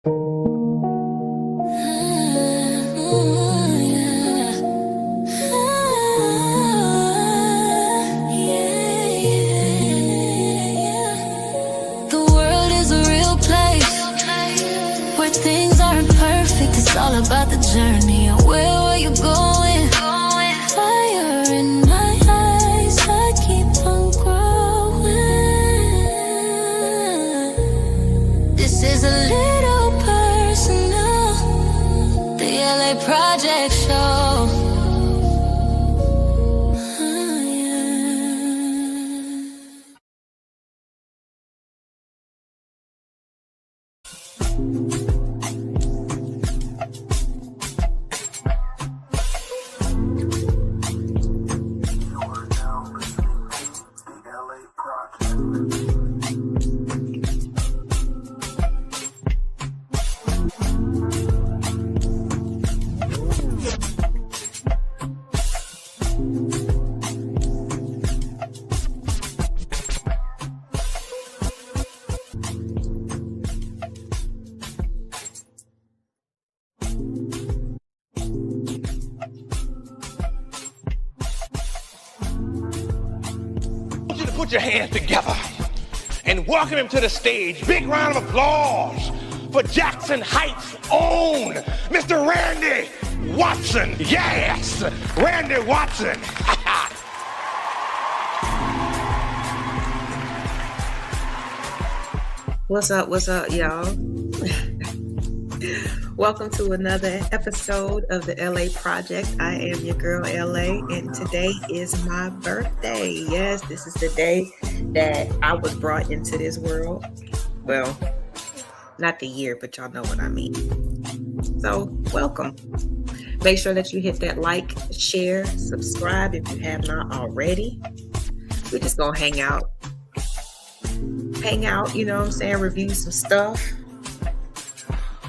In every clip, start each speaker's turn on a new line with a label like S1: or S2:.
S1: It's all about the journey. Where were you going? Fire in my eyes, I keep on growing. This is a little personal, the LA Project Show.
S2: Put your hands together and welcome him to the stage. Big round of applause for Jackson Heights' own Mr. Randy Watson. Yes, Randy Watson.
S3: What's up, y'all? Welcome to another episode of the LA Project. I am your girl, LA, and today is my birthday. Yes, this is the day that I was brought into this world. Well, not the year, but y'all know what I mean. So, welcome. Make sure that you hit that like, share, subscribe if you have not already. We're just gonna hang out, you know what I'm saying, review some stuff,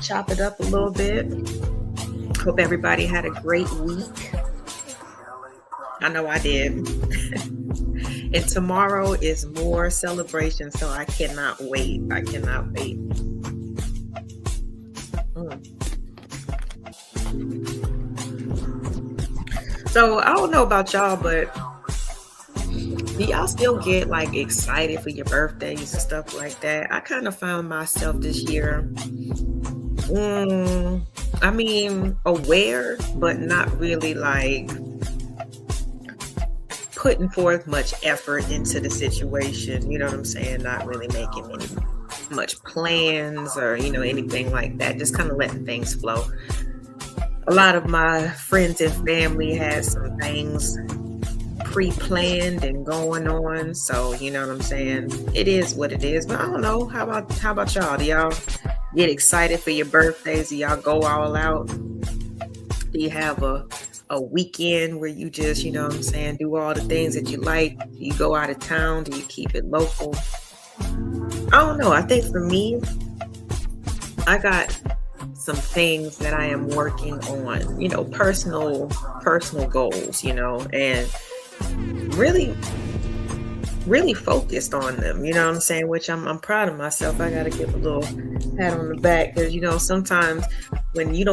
S3: chop it up a little bit. Hope everybody had a great week. I know I did. And tomorrow is more celebration, so I cannot wait. So I don't know about y'all, but do y'all still get like excited for your birthdays and stuff like that? I kind of found myself this year, aware, but not really like putting forth much effort into the situation. You know what I'm saying? Not really making much plans or, anything like that. Just kind of letting things flow. A lot of my friends and family had some things pre-planned and going on, so you know what I'm saying, it is what it is. But I don't know, how about y'all? Do y'all get excited for your birthdays? Do y'all go all out? Do you have a weekend where you just, you know what I'm saying, do all the things that you like? Do you go out of town? Do you keep it local? I don't know. I think for me, I got some things that I am working on, personal goals, and really focused on them, you know what I'm saying, which I'm proud of myself. I got to give a little pat on the back because, sometimes when you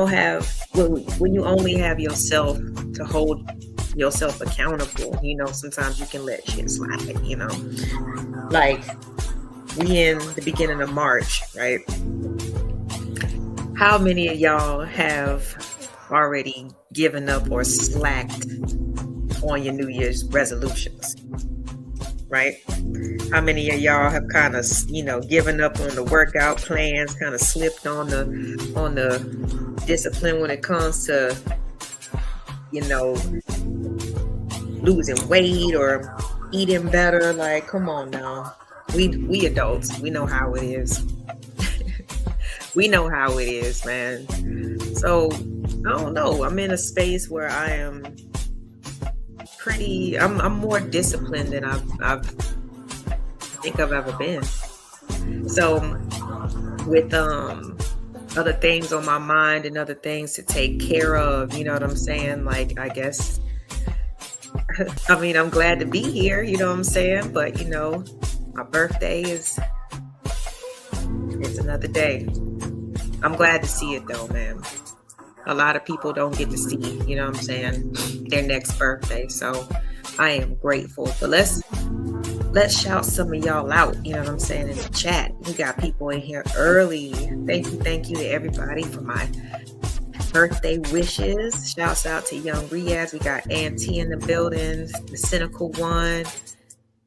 S3: when you only have yourself to hold yourself accountable, sometimes you can let shit slide, like we in the beginning of March, right? How many of y'all have already given up or slacked on your New Year's resolutions, right? How many of y'all have kind of, given up on the workout plans, kind of slipped on the discipline when it comes to, losing weight or eating better? Like, come on now. We adults, we know how it is. We know how it is, man. So, I don't know. I'm in a space where I am I'm more disciplined than I think I've ever been. So, with other things on my mind and other things to take care of, you know what I'm saying? Like, I guess, I'm glad to be here, you know what I'm saying? But, my birthday it's another day. I'm glad to see it though, man. A lot of people don't get to see, you know what I'm saying, their next birthday. So I am grateful. But let's shout some of y'all out, you know what I'm saying, in the chat. We got people in here early. Thank you to everybody for my birthday wishes. Shouts out to Young Riaz. We got Auntie in the building, the Cynical One,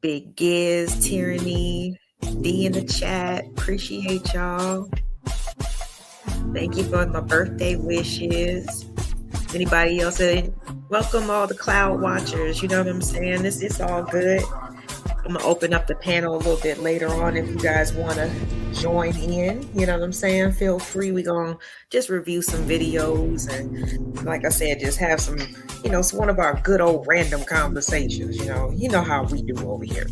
S3: Big Giz, Tyranny, D in the chat. Appreciate y'all. Thank you for my birthday wishes. Anybody else? Welcome all the cloud watchers. You know what I'm saying? It's all good. I'm gonna open up the panel a little bit later on if you guys want to join in. You know what I'm saying? Feel free. We're gonna just review some videos and, like I said, just have some, you know, it's one of our good old random conversations. You know how we do over here.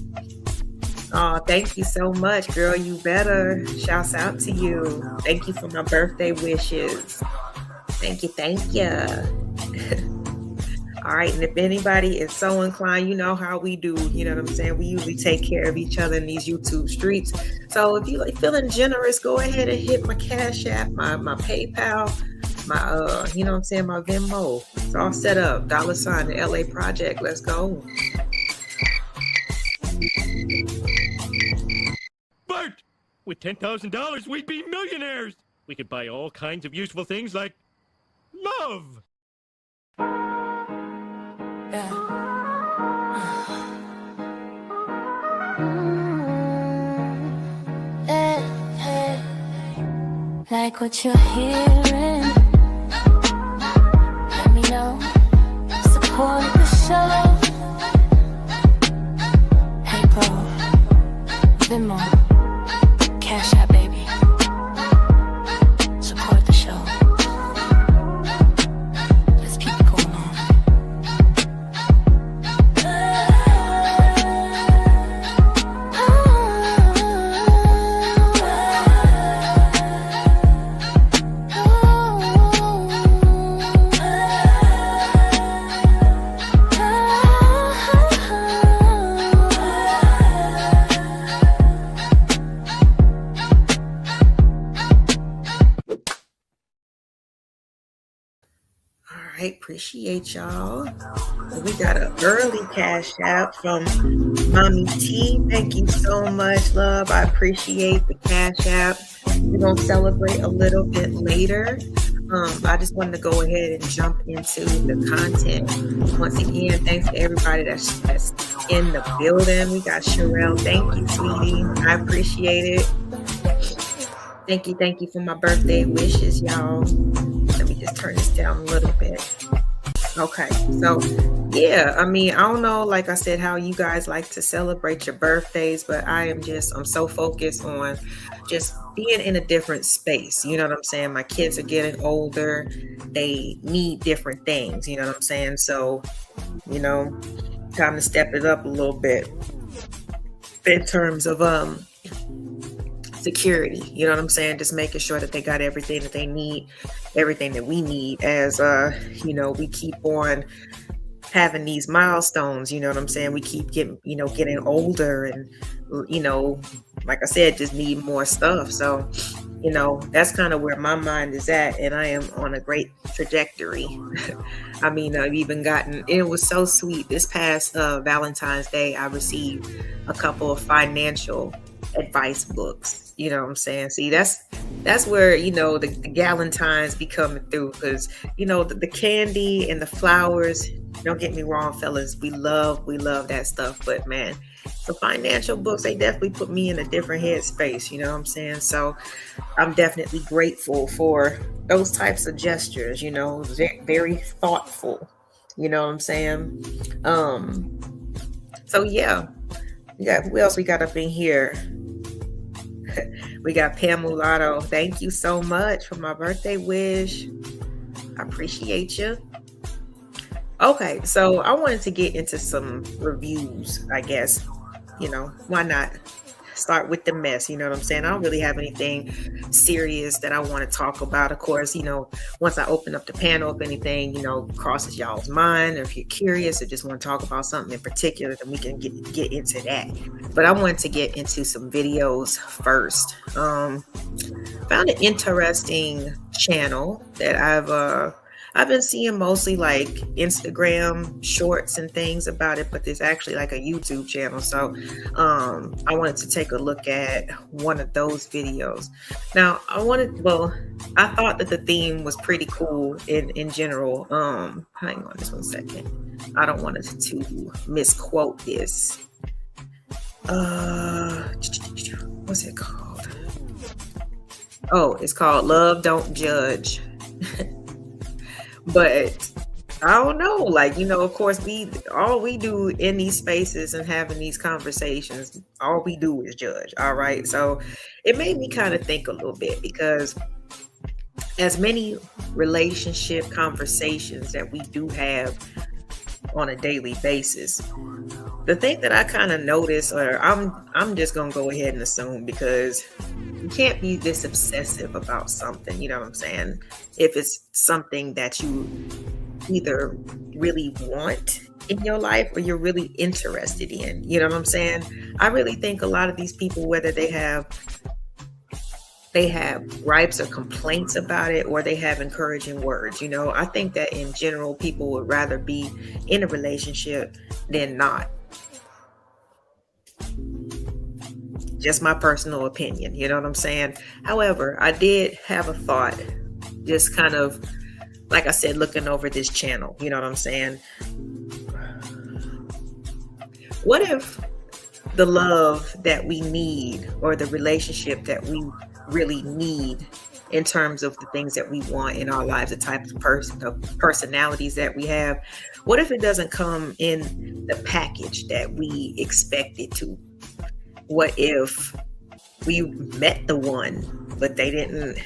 S3: Oh, thank you so much, girl. You better. Shouts out to you. Thank you for my birthday wishes. Thank you. All right, and if anybody is so inclined, you know how we do, you know what I'm saying? We usually take care of each other in these YouTube streets. So if you like feeling generous, go ahead and hit my Cash App, my PayPal, my you know what I'm saying, my Venmo. It's all set up. $, the LA Project. Let's go.
S4: Bart, with $10,000, we'd be millionaires. We could buy all kinds of useful things like love.
S1: Like what you're hearing, let me know. Support the show. Hey bro, Venmo, Cash App, baby. Support the show. Let's keep it going on.
S3: Appreciate y'all. We got an early Cash App from Mommy T. Thank you so much, love. I appreciate the Cash App. We're gonna celebrate a little bit later. I just wanted to go ahead and jump into the content. Once again, thanks to everybody that's in the building. We got Sherelle. Thank you, sweetie. I appreciate it. Thank you for my birthday wishes, y'all. Let me just turn this down a little bit. Okay, so yeah, I mean, I don't know, like I said, how you guys like to celebrate your birthdays, but I'm so focused on just being in a different space. You know what I'm saying? My kids are getting older. They need different things. You know what I'm saying? So, you know, time to step it up a little bit in terms of security. You know what I'm saying? Just making sure that they got everything that they need, everything that we need as you know, we keep on having these milestones. You know what I'm saying? We keep getting older, and you know, like I said, just need more stuff. So, you know, that's kind of where my mind is at, and I am on a great trajectory. I mean, I've even gotten, it was so sweet. This past Valentine's Day, I received a couple of financial advice books. You know what I'm saying? See, that's where, you know, the Galentines be coming through, because, you know, the candy and the flowers, don't get me wrong, fellas, we love that stuff. But man, the financial books, they definitely put me in a different headspace. You know what I'm saying? So I'm definitely grateful for those types of gestures, you know, very thoughtful. You know what I'm saying? So yeah, who else we got up in here? We got Pam Mulatto. Thank you so much for my birthday wish. I appreciate you. Okay, so I wanted to get into some reviews, I guess. You know, why not start with the mess? You know what I'm saying? I don't really have anything serious that I want to talk about. Of course, you know, once I open up the panel, if anything, you know, crosses y'all's mind, or if you're curious or just want to talk about something in particular, then we can get into that. But I wanted to get into some videos first. found an interesting channel that I've been seeing mostly like Instagram shorts and things about it, but there's actually like a YouTube channel. So I wanted to take a look at one of those videos. Now I thought that the theme was pretty cool in general. Hang on just one second. I don't want to misquote this. What's it called? Oh, it's called Love Don't Judge. But I don't know, like, of course all we do in these spaces and having these conversations, all we do is judge. All right. So it made me kind of think a little bit, because as many relationship conversations that we do have on a daily basis, the thing that I kind of noticed, or I'm just gonna go ahead and assume, because you can't be this obsessive about something, you know what I'm saying? If it's something that you either really want in your life or you're really interested in, you know what I'm saying? I really think a lot of these people, whether they have gripes or complaints about it, or they have encouraging words, I think that in general, people would rather be in a relationship than not. Just my personal opinion, you know what I'm saying? However, I did have a thought, just kind of, like I said, looking over this channel, you know what I'm saying? What if the love that we need, or the relationship that we really need in terms of the things that we want in our lives, the type of personalities that we have, what if it doesn't come in the package that we expect it to? What if we met the one, but they didn't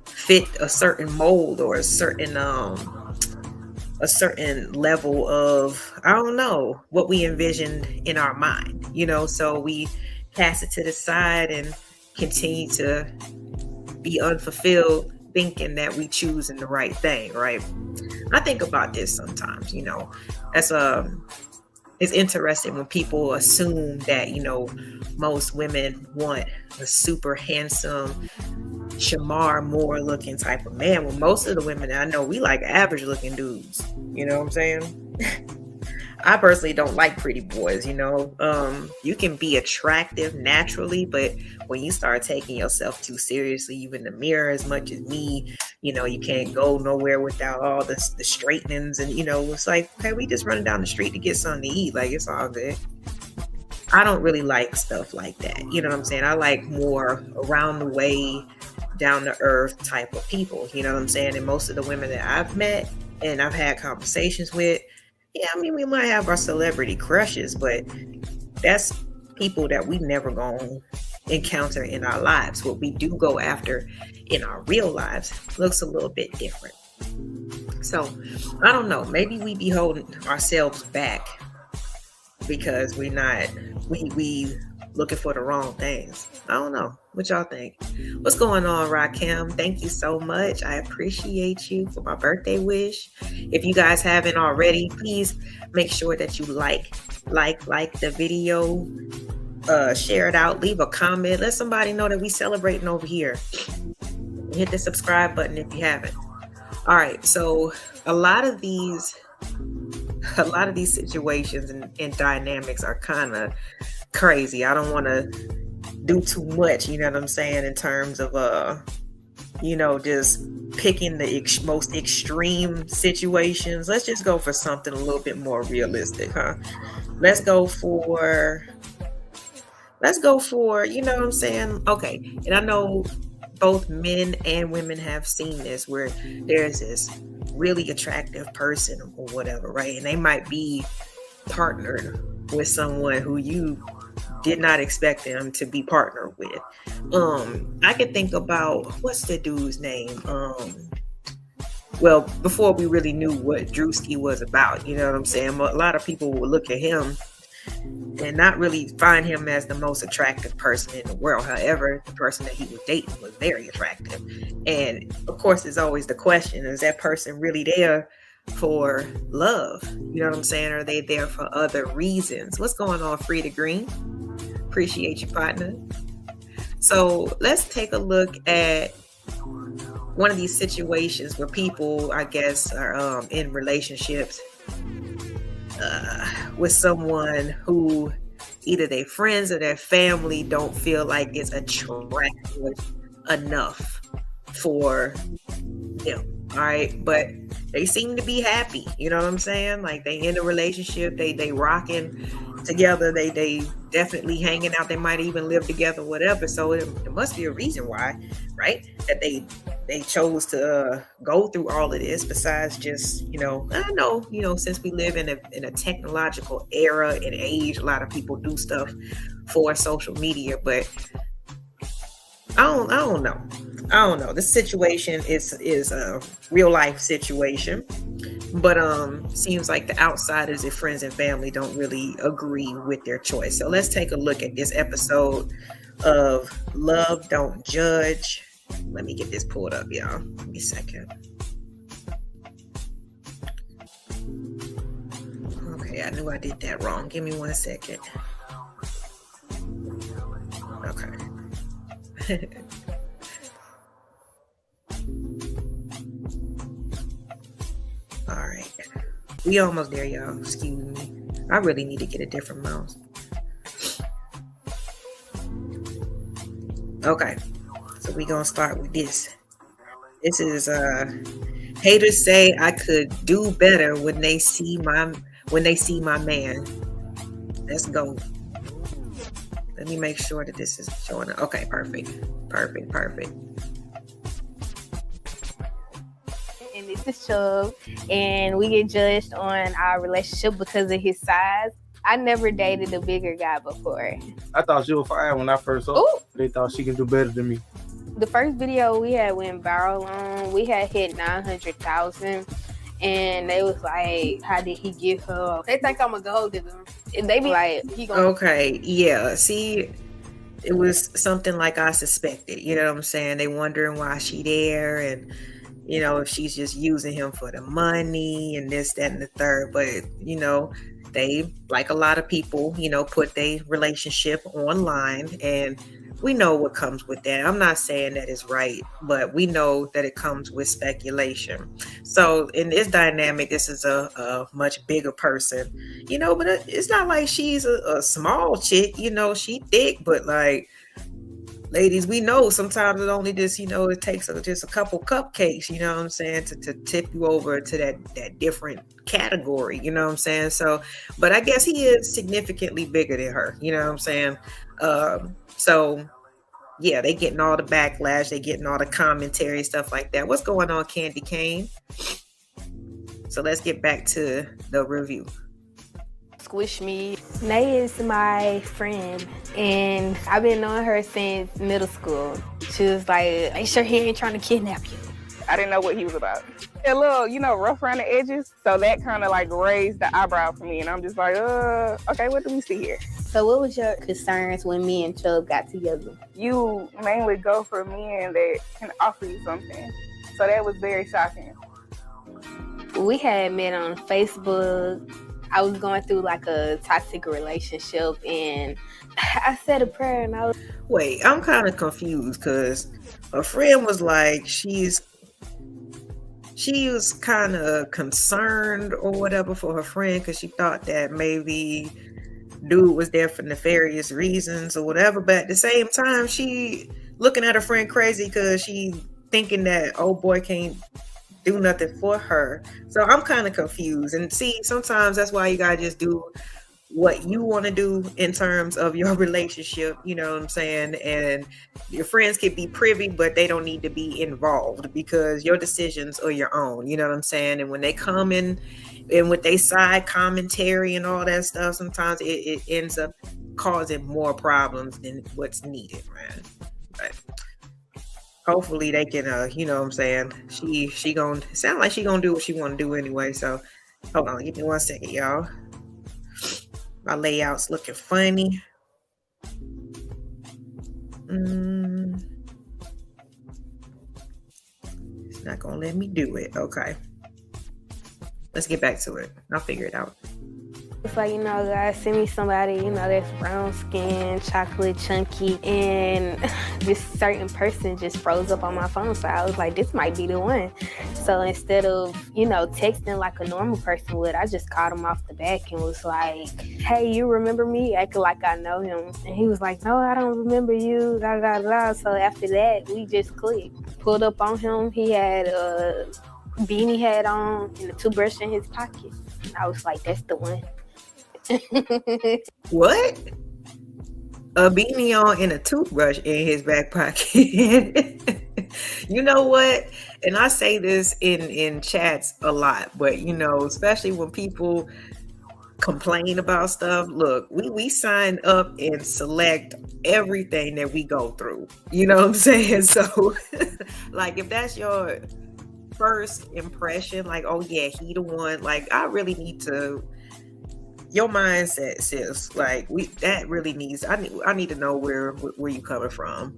S3: fit a certain mold, or a certain level of, I don't know, what we envisioned in our mind, so we cast it to the side and continue to be unfulfilled, thinking that we choosing the right thing, right? I think about this sometimes, it's interesting when people assume that, most women want a super handsome, Shamar Moore looking type of man. Well, most of the women that I know, we like average looking dudes. You know what I'm saying? I personally don't like pretty boys, you can be attractive naturally, but when you start taking yourself too seriously, you in the mirror as much as me, you can't go nowhere without all the straightenings, and it's like, okay, we just running down the street to get something to eat, like, it's all good. I don't really like stuff like that, you know what I'm saying? I like more around the way, down to earth type of people, you know what I'm saying? And most of the women that I've met and I've had conversations with, yeah, I mean, we might have our celebrity crushes, but that's people that we never gonna encounter in our lives. What we do go after in our real lives looks a little bit different. So I don't know, maybe we be holding ourselves back because we looking for the wrong things. I don't know. What y'all think? What's going on, Rakim? Thank you so much. I appreciate you for my birthday wish. If you guys haven't already, please make sure that you like the video, share it out, leave a comment, let somebody know that we celebrating over here. Hit the subscribe button if you haven't. All right, so a lot of these situations and dynamics are kind of crazy. I don't want to do too much, you know what I'm saying, in terms of just picking the most extreme situations. Let's just go for something a little bit more realistic, huh? Let's go for, you know what I'm saying? Okay. And I know both men and women have seen this, where there's this really attractive person or whatever, right? And they might be partnered with someone who you did not expect them to be partnered with. I could think about, what's the dude's name? Well, before we really knew what Drewski was about, you know what I'm saying? A lot of people would look at him and not really find him as the most attractive person in the world. However, the person that he was dating was very attractive. And of course, there's always the question, is that person really there for love? You know what I'm saying? Are they there for other reasons? What's going on, Frida Green? Appreciate you, partner. So let's take a look at one of these situations where people, I guess, are in relationships with someone who either their friends or their family don't feel like it's attractive enough for them. All right, but they seem to be happy. You know what I'm saying? Like they in a relationship, they rocking together. They definitely hanging out. They might even live together, whatever. So it must be a reason why, right? That they chose to go through all of this. Besides just, I know, since we live in a technological era and age, a lot of people do stuff for social media, but I don't know. I don't know. This situation is a real life situation, but seems like the outsiders and friends and family don't really agree with their choice. So let's take a look at this episode of Love Don't Judge. Let me get this pulled up, y'all. Give me a second. Okay, I knew I did that wrong. Give me 1 second. Okay. All right. We almost there, y'all. Excuse me. I really need to get a different mouse. Okay. So we're gonna start with this. This is haters say I could do better when they see my man. Let's go. Let me make sure that this is showing up. Okay, perfect.
S5: And this is Chubb, and we get judged on our relationship because of his size. I never dated a bigger guy before.
S6: I thought she was fine when I first saw her. They thought she can do better than me.
S5: The first video we had went viral on, we had hit 900,000, and they was like, how did he get her? They think I'm a gold digger. And they be like, he gonna...
S3: Okay, yeah. See, it was something like I suspected. You know what I'm saying? They wondering why she there, and if she's just using him for the money and this, that, and the third. But they, like a lot of people, put their relationship online, and we know what comes with that. I'm not saying that it's right, but we know that it comes with speculation. So in this dynamic, this is a much bigger person, but it's not like she's a small chick, she thick, but like, ladies, we know sometimes it only just, it takes just a couple cupcakes, you know what I'm saying, to tip you over to that different category, you know what I'm saying? So, but I guess he is significantly bigger than her, you know what I'm saying? So yeah, they getting all the backlash, they getting all the commentary, stuff like that. What's going on, Candy Cane? So let's get back to the review.
S5: Squish me. Nay is my friend, and I've been knowing her since middle school. She was like, make sure he ain't trying to kidnap you.
S7: I didn't know what he was about. A little, rough around the edges. So that kind of like raised the eyebrow for me. And I'm just like, okay, what do we see here?
S5: So what was your concerns when me and Chubb got together?
S7: You mainly go for men that can offer you something. So that was very shocking.
S5: We had met on Facebook. I was going through like a toxic relationship, and I said a prayer, and I was...
S3: Wait, I'm kind of confused because a friend was like, she was kind of concerned or whatever for her friend because she thought that maybe dude was there for nefarious reasons or whatever. But at the same time, she looking at her friend crazy because she thinking that old boy can't do nothing for her. So I'm kind of confused. And see, sometimes that's why you gotta just do what you want to do in terms of your relationship, you know what I'm saying? And your friends can be privy, but they don't need to be involved because your decisions are your own, you know what I'm saying? And when they come in and with their side commentary and all that stuff, sometimes it ends up causing more problems than what's needed, man. But hopefully they can, you know what I'm saying? She gonna sound like she gonna do what she want to do anyway. So hold on, give me 1 second, y'all. My layout's looking funny. It's not gonna let me do it. Okay. Let's get back to it. I'll figure it out.
S5: It's like, God, send me somebody, that's brown skin, chocolate chunky, and this certain person just froze up on my phone. So I was like, this might be the one. So instead of, texting like a normal person would, I just called him off the back and was like, hey, you remember me? Acting like I know him. And he was like, no, I don't remember you, da, da, da. So after that, we just clicked. Pulled up on him. He had a beanie hat on and a toothbrush in his pocket. And I was like, that's the one.
S3: What? A beanie on and a toothbrush in his back pocket. You know what? And I say this in chats a lot, but especially when people complain about stuff. Look, we sign up and select everything that we go through. You know what I'm saying? So like if that's your first impression, like, oh yeah, he the one, like I really need to, your mindset, sis, like that really needs, I need to know where you coming from.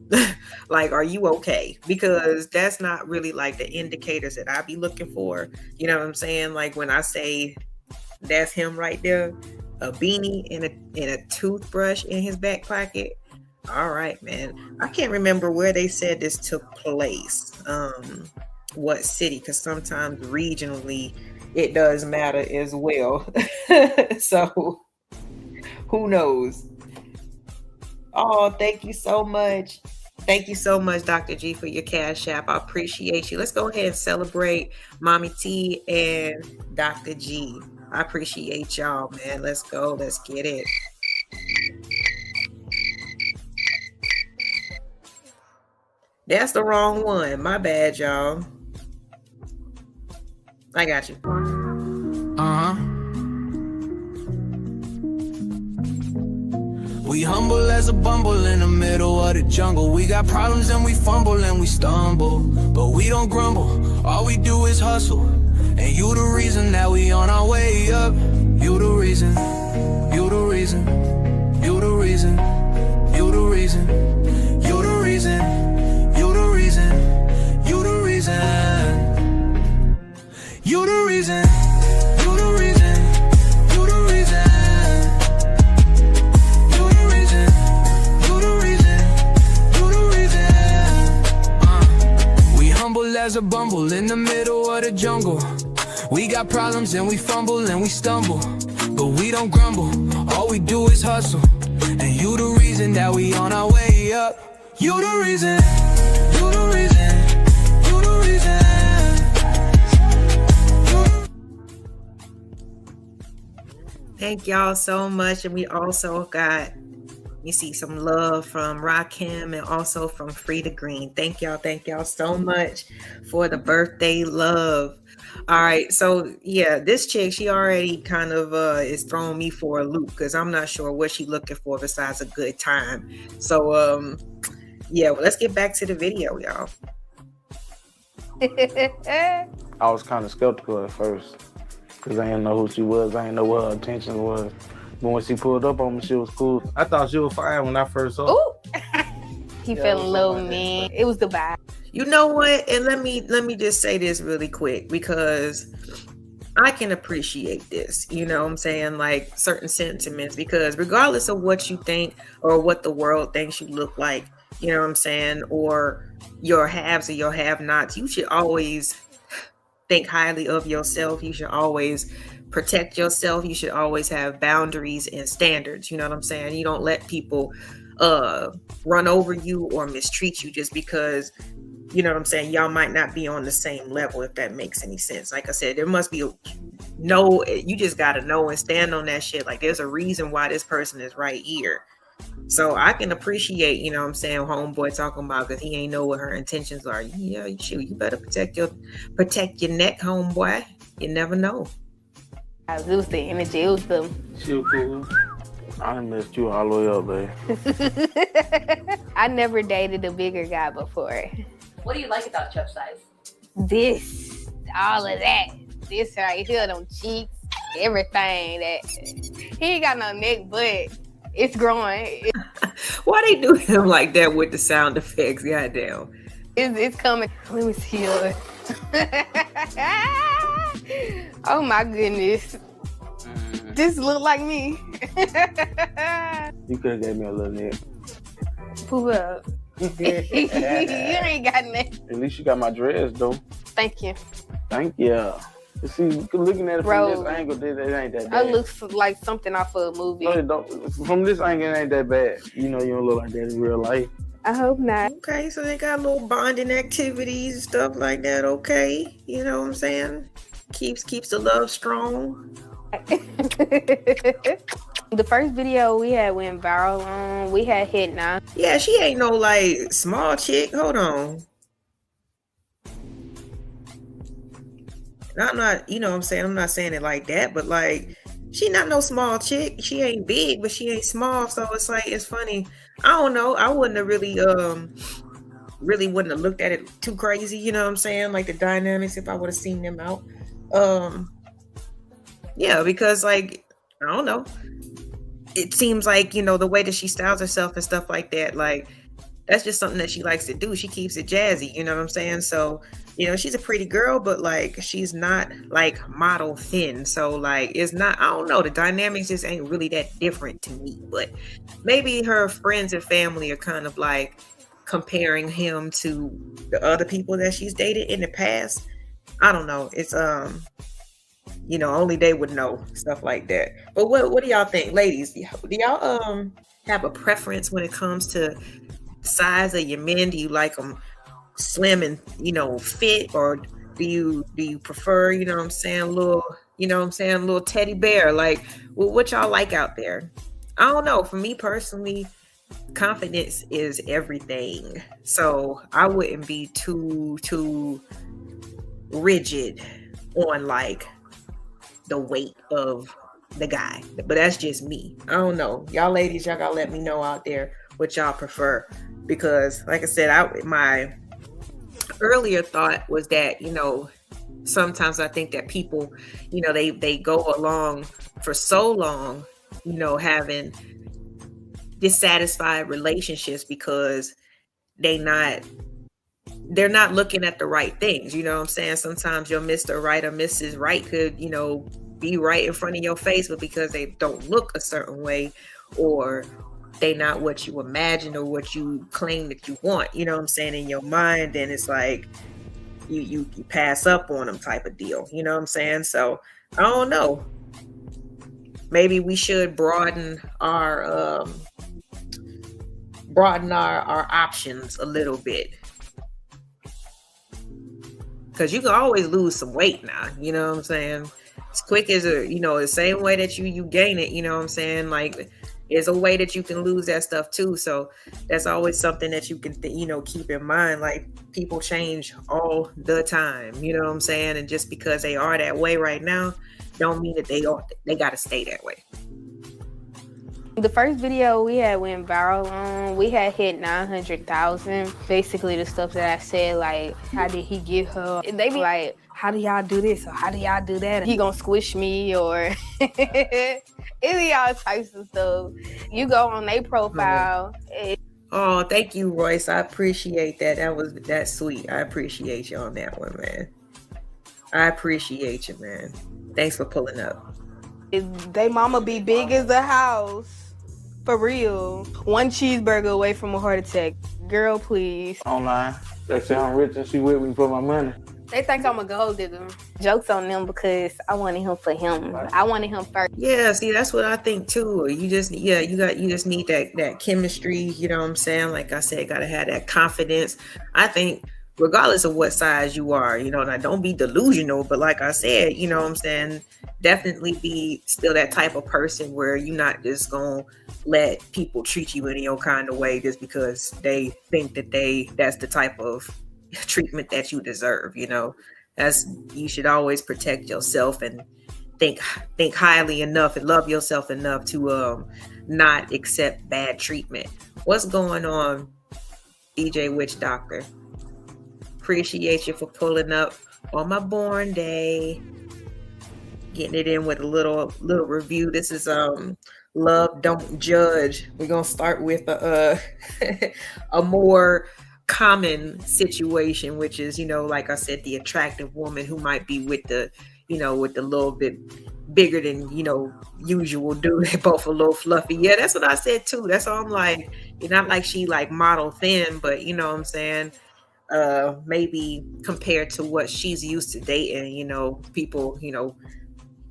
S3: Like, are you okay? Because that's not really like the indicators that I be looking for. You know what I'm saying? Like when I say that's him right there, a beanie and a toothbrush in his back pocket. All right, man. I can't remember where they said this took place. What city? Because sometimes regionally it does matter as well. So who knows? Oh, thank you so much. Thank you so much, Dr. G, for your Cash App. I appreciate you. Let's go ahead and celebrate Mommy T and Dr. G. I appreciate y'all, man. Let's go. Let's get it. That's the wrong one. My bad, y'all. I got you.
S8: We humble as a bumble in the middle of the jungle. We got problems and we fumble and we stumble, but we don't grumble. All we do is hustle. And you the reason that we on our way up. You the reason. You the reason. You the reason. You the reason. You the reason. You the reason. You the reason. You the reason, you the reason, you the reason, you the reason, you the reason, you the reason. We humble as a bumble in the middle of the jungle. We got problems and we fumble and we stumble, but we don't grumble. All we do is hustle. And you the reason that we on our way up. You the reason, you the reason, you the reason.
S3: Thank y'all so much. And we also got, you see some love from Rakim and also from Frida Green. Thank y'all so much for the birthday love. All right, so yeah, this chick, she already kind of is throwing me for a loop because I'm not sure what she's looking for besides a good time. So yeah, well, let's get back to the video, y'all.
S6: I was kind of skeptical at first because I didn't know who she was. I didn't know what her intention was. But when she pulled up on me, she was cool. I thought she was fine when I first saw her.
S5: Ooh. He fell in love with me. It was the vibe.
S3: You know what? And let me just say this really quick because I can appreciate this. You know what I'm saying? Like certain sentiments, because regardless of what you think or what the world thinks you look like, you know what I'm saying? Or your haves or your have-nots, you should always think highly of yourself. You should always protect yourself. You should always have boundaries and standards. You know what I'm saying? You don't let people run over you or mistreat you just because, you know what I'm saying, y'all might not be on the same level, if that makes any sense. Like I said, there must be you just got to know and stand on that shit. Like there's a reason why this person is right here. So I can appreciate, you know what I'm saying, homeboy talking about because he ain't know what her intentions are. Yeah, you better protect your neck, homeboy. You never know.
S5: It was the energy. It was the...
S6: She was cool. I done missed you all the way up, babe.
S5: I never dated a bigger guy before.
S9: What do you like about Chuck's size?
S5: This, all of that. This right here, them cheeks, everything. That he ain't got no neck, but it's growing.
S3: Why they do him like that with the sound effects? Goddamn.
S5: It's coming. Let me see yours. Oh my goodness. This look like me.
S6: You could have gave me a little nip.
S5: Pull up. You ain't got nothing.
S6: At least you got my dress, though.
S5: Thank you.
S6: Thank you. You see, looking at it
S5: Bro,
S6: from this angle, it ain't that
S5: I
S6: bad.
S5: look like something off of a movie.
S6: No, it don't. From this angle, it ain't that bad. You know, you don't look like that in real life.
S5: I hope not.
S3: Okay, so they got little bonding activities and stuff like that. Okay, you know what I'm saying? Keeps the love strong.
S5: The first video we had went viral on. We had hit now.
S3: Yeah, she ain't no like small chick. Hold on. I'm not, you know what I'm saying? I'm not saying it like that, but like she not no small chick. She ain't big, but she ain't small. So it's like it's funny. I don't know. I wouldn't have really wouldn't have looked at it too crazy, you know what I'm saying? Like the dynamics if I would have seen them out. Yeah, because like I don't know. It seems like, you know, the way that she styles herself and stuff like that, like that's just something that she likes to do. She keeps it jazzy, you know what I'm saying? So, you know, she's a pretty girl, but like she's not like model thin. So like it's not, I don't know, the dynamics just ain't really that different to me. But maybe her friends and family are kind of like comparing him to the other people that she's dated in the past. I don't know. It's you know, only they would know stuff like that. But what do y'all think, ladies? Do y'all have a preference when it comes to size of your men? Do you like them slim and, you know, fit, or do you prefer, you know what I'm saying, little teddy bear? Like, what y'all like out there? I don't know. For me personally, confidence is everything. So I wouldn't be too rigid on like the weight of the guy, but that's just me. I don't know, y'all ladies, y'all gotta let me know out there what y'all prefer, because like I said, my earlier thought was that, you know, sometimes I think that people, you know, they go along for so long, you know, having dissatisfied relationships because they're not looking at the right things. You know what I'm saying? Sometimes your Mr. Right or Mrs. Right could, you know, be right in front of your face, but because they don't look a certain way, or they not what you imagine or what you claim that you want, you know what I'm saying, in your mind, then it's like you pass up on them type of deal. You know what I'm saying? So I don't know. Maybe we should broaden our options a little bit. Because you can always lose some weight now, you know what I'm saying? As quick as the same way that you gain it, you know what I'm saying? Like, there's a way that you can lose that stuff too. So that's always something that you can, keep in mind. Like, people change all the time, you know what I'm saying? And just because they are that way right now, don't mean that they got to stay that way.
S5: The first video we had went viral on, we had hit 900,000. Basically the stuff that I said, like, how did he get her? They be like, how do y'all do this? Or how do y'all do that? He gonna squish me, or it be all types of stuff. You go on their profile.
S3: Oh, thank you, Royce. I appreciate that. That's sweet. I appreciate you on that one, man. I appreciate you, man. Thanks for pulling up.
S5: They mama be big as a house. For real. One cheeseburger away from a heart attack. Girl, please.
S6: Online. They say I'm rich and she with me for my money.
S5: They think I'm a gold digger. Joke's on them, because I wanted him for him. I wanted him first.
S3: Yeah, see, that's what I think too. You just need that chemistry, you know what I'm saying? Like I said, gotta have that confidence. I think regardless of what size you are, now don't be delusional, but like I said, you know what I'm saying, definitely be still that type of person where you're not just gonna let people treat you any old kind of way just because they think that that's the type of treatment that you deserve. You should always protect yourself and think highly enough and love yourself enough to not accept bad treatment. What's going on, DJ Witch Doctor? Appreciate you for pulling up on my born day, getting it in with a little review. This is Love Don't Judge. We're gonna start with a more common situation, which is, like I said, the attractive woman who might be with the little bit bigger than usual dude. They both a little fluffy. Yeah, that's what I said too. That's all I'm like. It's not like she like model thin, but you know what I'm saying. Maybe compared to what she's used to dating,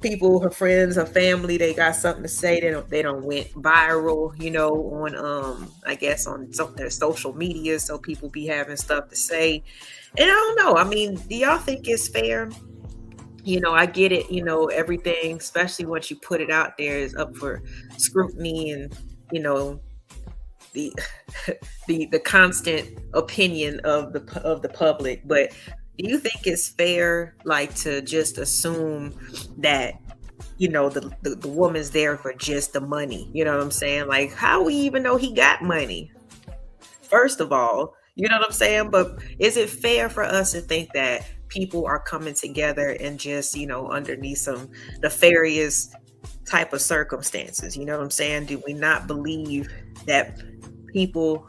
S3: people, her friends, her family, they got something to say. They don't went viral, on I guess on some their social media, so people be having stuff to say. And I don't know. I mean, do y'all think it's fair? I get it, everything, especially once you put it out there, is up for scrutiny and, the the constant opinion of the public. But do you think it's fair, like, to just assume that, the woman's there for just the money? You know what I'm saying? Like, how we even know he got money? First of all, you know what I'm saying? But is it fair for us to think that people are coming together and just, underneath some nefarious type of circumstances? You know what I'm saying? Do we not believe that people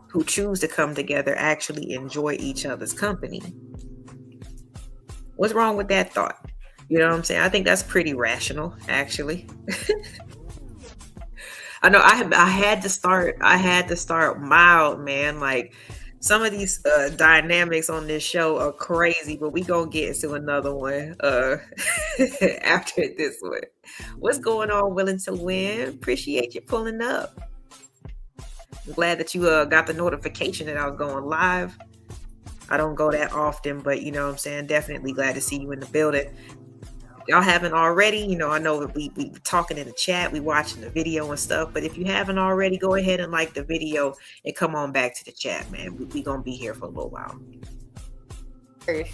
S3: who choose to come together actually enjoy each other's company? What's wrong with that thought? You know what I'm saying? I think that's pretty rational, actually. I know I had to start mild, man. Like, some of these dynamics on this show are crazy, but we gonna get into another one after this one. What's going on, Willing to Win? Appreciate you pulling up. I'm glad that you got the notification that I was going live. I don't go that often, but you know what I'm saying? Definitely glad to see you in the building. If y'all haven't already, I know that we talking in the chat, we watching the video and stuff, but if you haven't already, go ahead and like the video and come on back to the chat, man. We gonna be here for a little while.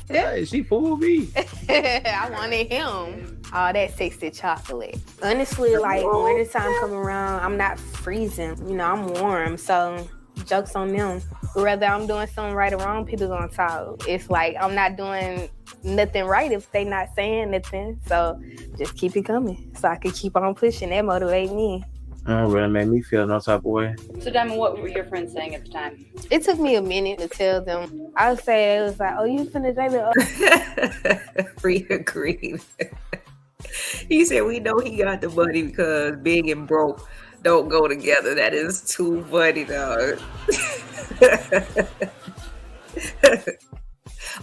S6: Hey, she fooled me.
S5: I wanted him. All that sexy chocolate. Honestly, like, when the time come around, I'm not freezing. I'm warm, so joke's on them. Whether I'm doing something right or wrong, people gonna talk. It's like I'm not doing nothing right if they not saying nothing. So just keep it coming, so I can keep on pushing. That motivate me.
S6: It really made me feel no type of way.
S9: So, Diamond, what were your friends saying at the time?
S5: It took me a minute to tell them. I would say it was like, "Oh, you finna date me?"
S3: Free agreed. He said, "We know he got the money because big and broke don't go together." That is too funny, dog.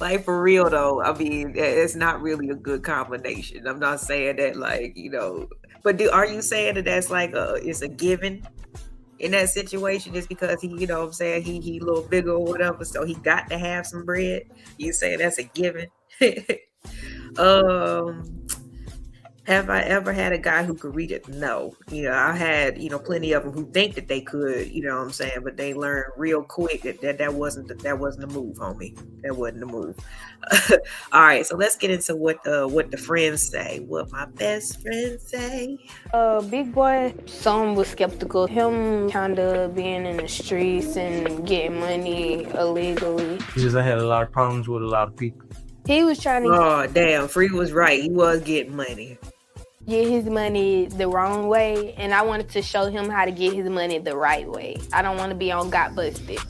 S3: Like, for real though, I mean, it's not really a good combination. I'm not saying that, like, but are you saying that that's like it's a given in that situation, just because he, what I'm saying, he a little bigger or whatever, so he got to have some bread? You saying that's a given? Have I ever had a guy who could read it? No. I had, plenty of them who think that they could, what I'm saying, but they learn real quick that wasn't the move, homie. That wasn't the move. All right, so let's get into what the friends say. What my best friends say.
S5: Big boy, some was skeptical. Him kind of being in the streets and getting money illegally.
S6: I had a lot of problems with a lot of people.
S5: He was trying to.
S3: Oh, damn. Free was right. He was getting money.
S5: Get his money the wrong way, and I wanted to show him how to get his money the right way. I don't want to be on Got Busted.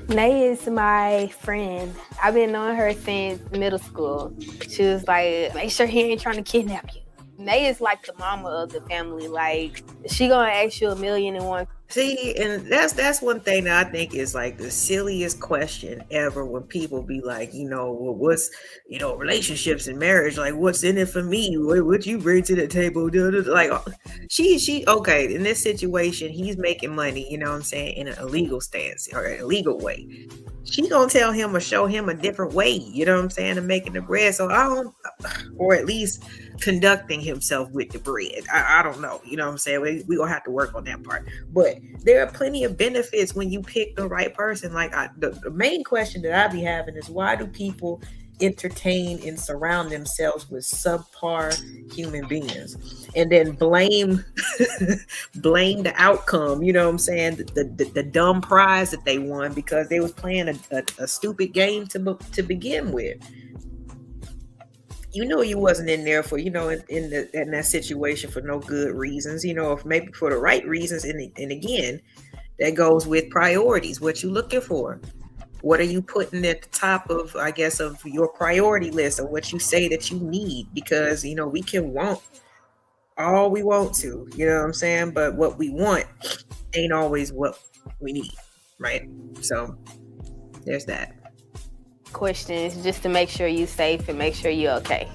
S5: Nay is my friend. I've been knowing her since middle school. She was like, make sure he ain't trying to kidnap you. Nay is like the mama of the family. Like, she gonna ask you 1,000,001.
S3: See, and that's one thing that I think is like the silliest question ever, when people be like, what's, relationships and marriage, like, what's in it for me? What you bring to the table? Like, she okay, in this situation, he's making money, what I'm saying, in an illegal stance or an illegal way. She gonna tell him or show him a different way, what I'm saying, of making the bread. So or at least conducting himself with the bread. I don't know, what I'm saying. We gonna have to work on that part. But there are plenty of benefits when you pick the right person. Like, the main question that I be having is, why do people entertain and surround themselves with subpar human beings and then blame the outcome, what I'm saying, the dumb prize that they won because they was playing a stupid game to begin with. You wasn't in there for, in that situation for no good reasons, if maybe for the right reasons. And again, that goes with priorities. What you looking for? What are you putting at the top of, I guess, of your priority list, or what you say that you need? Because, we can want all we want to, you know what I'm saying? But what we want ain't always what we need, right? So there's that.
S5: Questions just to make sure you're safe and make sure you're okay.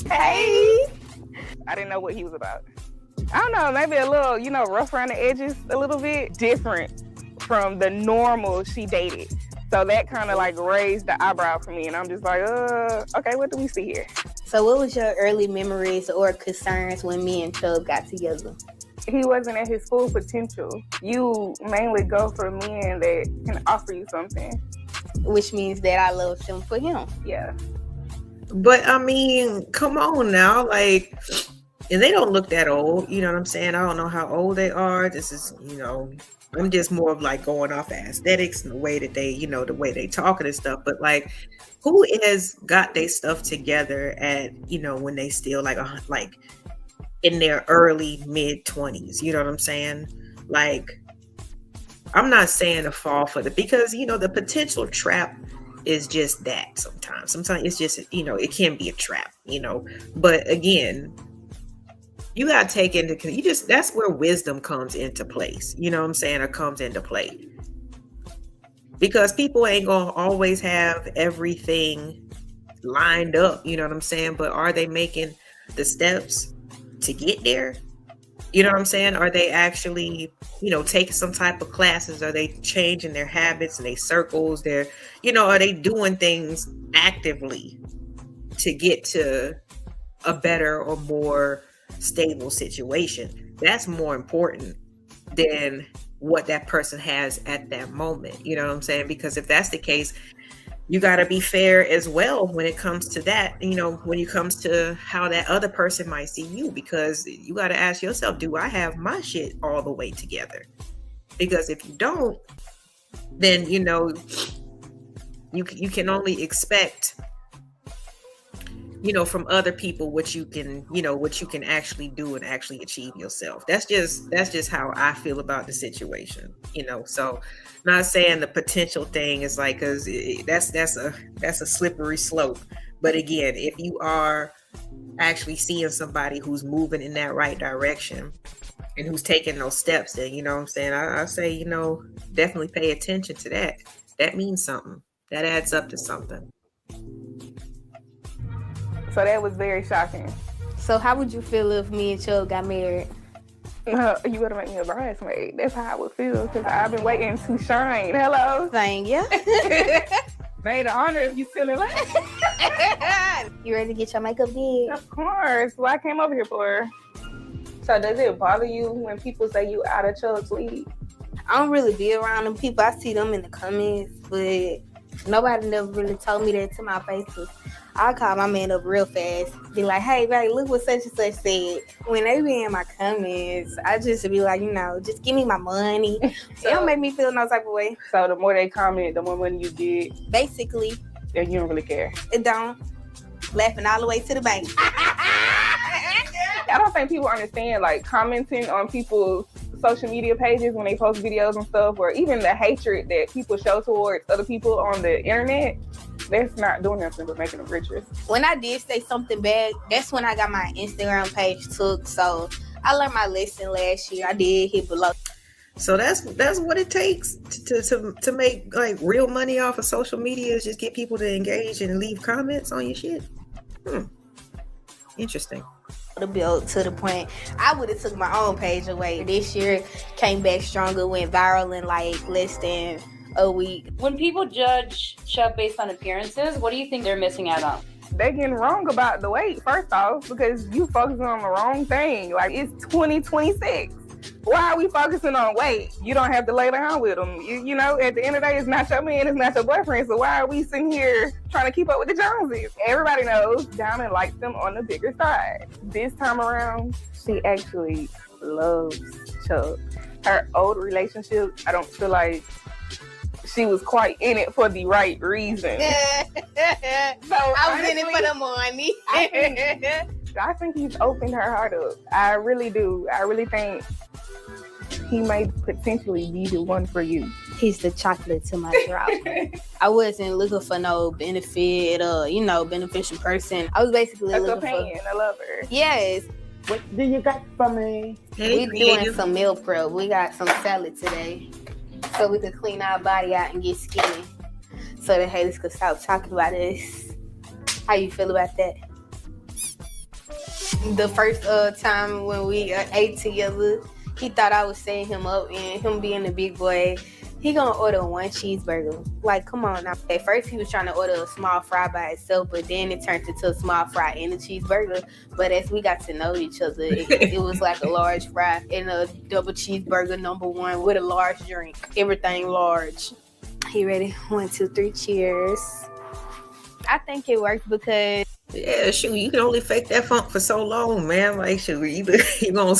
S7: Hey, I didn't know what he was about. I don't know, maybe a little, rough around the edges, a little bit different from the normal she dated. So that kind of like raised the eyebrow for me. And I'm just like, okay, what do we see here?
S5: So what was your early memories or concerns when me and Chubb got together?
S7: He wasn't at his full potential. You mainly go for men that can offer you something.
S5: Which means that I loved him for him.
S7: Yeah.
S3: But I mean, come on now, like, and they don't look that old, you know what I'm saying? I don't know how old they are. This is, I'm just more of like going off of aesthetics and the way that they, the way they talking and stuff. But like, who has got their stuff together at, when they still like in their early mid 20s, you know what I'm saying? Like, I'm not saying to fall for it because, the potential trap is just that sometimes. Sometimes it's just, it can be a trap, but again, you got to take into, that's where wisdom comes into place, you know what I'm saying, or comes into play. Because people ain't going to always have everything lined up, you know what I'm saying, but are they making the steps to get there? You know what I'm saying? Are they actually, taking some type of classes? Are they changing their habits and their circles? Are they doing things actively to get to a better or more stable situation? That's more important than what that person has at that moment. You know what I'm saying? Because if that's the case, you got to be fair as well when it comes to that, when it comes to how that other person might see you, because you got to ask yourself, do I have my shit all the way together? Because if you don't, then, you can only expect, from other people what you can actually do and actually achieve yourself. That's just how I feel about the situation, so not saying the potential thing is like, cause that's a slippery slope. But again, if you are actually seeing somebody who's moving in that right direction and who's taking those steps, then, you know what I'm saying? I say, definitely pay attention to that. That means something. That adds up to something.
S7: So that was very shocking.
S5: So how would you feel if me and Chubb got married?
S7: You would have made me a bridesmaid. That's how I would feel, because I've been waiting to shine. Hello.
S5: Thank you.
S7: Made an honor if you feeling like.
S5: You ready to get your makeup did?
S7: Of course. What I came over here for. So does it bother you when people say you out of Chubb's league?
S5: I don't really be around them people. I see them in the comments, but nobody never really told me that to my face. I'll call my man up real fast, be like, hey, babe, look what such and such said. When they be in my comments, I just be like, just give me my money. So it don't make me feel no type of way.
S7: So the more they comment, the more money you get.
S5: Basically.
S7: And you don't really care.
S5: It don't. Laughing all the way to the bank.
S7: I don't think people understand, like, commenting on people's social media pages when they post videos and stuff, or even the hatred that people show towards other people on the internet. That's not doing nothing but making them richer.
S5: When I did say something bad, that's when I got my Instagram page took. So I learned my lesson last year. I did hit below.
S3: So that's what it takes to make like real money off of social media, is just get people to engage and leave comments on your shit. Interesting.
S5: The build to the point I would have took my own page away. This year came back stronger, went viral in like less than a week.
S9: When people judge Chubb based on appearances, what do you think they're missing out on?
S7: They getting wrong about the weight, first off, because you focusing on the wrong thing. Like, it's 2026. Why are we focusing on weight? You don't have to lay down with them. You know, at the end of the day, it's not your man, it's not your boyfriend. So why are we sitting here trying to keep up with the Joneses? Everybody knows Diamond likes them on the bigger side. This time around, she actually loves Chubb. Her old relationship, I don't feel like she was quite in it for the right reason. So
S5: I was in it for the money.
S7: I think he's opened her heart up. I really do. I really think he may potentially be the one for you.
S5: He's the chocolate to my drop. I wasn't looking for no benefit or, beneficial person. I was basically
S7: That's
S5: looking
S7: a lover.
S5: Yes.
S6: What do you got for me?
S3: Hey,
S5: We doing some meal prep. We got some salad today. So we could clean our body out and get skinny. So the haters could stop talking about us. How you feel about that? The first time when we ate together, he thought I was setting him up, and him being the big boy, he gonna order one cheeseburger. Like, come on now. At first, he was trying to order a small fry by itself, but then it turned into a small fry and a cheeseburger. But as we got to know each other, it was like a large fry and a double cheeseburger #1 with a large drink. Everything large. You ready? 1, 2, 3, cheers. I think it works because
S3: Yeah, shoot, you can only fake that funk for so long, man. Like, shoot, either you gonna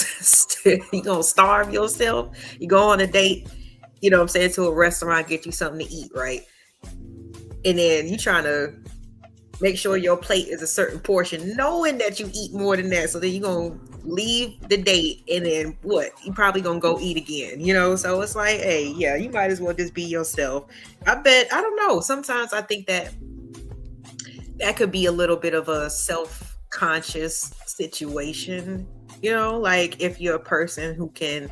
S3: starve yourself, you go on a date, you know what I'm saying, to a restaurant, get you something to eat, right? And then you trying to make sure your plate is a certain portion, knowing that you eat more than that. So then you gonna leave the date, and then what? You probably gonna go eat again, So it's like, hey, yeah, you might as well just be yourself. I don't know. Sometimes I think that could be a little bit of a self-conscious situation, like if you're a person who can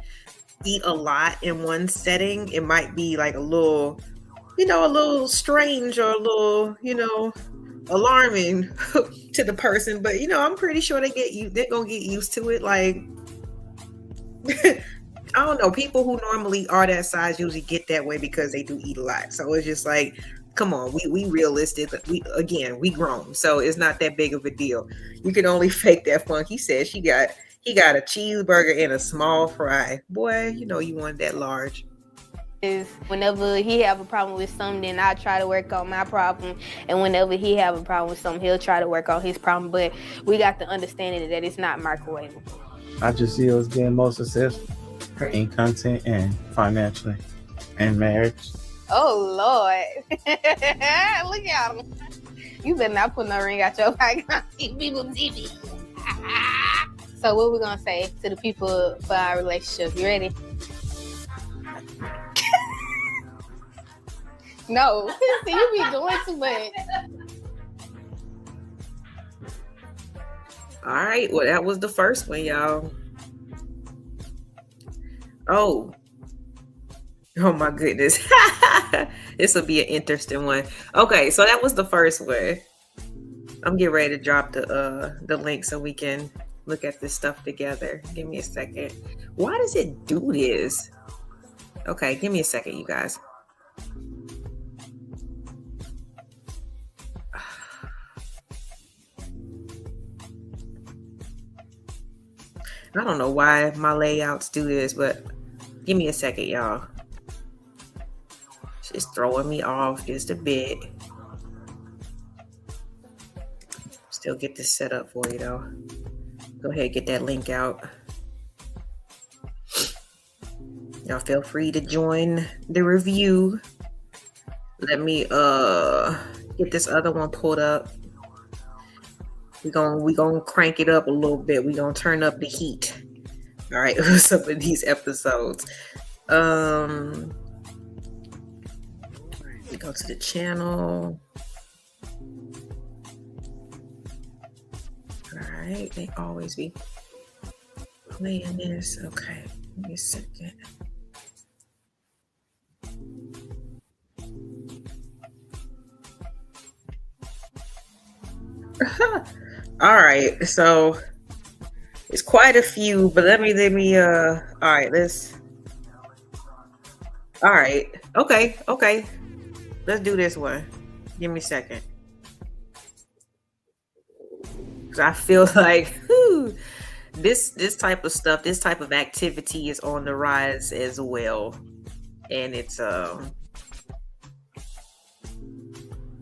S3: eat a lot in one setting, it might be like a little strange or a little, alarming to the person. But, I'm pretty sure they're going to get used to it. Like, I don't know. People who normally are that size usually get that way because they do eat a lot. So it's just like, come on, we realistic. We grown, so it's not that big of a deal. You can only fake that funk. He said he got a cheeseburger and a small fry. Boy, you want that large.
S5: is whenever he have a problem with something, then I try to work on my problem, and whenever he have a problem with something, he'll try to work on his problem. But we got the understanding that it's not microwavable.
S6: I just see us getting more successful in content and financially and marriage.
S5: Oh Lord. Look at him. You better not put no ring out your pocket on people TV. So what we gonna say to the people for our relationship? You ready? No. See, you be doing too much.
S3: All right, well, that was the first one, y'all. Oh my goodness. This will be an interesting one. Okay, so that was the first one. I'm getting ready to drop the link so we can look at this stuff together. Give me a second. Why does it do this? Okay, give me a second, you guys. I don't know why my layouts do this, but give me a second, y'all. It's throwing me off just a bit. Still get this set up for you, though. Go ahead and get that link out. Y'all feel free to join the review. Let me get this other one pulled up. We gonna crank it up a little bit. We gonna turn up the heat. All right, some of these episodes. We go to the channel. All right, they always be playing this. Okay, give me a second. All right, so it's quite a few, but let me all right, okay, let's do this one. Give me a second, because I feel like this type of stuff, this type of activity is on the rise as well, and it's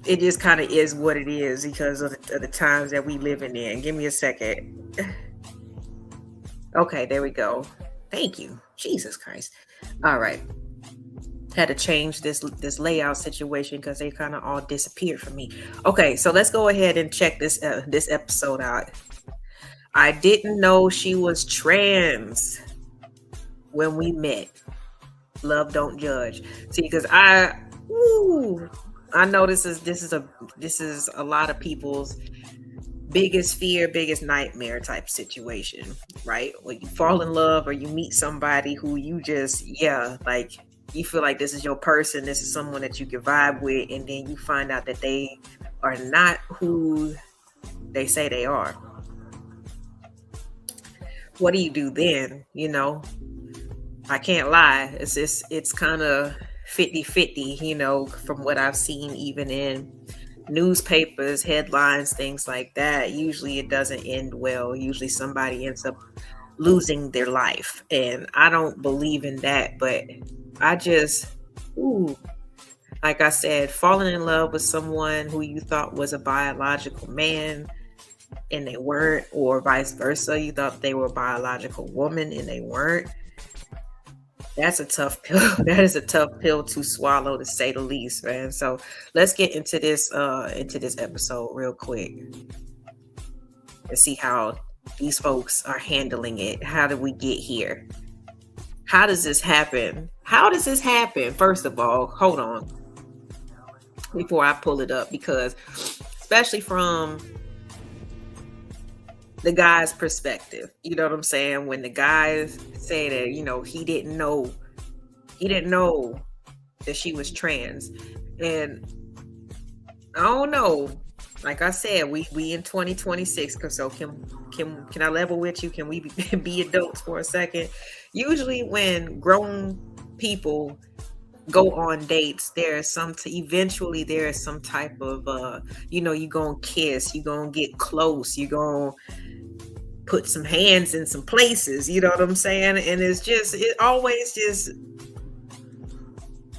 S3: it just kind of is what it is because of the times that we living in. Give me a second. Okay, there we go. Thank you. Jesus Christ. All right. Had to change this layout situation because they kind of all disappeared from me. Okay, so let's go ahead and check this episode out. I didn't know she was trans when we met. Love don't judge. See, because I know this is a lot of people's biggest fear, biggest nightmare type situation, right? When you fall in love or you meet somebody who you just, like you feel like this is your person, this is someone that you can vibe with, and then you find out that they are not who they say they are. What do you do then? You know, I can't lie. It's kind of 50-50, you know, from what I've seen, even in newspapers, headlines, things like that. Usually it doesn't end well. Usually somebody ends up losing their life. And I don't believe in that, but I just, like I said, falling in love with someone who you thought was a biological man and they weren't, or vice versa, you thought they were a biological woman and they weren't. That's a tough pill. That is a tough pill to swallow, to say the least, man. So let's get into this episode real quick and see how these folks are handling it. How did we get here? How does this happen? First of all, hold on before I pull it up, because especially from the guy's perspective, you know what I'm saying? When the guys say that, you know, he didn't know that she was trans. And I don't know. Like I said, we in 2026. So can I level with you? Can we be adults for a second? Usually when grown people go on dates, eventually there is some type of you know, you gonna kiss, you gonna get close, you gonna put some hands in some places, you know what I'm saying? And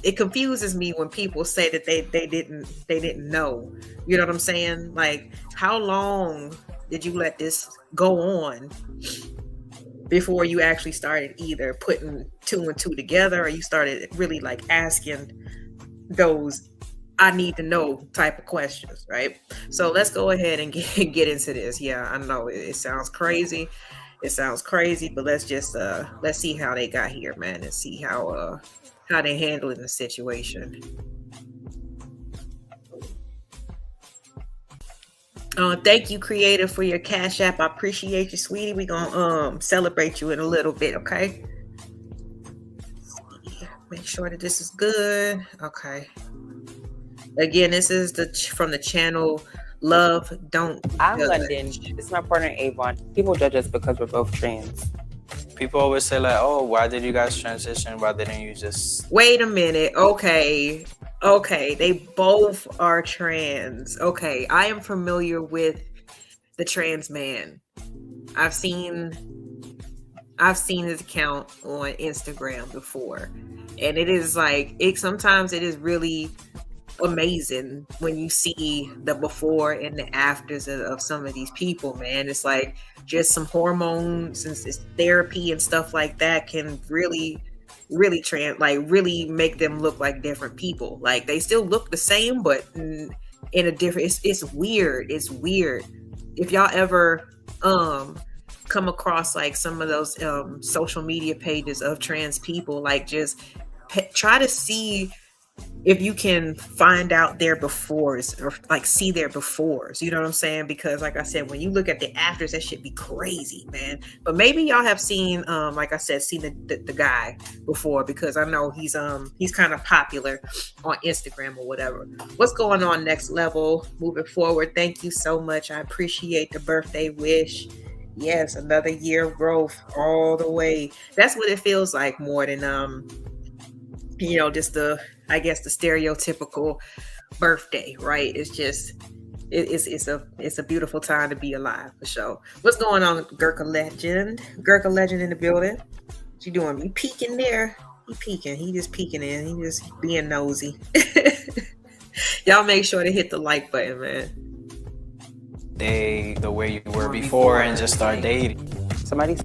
S3: it confuses me when people say that they didn't know, you know what I'm saying? Like, how long did you let this go on before you actually started either putting two and two together, or you started really like asking those I need to know type of questions, right? So let's go ahead and get into this. Yeah, I know it sounds crazy. But let's just let's see how they got here, man, and see how they handling the situation. Thank you, Creator, for your Cash App. I appreciate you, sweetie. We're gonna celebrate you in a little bit, okay? Make sure that this is good. Okay. Again, this is from the channel Love Don't
S10: I'm
S3: Judge.
S10: London. This is my partner Avon. People judge us because we're both trans.
S11: People always say like, oh, why did you guys transition? Why didn't you just...
S3: Wait a minute. Okay, they both are trans. Okay, I am familiar with the trans man. I've seen his account on Instagram before, and it is like, sometimes it is really amazing when you see the before and the afters of some of these people, man. It's like just some hormones and therapy and stuff like that can really really make them look like different people. Like, they still look the same, but in a different, it's weird. If y'all ever come across like some of those social media pages of trans people, like just try to see if you can find out their befores, or like see their befores, you know what I'm saying? Because like I said, when you look at the afters, that should be crazy, man. But maybe y'all have seen, like I said, seen the guy before, because I know he's kind of popular on Instagram or whatever. What's going on, Next Level? Moving forward. Thank you so much. I appreciate the birthday wish. Yes, another year of growth all the way. That's what it feels like, more than you know, just the stereotypical birthday, right? It's just it's a beautiful time to be alive, for sure. What's going on, Gurkha Legend in the building? What you doing? You peeking there? He just peeking in. He just being nosy. Y'all make sure to hit the like button, man.
S11: The way you were before and just start dating.
S10: Somebody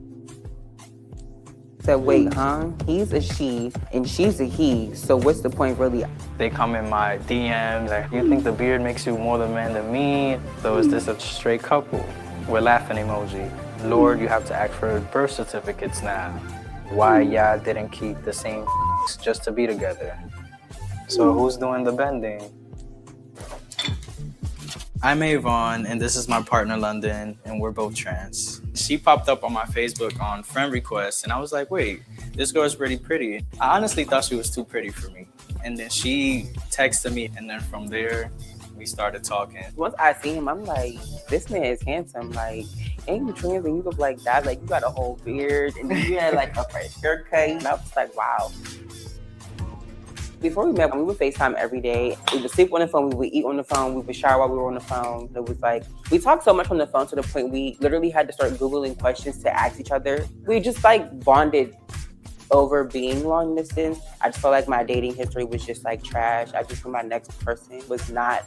S10: said, wait, he's a she and she's a he, so what's the point really?
S11: They come in my DMs like, you think the beard makes you more the man than me? So is this a straight couple? We're laughing emoji. Lord, you have to ask for birth certificates now. Why y'all didn't keep the same just to be together. So who's doing the bending? I'm Avon, and this is my partner London, and we're both trans. She popped up on my Facebook on friend request, and I was like, wait, this girl's pretty pretty. I honestly thought she was too pretty for me. And then she texted me, and then from there, we started talking.
S10: Once I see him, I'm like, this man is handsome. Like, ain't you trans and you look like that? Like, you got a whole beard, and you had like a fresh haircut. And I was like, wow. Before we met, we would FaceTime every day. We would sleep on the phone, we would eat on the phone, we would shower while we were on the phone. It was like, we talked so much on the phone to the point we literally had to start Googling questions to ask each other. We just like bonded over being long distance. I just felt like my dating history was just like trash. I just knew my next person was not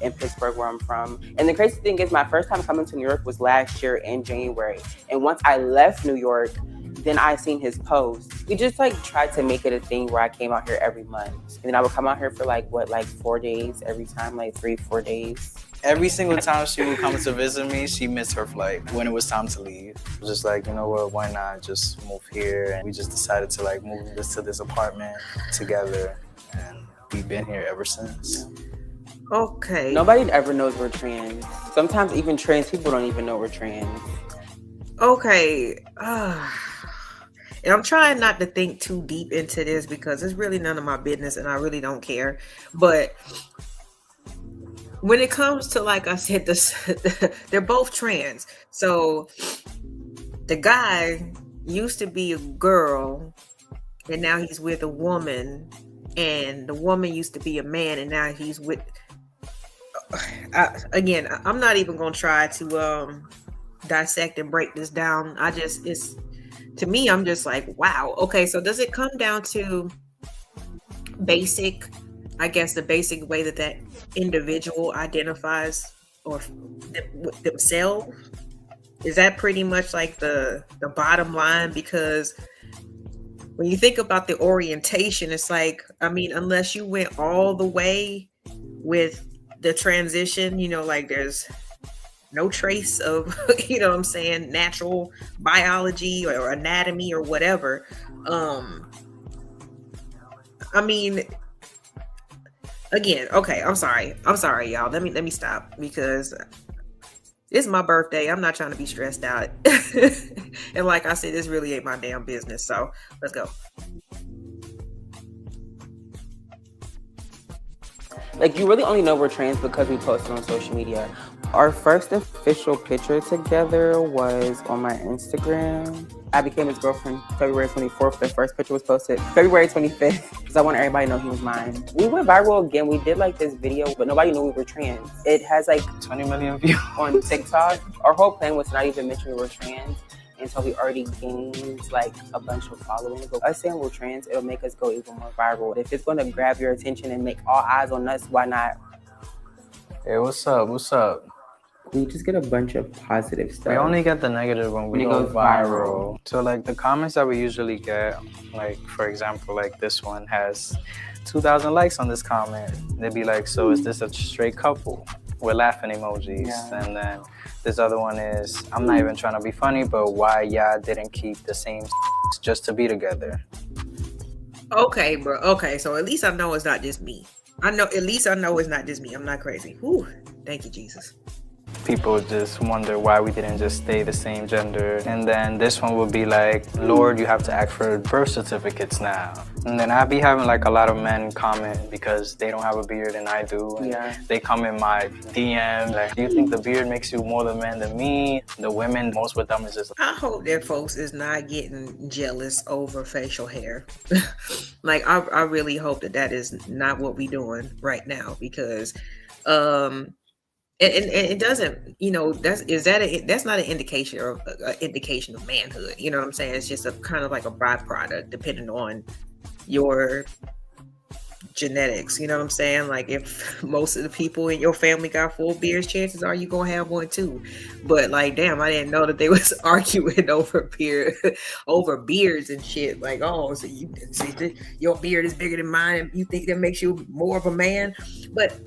S10: in Pittsburgh, where I'm from. And the crazy thing is, my first time coming to New York was last year in January. And once I left New York, then I seen his post. We just like tried to make it a thing where I came out here every month. And then I would come out here for like 4 days every time, like 3-4 days.
S11: Every single time she would come to visit me, she missed her flight when it was time to leave. It was just like, you know what, why not just move here? And we just decided to like move to this apartment together. And we've been here ever since.
S3: Okay.
S10: Nobody ever knows we're trans. Sometimes even trans people don't even know we're trans.
S3: Okay. And I'm trying not to think too deep into this because it's really none of my business and I really don't care. But when it comes to, like I said, they're both trans. So the guy used to be a girl and now he's with a woman, and the woman used to be a man and now he's with again, I'm not even gonna try to dissect and break this down. To me, I'm just like, wow. Okay, so does it come down to the basic way that individual identifies or themselves? Is that pretty much like the bottom line? Because when you think about the orientation, it's like, I mean, unless you went all the way with the transition, like there's no trace of, what I'm saying, natural biology or anatomy or whatever. I mean, again, okay, I'm sorry, y'all. Let me stop because it's my birthday. I'm not trying to be stressed out. And like I said, this really ain't my damn business. So let's go.
S10: Like, you really only know we're trans because we posted on social media. Our first official picture together was on my Instagram. I became his girlfriend February 24th. The first picture was posted February 25th because I want everybody to know he was mine. We went viral again. We did like this video, but nobody knew we were trans. It has like
S11: 20 million views
S10: on TikTok. Our whole plan was to not even mention we were trans until we already gained like a bunch of following. But us saying we're trans, it'll make us go even more viral. If it's going to grab your attention and make all eyes on us, why not?
S11: Hey, what's up?
S10: We just get a bunch of positive stuff.
S11: We only get the negative when we go viral. So like the comments that we usually get, like for example, like this one has 2,000 likes on this comment. They'd be like, so is this a straight couple? With laughing emojis. Yeah. And then this other one is, I'm not even trying to be funny, but why y'all didn't keep the same just to be together?
S3: Okay, bro. Okay, so at least I know it's not just me. At least I know it's not just me. I'm not crazy. Whew. Thank you, Jesus.
S11: People just wonder why we didn't just stay the same gender. And then this one would be like, Lord, you have to ask for birth certificates now. And then I'd be having like a lot of men comment because they don't have a beard and I do. And they come in my DM like, do you think the beard makes you more the man than me? The women, most with them is just...
S3: I hope that folks is not getting jealous over facial hair. Like, I really hope that is not what we doing right now because... And it doesn't, that's not an indication or an indication of manhood. You know what I'm saying? It's just a kind of like a byproduct depending on your genetics. You know what I'm saying? Like if most of the people in your family got full beards, chances are you gonna have one too. But like, damn, I didn't know that they was arguing over beards and shit. Like, oh, so you see your beard is bigger than mine, and you think that makes you more of a man? But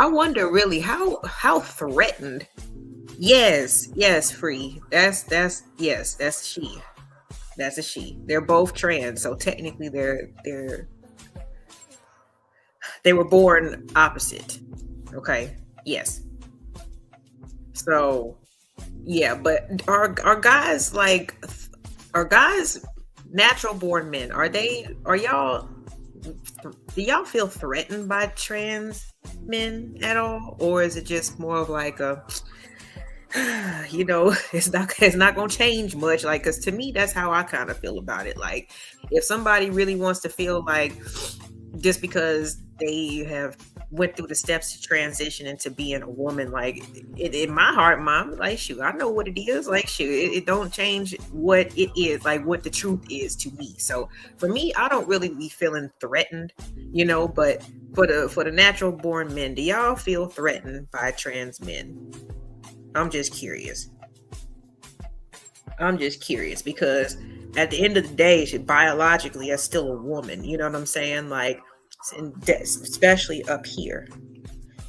S3: I wonder really how threatened. Yes, Free. That's she. That's a she. They're both trans, so technically they were born opposite. Okay. Yes. So yeah, but are guys natural born men? Do y'all feel threatened by trans men at all? Or is it just more of like a it's not gonna change much? Like, because to me, that's how I kind of feel about it. Like, if somebody really wants to feel like just because they have went through the steps to transition into being a woman, like in my heart, Mom, like, shoot, I know what it is. Like, shoot, it don't change what it is, like what the truth is to me. So for me, I don't really be feeling threatened, but for the natural born men, do y'all feel threatened by trans men? I'm just curious because at the end of the day, she biologically is still a woman. You know what I'm saying? Like, especially up here.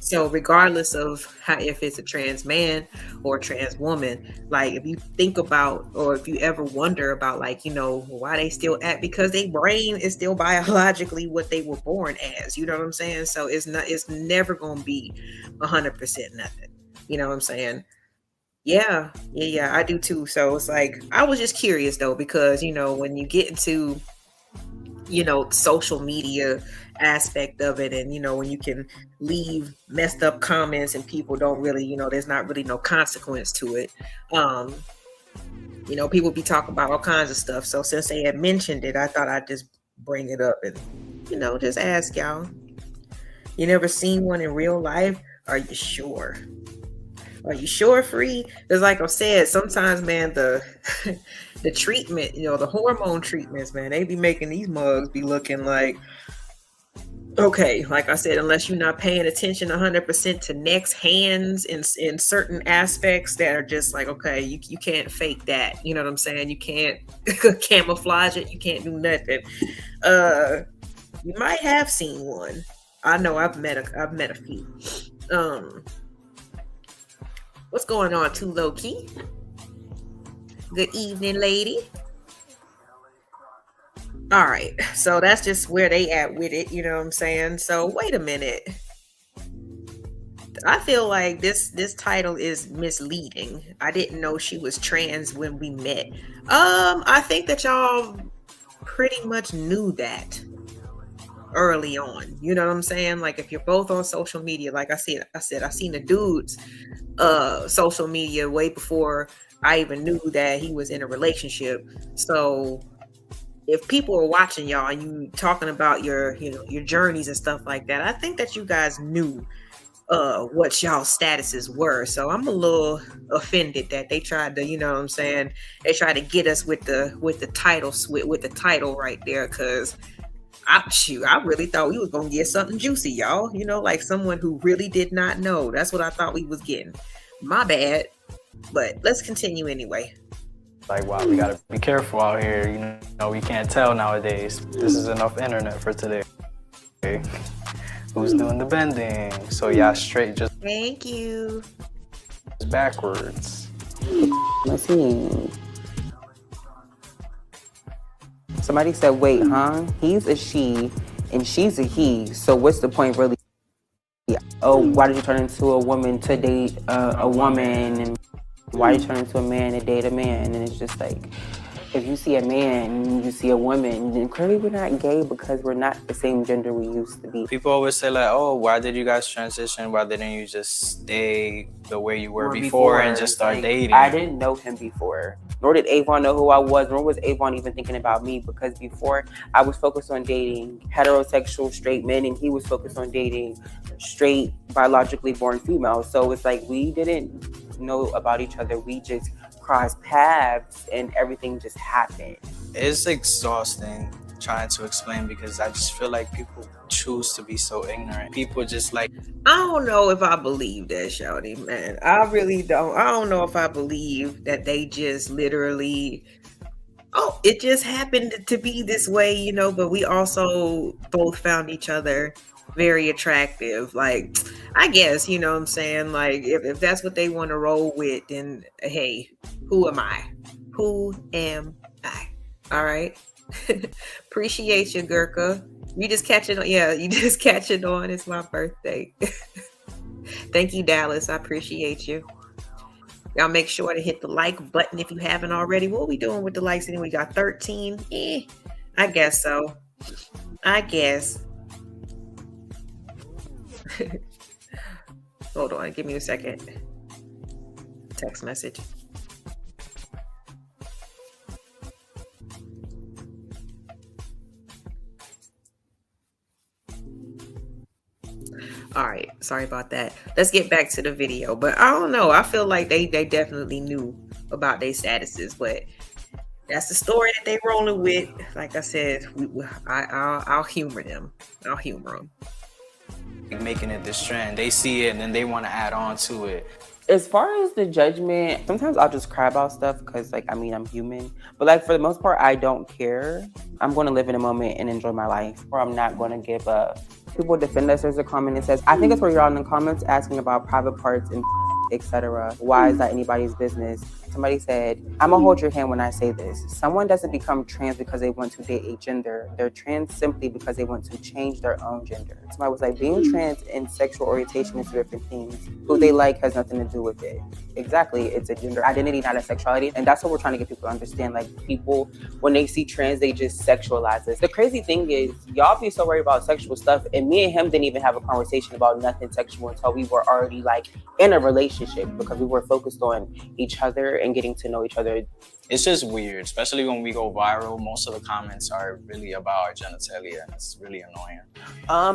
S3: So regardless of if it's a trans man or a trans woman, like, if you think about, or if you ever wonder about, like, why they still act, because their brain is still biologically what they were born as. You know what I'm saying? So it's never gonna be 100% nothing. You know what I'm saying? Yeah, I do too. So it's like, I was just curious though, because when you get into social media aspect of it, and when you can leave messed up comments and people don't really, there's not really no consequence to it. People be talking about all kinds of stuff. So since they had mentioned it, I thought I'd just bring it up and just ask y'all. You never seen one in real life? Are you sure? Are you sure, Free? Because like I said, sometimes, man, the treatment, the hormone treatments, man, they be making these mugs be looking like, okay, like I said, unless you're not paying attention 100% to necks, hands, in certain aspects that are just like, okay, you can't fake that. You know what I'm saying? You can't camouflage it. You can't do nothing. You might have seen one. I know I've met a few. What's going on, too low key? Good evening, lady. All right, so that's just where they at with it. You know what I'm saying? So wait a minute. I feel like this title is misleading. I didn't know she was trans when we met. I think that y'all pretty much knew that early on. You know what I'm saying? Like, if you're both on social media, like I said, I seen the dude's social media way before I even knew that he was in a relationship. So if people are watching y'all and you talking about your journeys and stuff like that, I think that you guys knew what y'all statuses were. So I'm a little offended that they tried to, what I'm saying, they tried to get us with the title right there, because I really thought we was gonna get something juicy, y'all. Like someone who really did not know. That's what I thought we was getting. My bad. But let's continue anyway.
S11: Like, wow, we gotta be careful out here. We can't tell nowadays. This is enough internet for today. Okay. Who's doing the bending? So yeah, straight, just
S3: thank you.
S11: Backwards.
S10: Let's see. Somebody said, wait, huh? He's a she and she's a he. So what's the point really? Oh, why did you turn into a woman to date a woman? And why did you turn into a man to date a man? And it's just like, if you see a man and you see a woman, then clearly we're not gay because we're not the same gender we used to be.
S11: People always say like, oh, why did you guys transition? Why didn't you just stay the way you were before and just start dating?
S10: I didn't know him before. Nor did Avon know who I was, nor was Avon even thinking about me, because before I was focused on dating heterosexual straight men and he was focused on dating straight biologically born females. So it's like we didn't know about each other. We just crossed paths and everything just happened.
S11: It's exhausting trying to explain because I just feel like people choose to be so ignorant. People just like,
S3: I don't know if I believe that, Shawty, man. I really don't. I don't know if I believe that they just literally, it just happened to be this way, but we also both found each other very attractive. Like, I guess, what I'm saying? Like, if that's what they want to roll with, then hey, who am I? Who am I? All right. Appreciate you, Gurkha. You just catching on. Yeah, you just catching on. It's my birthday. Thank you, Dallas. I appreciate you. Y'all make sure to hit the like button if you haven't already. What are we doing with the likes anyway? We got 13. I guess so. I guess. Hold on. Give me a second. Text message. All right, sorry about that. Let's get back to the video. But I don't know. I feel like they definitely knew about their statuses, but that's the story that they rolling with. Like I said, I'll humor them. I'll humor them.
S11: Making it this trend, they see it and then they want to add on to it.
S10: As far as the judgment, sometimes I'll just cry about stuff because, like, I mean, I'm human. But, like, for the most part, I don't care. I'm going to live in a moment and enjoy my life, or I'm not going to give up. People defend us. There's a comment that says, I think it's where you're on the comments asking about private parts and etc. Why is that anybody's business? Somebody said, I'm gonna hold your hand when I say this. Someone doesn't become trans because they want to date a gender. They're trans simply because they want to change their own gender. Somebody was like, being trans and sexual orientation is different things. Who they like has nothing to do with it. Exactly, it's a gender identity, not a sexuality. And that's what we're trying to get people to understand. Like, people, when they see trans, they just sexualize this. The crazy thing is, y'all be so worried about sexual stuff, and me and him didn't even have a conversation about nothing sexual until we were already, like, in a relationship, because we were focused on each other and getting to know each other.
S11: It's just weird, especially when we go viral. Most of the comments are really about our genitalia, and it's really annoying.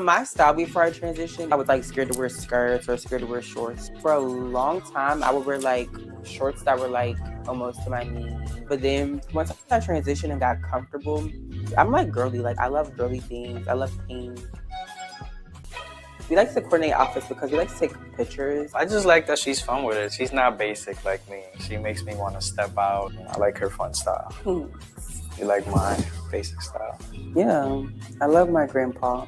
S10: My style before I transitioned, I was like scared to wear skirts or scared to wear shorts. For a long time, I would wear like shorts that were like almost to my knee. But then once I transitioned and got comfortable, I'm like girly. Like, I love girly things. I love pink. We like to coordinate outfits because we like to take pictures.
S11: I just like that she's fun with it. She's not basic like me. She makes me want to step out. I like her fun style. You like my basic style?
S10: Yeah, I love my grandpa.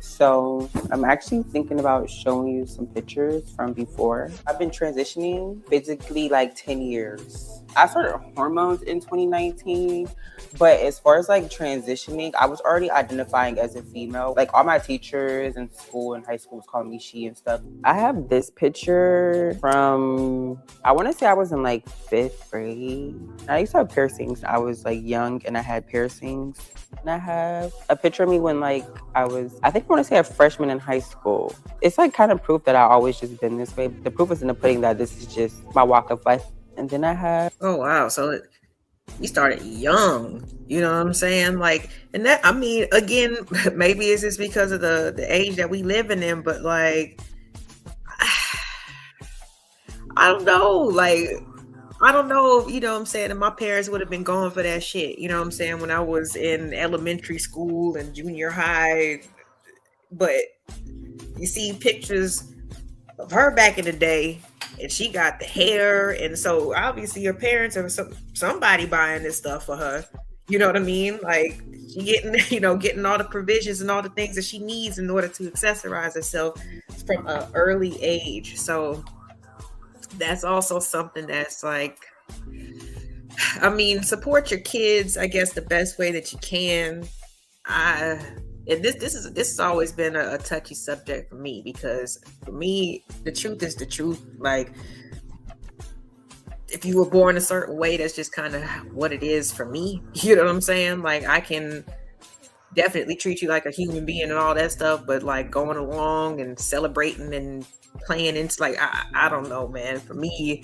S10: So I'm actually thinking about showing you some pictures from before. I've been transitioning basically like 10 years. I started hormones in 2019, but as far as like transitioning, I was already identifying as a female. Like, all my teachers in school and high school was calling me she and stuff. I have this picture from, I want to say I was in like 5th grade. I used to have piercings. I was like young and I had piercings. And I have a picture of me when like I think I want to say a freshman in high school. It's like kind of proof that I always just been this way. The proof is in the pudding that this is just my walk of life. And then I have...
S3: Oh, wow. So you started young, you know what I'm saying? Like, and that, I mean, again, maybe it's just because of the age that we living in, but like, I don't know. Like, I don't know, you know what I'm saying? And my parents would have been going for that shit, you know what I'm saying? When I was in elementary school and junior high. But you see pictures of her back in the day, and she got the hair, and so obviously your parents or somebody buying this stuff for her. You know what I mean? Like, she getting all the provisions and all the things that she needs in order to accessorize herself from an early age. So that's also something that's like, I mean, support your kids, I guess, the best way that you can. And this has always been a touchy subject for me, because for me, the truth is the truth. Like, if you were born a certain way, that's just kind of what it is for me. You know what I'm saying? Like, I can definitely treat you like a human being and all that stuff, but like going along and celebrating and playing into, like, I don't know, man. For me,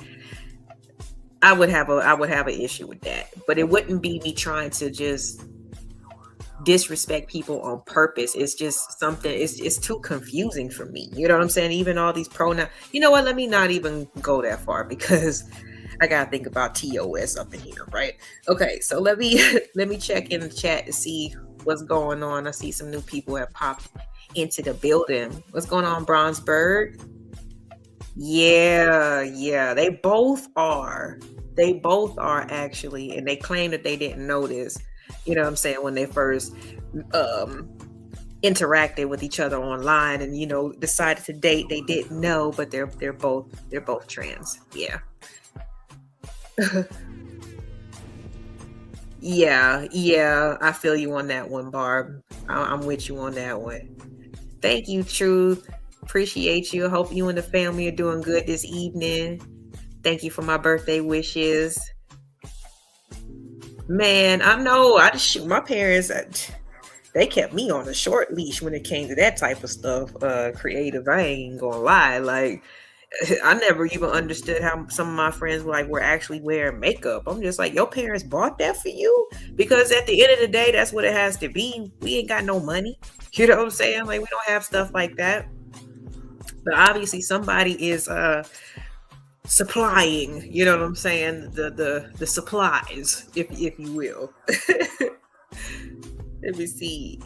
S3: I would have an issue with that, but it wouldn't be me trying to just disrespect people on purpose. It's just something, it's too confusing for me. You know what I'm saying? Even all these pronouns. You know what? Let me not even go that far, because I gotta think about TOS up in here, right? Okay, so let me check in the chat to see what's going on. I see some new people have popped into the building. What's going on, Bronze Bird? Yeah, they both are actually, and they claim that they didn't notice. You know what I'm saying? When they first interacted with each other online and, you know, decided to date, they didn't know, but they're both trans. Yeah. Yeah, I feel you on that one, Barb. I'm with you on that one. Thank you, Truth. Appreciate you. Hope you and the family are doing good this evening. Thank you for my birthday wishes. Man, I know. I just shoot my parents. They kept me on a short leash when it came to that type of stuff. Creative. I ain't gonna lie. Like, I never even understood how some of my friends were actually wearing makeup. I'm just like, your parents bought that for you? Because at the end of the day, that's what it has to be. We ain't got no money. You know what I'm saying? Like, we don't have stuff like that. But obviously somebody is supplying, you know what I'm saying, the supplies, if you will. Let me see.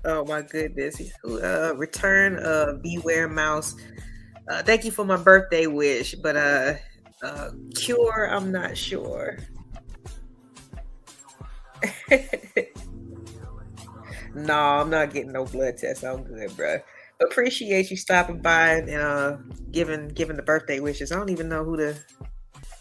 S3: Oh my goodness. Return of Beware Mouse. Thank you for my birthday wish, but cure, I'm not sure. No, I'm not getting no blood test. I'm good, bro. Appreciate you stopping by and giving the birthday wishes. I don't even know who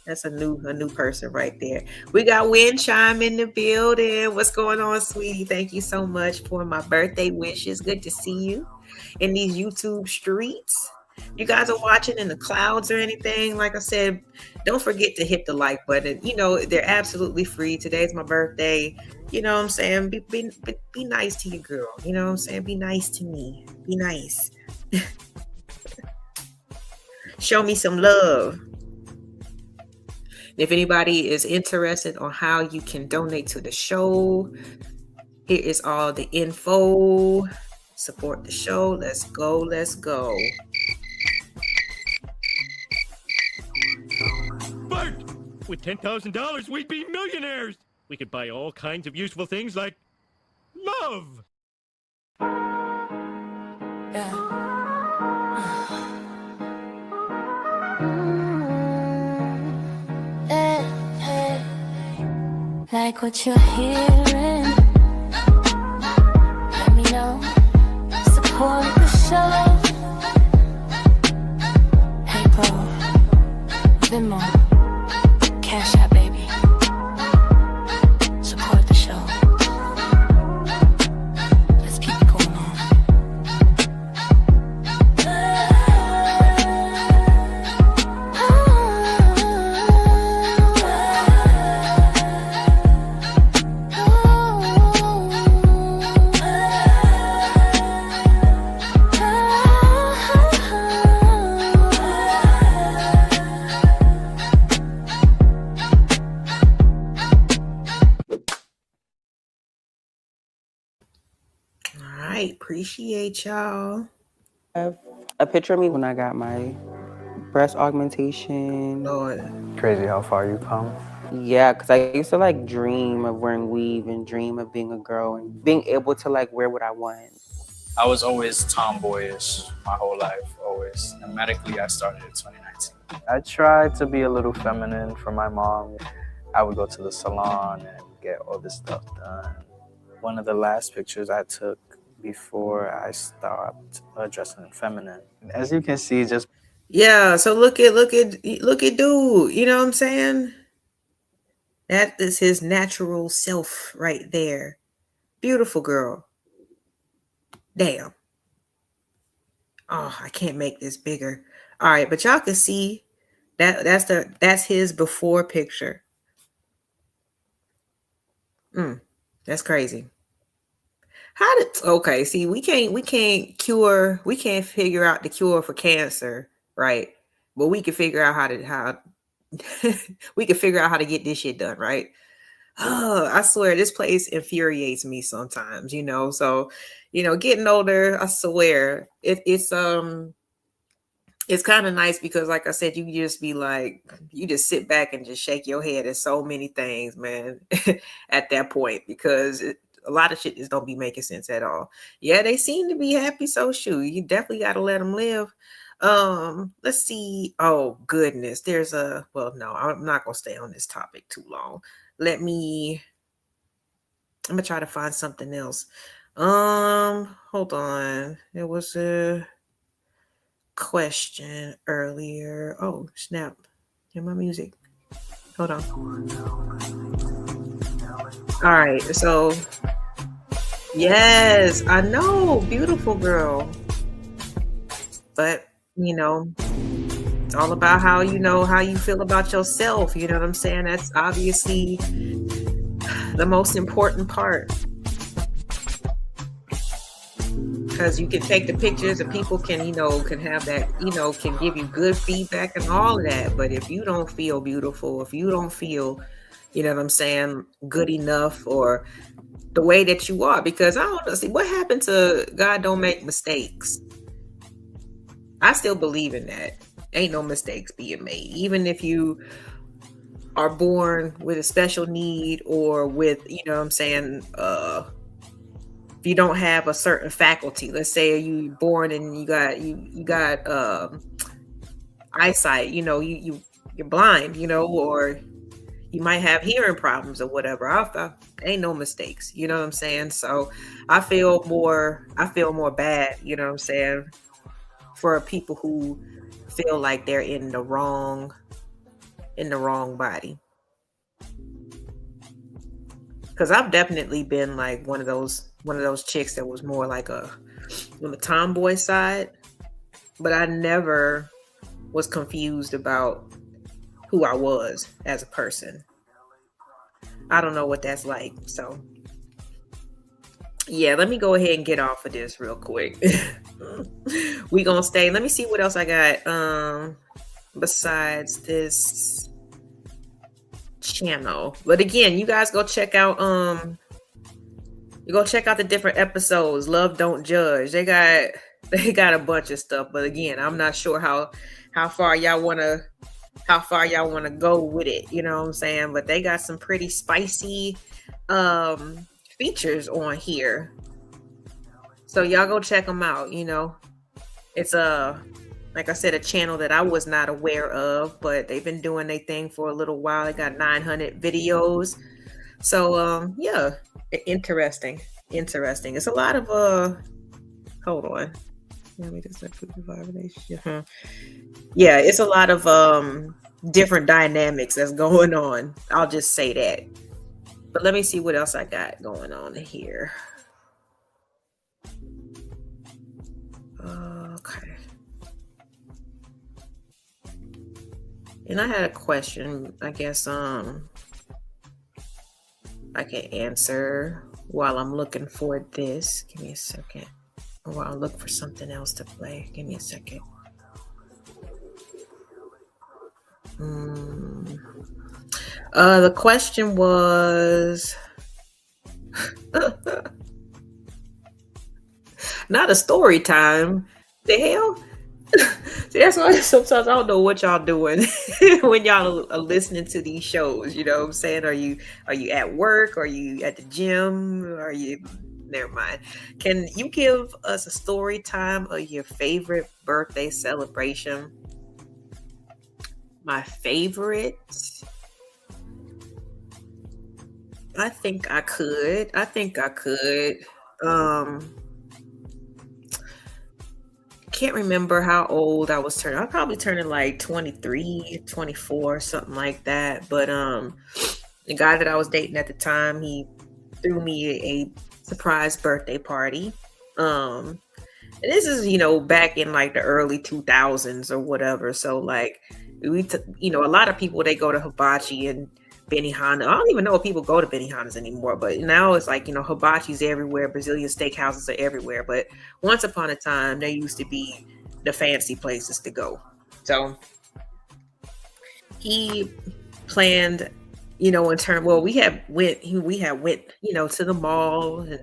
S3: that's a new person right there. We got Wind Chime in the building. What's going on, sweetie? Thank you so much for my birthday wishes. Good to see you in these YouTube streets. You guys are watching in the clouds or anything, like I said, don't forget to hit the like button. You know, they're absolutely free. Today's my birthday. You know what I'm saying? Be nice to your girl. You know what I'm saying? Be nice to me. Be nice. Show me some love. If anybody is interested on how you can donate to the show, here is all the info. Support the show. Let's go. Let's go.
S4: Bart, with $10,000, we'd be millionaires. We could buy all kinds of useful things like love.
S1: Like what you're hearing, let me know. Support the show. Hey, bro, Venmo, Cash App, baby. Support the show. Let's keep it going on.
S3: Appreciate y'all.
S10: I have a picture of me when I got my breast augmentation.
S3: Lord.
S11: Crazy how far you come.
S10: Yeah, because I used to like dream of wearing weave and dream of being a girl and being able to like wear what I want.
S11: I was always tomboyish my whole life, always. And medically, I started in 2019. I tried to be a little feminine for my mom. I would go to the salon and get all this stuff done. One of the last pictures I took before I stopped dressing feminine. As you can see, just
S3: so look at dude. You know what I'm saying? That is his natural self right there. Beautiful girl. Damn. Oh, I can't make this bigger. All right, but y'all can see that's his before picture. That's crazy. See, we can't figure out the cure for cancer, right? But we can figure out how we can figure out how to get this shit done, right? Oh, I swear this place infuriates me sometimes, you know. So, you know, getting older, I swear it's kind of nice because, like I said, you just be like, you just sit back and just shake your head at so many things, man, at that point, because a lot of shit just don't be making sense at all. Yeah, they seem to be happy, so shoot, you definitely got to let them live. Let's see. Oh, goodness. No, I'm not going to stay on this topic too long. I'm going to try to find something else. Hold on. There was a question earlier. Oh, snap. Hear my music. Hold on. All right, so yes, I know, beautiful girl. But it's all about how you feel about yourself. You know what I'm saying? That's obviously the most important part. Because you can take the pictures and people can have that, can give you good feedback and all of that. But if you don't feel beautiful, if you don't feel, you know what I'm saying, good enough, or the way that you are, because I don't know, see what happened to God don't make mistakes. I still believe in that. Ain't no mistakes being made. Even if you are born with a special need, or with, you know what I'm saying, if you don't have a certain faculty, let's say you born and you got eyesight, you're blind, or you might have hearing problems or whatever. I ain't no mistakes, you know what I'm saying? So I feel more bad, you know what I'm saying, for people who feel like they're in the wrong body. Because I've definitely been like one of those chicks that was more like on the tomboy side, but I never was confused about who I was as a person. I don't know what that's like. So yeah, let me go ahead and get off of this real quick. We gonna stay. Let me see what else I got besides this channel. But again, you guys go check out the different episodes. Love Don't Judge. They got a bunch of stuff, but again, I'm not sure how far y'all want to go with it, you know what I'm saying? But they got some pretty spicy features on here, so y'all go check them out. It's like I said, a channel that I was not aware of, but they've been doing their thing for a little while. They got 900 videos. So yeah, interesting. It's a lot of hold on. Let me just yeah, it's a lot of different dynamics that's going on. I'll just say that. But let me see what else I got going on here. Okay. And I had a question, I guess I can answer while I'm looking for this. Give me a second. While I look for something else to play. Give me a second. The question was not a story time. The hell? See, that's why sometimes I don't know what y'all doing when y'all are listening to these shows. You know what I'm saying? Are you at work? Are you at the gym? Are you? Never mind. Can you give us a story time of your favorite birthday celebration? My favorite? I think I could. Can't remember how old I was turning. I was probably turning like 23, 24, something like that. But the guy that I was dating at the time, he threw me a surprise birthday party. And this is, back in like the early 2000s or whatever. So like a lot of people, they go to Hibachi and Benihana. I don't even know if people go to Benihana's anymore, but now it's like, Hibachi's everywhere. Brazilian steakhouses are everywhere. But once upon a time, there used to be the fancy places to go. So he planned, we had went, to the mall and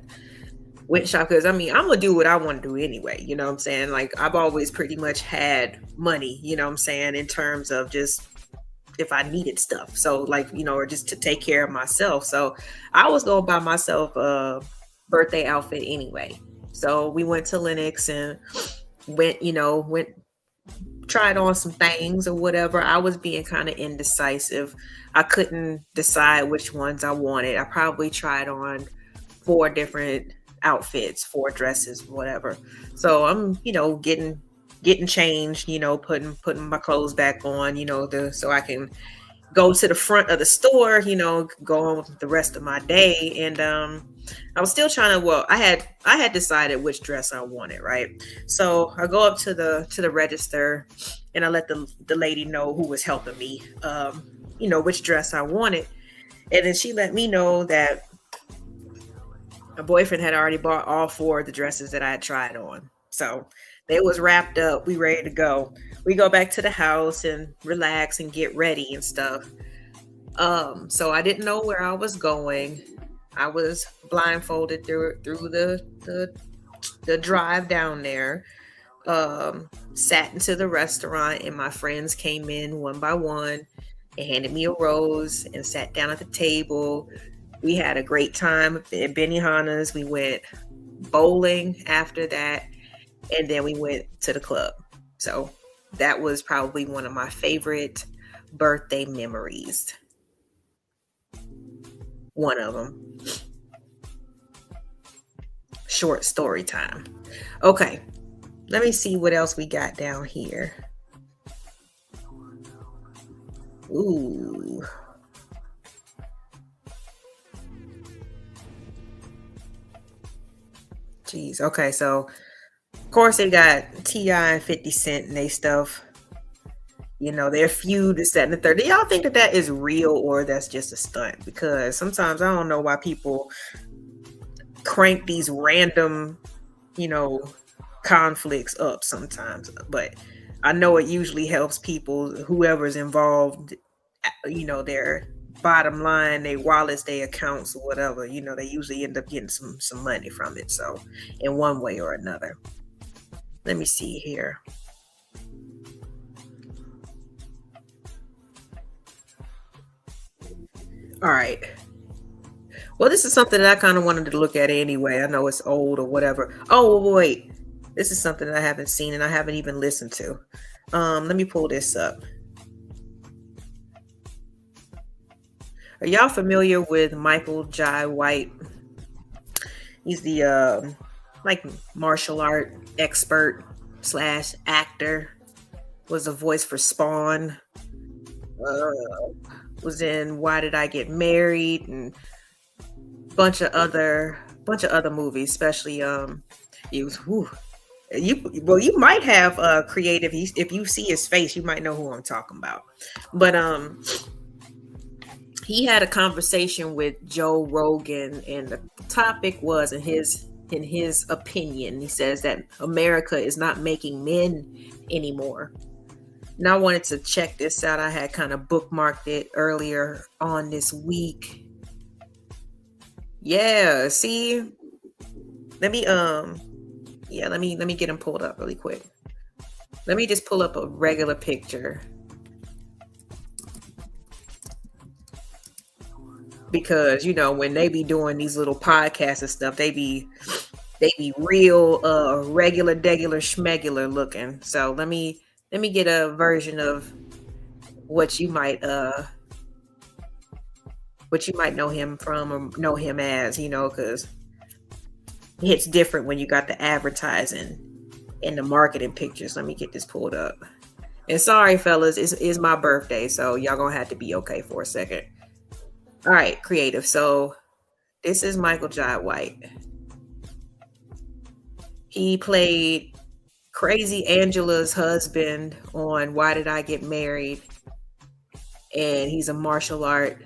S3: went shop. Because I'm gonna do what I want to do anyway. You know what I'm saying? Like, I've always pretty much had money, you know what I'm saying, in terms of just if I needed stuff. So like, or just to take care of myself. So I was going to buy myself a birthday outfit anyway. So we went to Lenox and went, tried on some things or whatever. I was being kind of indecisive. I couldn't decide which ones I wanted. I probably tried on 4 different outfits, 4 dresses, whatever. So I'm, getting changed, putting my clothes back on, so I can go to the front of the store, go on with the rest of my day. And I was still trying to, I had decided which dress I wanted, right? So I go up to the register and I let the lady know who was helping me, which dress I wanted. And then she let me know that my boyfriend had already bought all 4 of the dresses that I had tried on. So they was wrapped up. We ready to go. We go back to the house and relax and get ready and stuff. So I didn't know where I was going. I was blindfolded through the drive down there. Sat into the restaurant, and my friends came in one by one and handed me a rose and sat down at the table. We had a great time at Benihana's. We went bowling after that, and then we went to the club. So that was probably one of my favorite birthday memories. One of them. Short story time. Okay, let me see what else we got down here. Ooh. Jeez. Okay, so of course they got T.I. and 50 Cent and they stuff. Their feud is set in the third. Do y'all think that is real or that's just a stunt? Because sometimes I don't know why people crank these random, conflicts up sometimes. But I know it usually helps people, whoever's involved, their bottom line, their wallets, their accounts, or whatever. They usually end up getting some money from it. So in one way or another. Let me see here. All right. Well, this is something that I kind of wanted to look at anyway. I know it's old or whatever. Oh, wait. This is something that I haven't seen and I haven't even listened to. Let me pull this up. Are y'all familiar with Michael Jai White? He's the martial art expert / actor. Was the voice for Spawn. Was in Why Did I Get Married and bunch of other movies, especially you might have creative. If you see his face, you might know who I'm talking about. But he had a conversation with Joe Rogan, and the topic was, in his opinion, he says that America is not making men anymore. And I wanted to check this out. I had kind of bookmarked it earlier on this week. Yeah, see? Let me get him pulled up really quick. Let me just pull up a regular picture. Because, when they be doing these little podcasts and stuff, they be real regular, degular, schmegular looking. So let me get a version of what you might know him from or know him as, because it's different when you got the advertising and the marketing pictures. Let me get this pulled up. And sorry, fellas, it's my birthday, so y'all gonna have to be okay for a second. All right, creative. So this is Michael Jai White. He played Crazy Angela's husband on Why Did I Get Married? And he's a martial art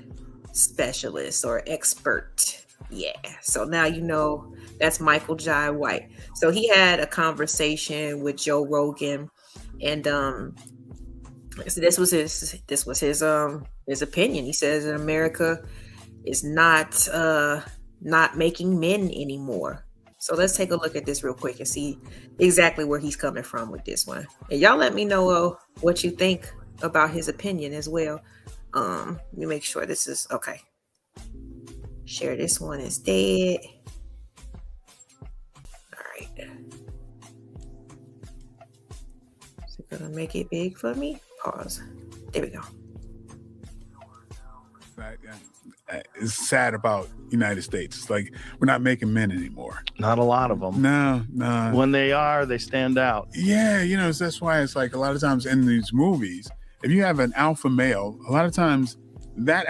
S3: specialist or expert. Yeah. So now that's Michael Jai White. So he had a conversation with Joe Rogan, and so this was his opinion. He says that America is not making men anymore. So let's take a look at this real quick and see exactly where he's coming from with this one. And y'all let me know what you think about his opinion as well. Let me make sure this is okay. Share this one instead. All right. Is it gonna make it big for me? Pause. There we go.
S12: It's sad about United States. It's like we're not making men anymore.
S13: Not a lot of them.
S12: No.
S13: When they are, they stand out.
S12: Yeah, that's why it's like a lot of times in these movies, if you have an alpha male, a lot of times that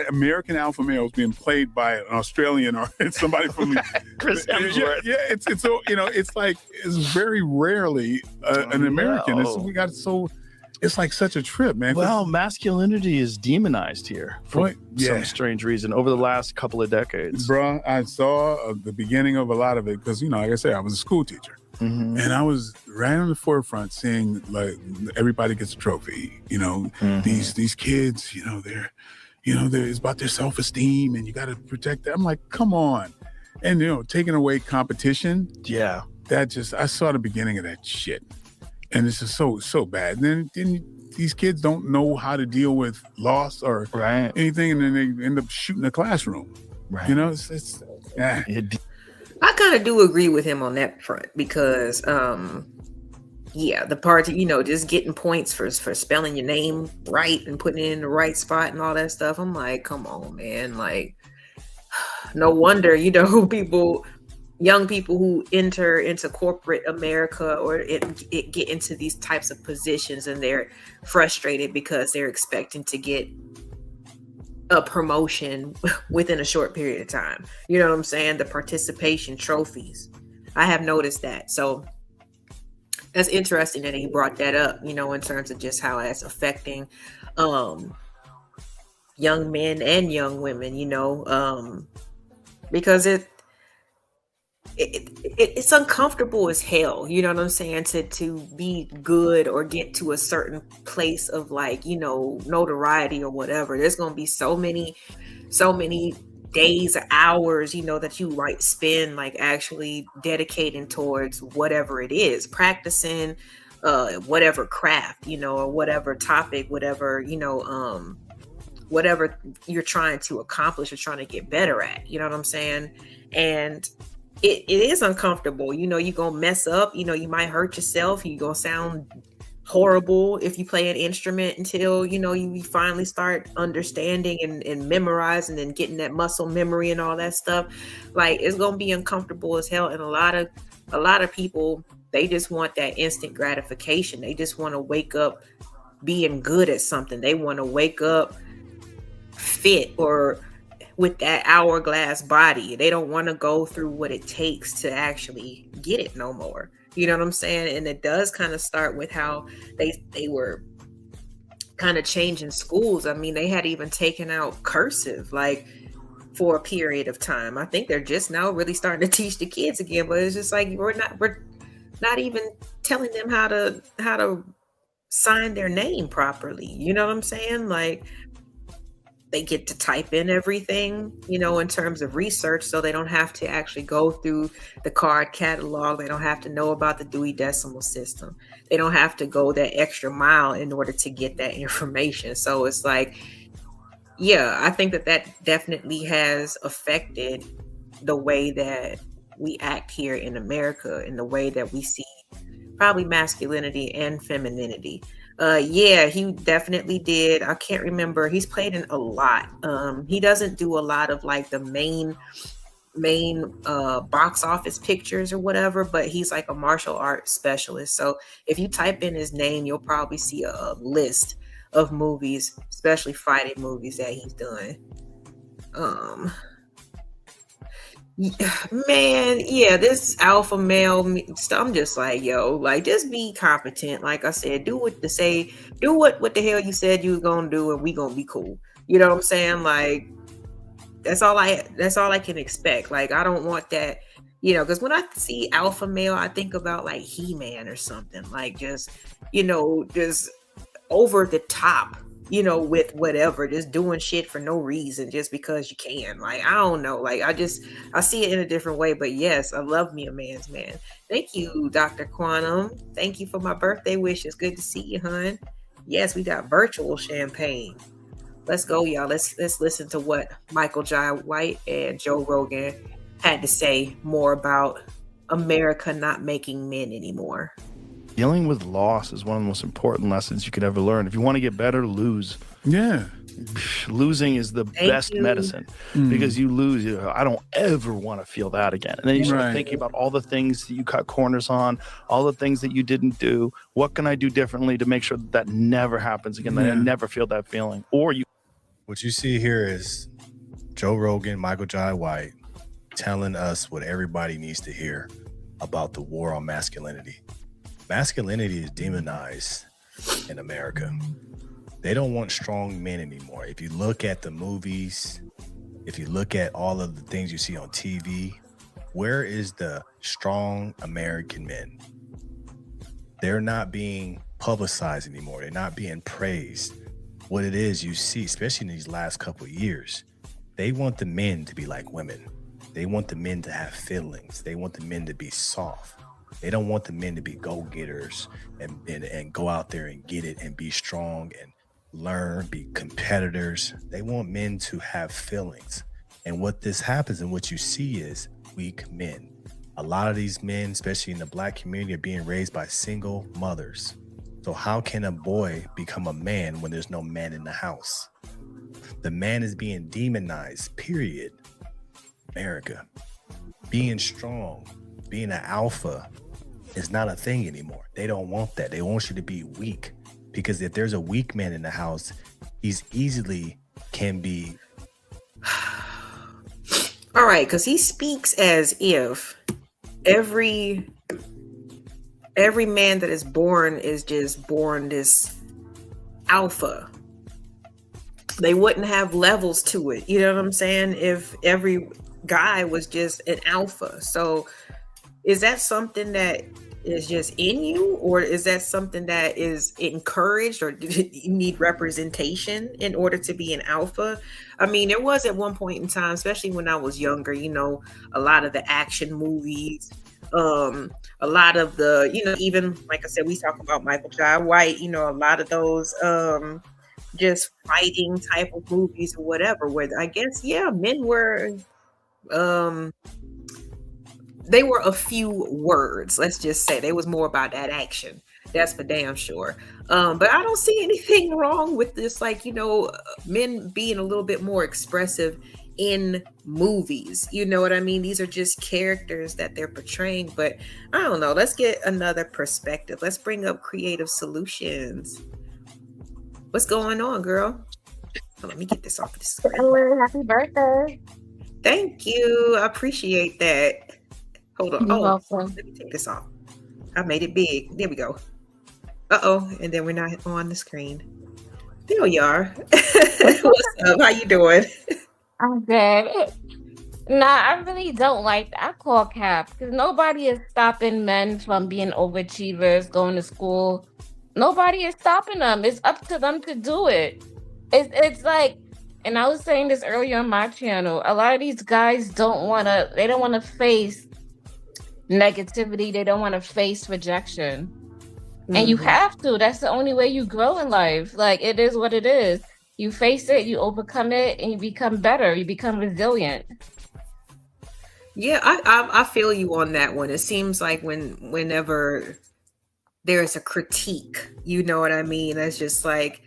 S12: American alpha male is being played by an Australian or somebody from
S13: Chris Hemsworth.
S12: Yeah, it's so, it's like, it's very rarely an American. It's like such a trip, man.
S13: Well, masculinity is demonized here for some strange reason over the last couple of decades.
S12: Bro, I saw the beginning of a lot of it because, like I said, I was a school teacher.
S13: Mm-hmm.
S12: And I was right on the forefront seeing like everybody gets a trophy, these kids, they're it's about their self-esteem and you got to protect them. I'm like, come on. And, taking away competition.
S13: Yeah.
S12: I saw the beginning of that shit. And it's just so bad. And then these kids don't know how to deal with loss or anything. And then they end up shooting the classroom.
S13: Right.
S3: I kind of do agree with him on that front because, the part, just getting points for spelling your name right and putting it in the right spot and all that stuff. I'm like, come on, man. Like, no wonder, young people who enter into corporate America or get into these types of positions and they're frustrated because they're expecting to get a promotion within a short period of time. You know what I'm saying? The participation trophies. I have noticed that. So that's interesting that he brought that up, in terms of just how that's affecting young men and young women, because it's uncomfortable as hell, you know what I'm saying, to be good or get to a certain place of like, notoriety or whatever. There's going to be so many days, hours, that you might spend like actually dedicating towards whatever it is, practicing whatever craft, or whatever topic, whatever, whatever you're trying to accomplish or trying to get better at, you know what I'm saying? And it is uncomfortable. You're going to mess up. You might hurt yourself. You're going to sound horrible if you play an instrument until, you finally start understanding and memorizing and getting that muscle memory and all that stuff. Like, it's going to be uncomfortable as hell. And a lot of people, they just want that instant gratification. They just want to wake up being good at something. They want to wake up fit or with that hourglass body. They don't want to go through what it takes to actually get it no more. You know what I'm saying? And it does kind of start with how they were kind of changing schools. I mean, they had even taken out cursive like for a period of time. I think they're just now really starting to teach the kids again, but it's just like we're not even telling them how to sign their name properly. You know what I'm saying? Like, they get to type in everything, in terms of research, so they don't have to actually go through the card catalog. They don't have to know about the Dewey Decimal System. They don't have to go that extra mile in order to get that information. So it's like, I think that definitely has affected the way that we act here in America and the way that we see probably masculinity and femininity. He definitely did. I can't remember. He's played in a lot. He doesn't do a lot of like the main box office pictures or whatever, but he's like a martial arts specialist. So if you type in his name, you'll probably see a list of movies, especially fighting movies that he's done. Man, this alpha male, I'm just like, just be competent. Like I said, do what the hell you said you were gonna do, and we gonna be cool. You know what I'm saying? Like, that's all I can expect. Like, I don't want that, because when I see alpha male, I think about like He-Man or something, like just over the top, with whatever, just doing shit for no reason, just because you can. Like, I don't know. Like, I see it in a different way. But yes, I love me a man's man. Thank you, Dr. Quantum. Thank you for my birthday wishes. Good to see you, hun. Yes, we got virtual champagne. Let's go, y'all. Let's listen to what Michael Jai White and Joe Rogan had to say more about America not making men anymore.
S13: Dealing with loss is one of the most important lessons you could ever learn. If you want to get better, lose.
S12: Yeah.
S13: losing is the best medicine because you lose. I don't ever want to feel that again. And then you start thinking about all the things that you cut corners on, all the things that you didn't do. What can I do differently to make sure that never happens again, that I never feel that feeling? Or you.
S14: What you see here is Joe Rogan, Michael Jai White telling us what everybody needs to hear about the war on masculinity. Masculinity is demonized in America. They don't want strong men anymore. If you look at the movies, if you look at all of the things you see on TV, where is the strong American men? They're not being publicized anymore. They're not being praised. What it is you see, especially in these last couple of years, they want the men to be like women. They want the men to have feelings. They want the men to be soft. They don't want the men to be go-getters and go out there and get it and be strong and learn, be competitors. They want men to have feelings. And what this happens and what you see is weak men. A lot of these men, especially in the Black community, are being raised by single mothers. So how can a boy become a man when there's no man in the house? The man is being demonized, period. America. Being strong, being an alpha is not a thing anymore. They don't want that. They want you to be weak. Because if there's a weak man in the house, he's easily can be.
S3: All right, because he speaks as if every man that is born is just born this alpha. They wouldn't have levels to it. You know what I'm saying? If every guy was just an alpha. So is that something that is just in you, or is that something that is encouraged, or do you need representation in order to be an alpha? I mean, there was at one point in time, especially when I was younger, you know, a lot of the action movies, a lot of the, you know, even like I said, we talk about Michael Jai White, you know, a lot of those just fighting type of movies or whatever, where I guess, men were they were a few words. Let's just say they was more about that action. That's for damn sure. But I don't see anything wrong with this, like, you know, men being a little bit more expressive in movies. You know what I mean? These are just characters that they're portraying. But I don't know. Let's get another perspective. Let's bring up creative solutions. What's going on, girl? Oh, let me get this off of the screen.
S15: Happy birthday.
S3: Thank you. I appreciate that. Hold on.
S15: You're welcome.
S3: Let me take this off. I made it big. There we go. Uh-oh. And then we're not on the screen. There you are. What's up? How you doing?
S15: I'm good. Nah, I really don't like that. I call cap because nobody is stopping men from being overachievers, going to school. Nobody is stopping them. It's up to them to do it. It's like, and I was saying this earlier on my channel, a lot of these guys they don't want to face negativity. They don't want to face rejection. And you have to. That's the only way you grow in life. Like, it is what it is. You face it, you overcome it, and you become better. You become resilient.
S3: Yeah, I feel you on that one. It seems like whenever there's a critique, you know what I mean? It's just like,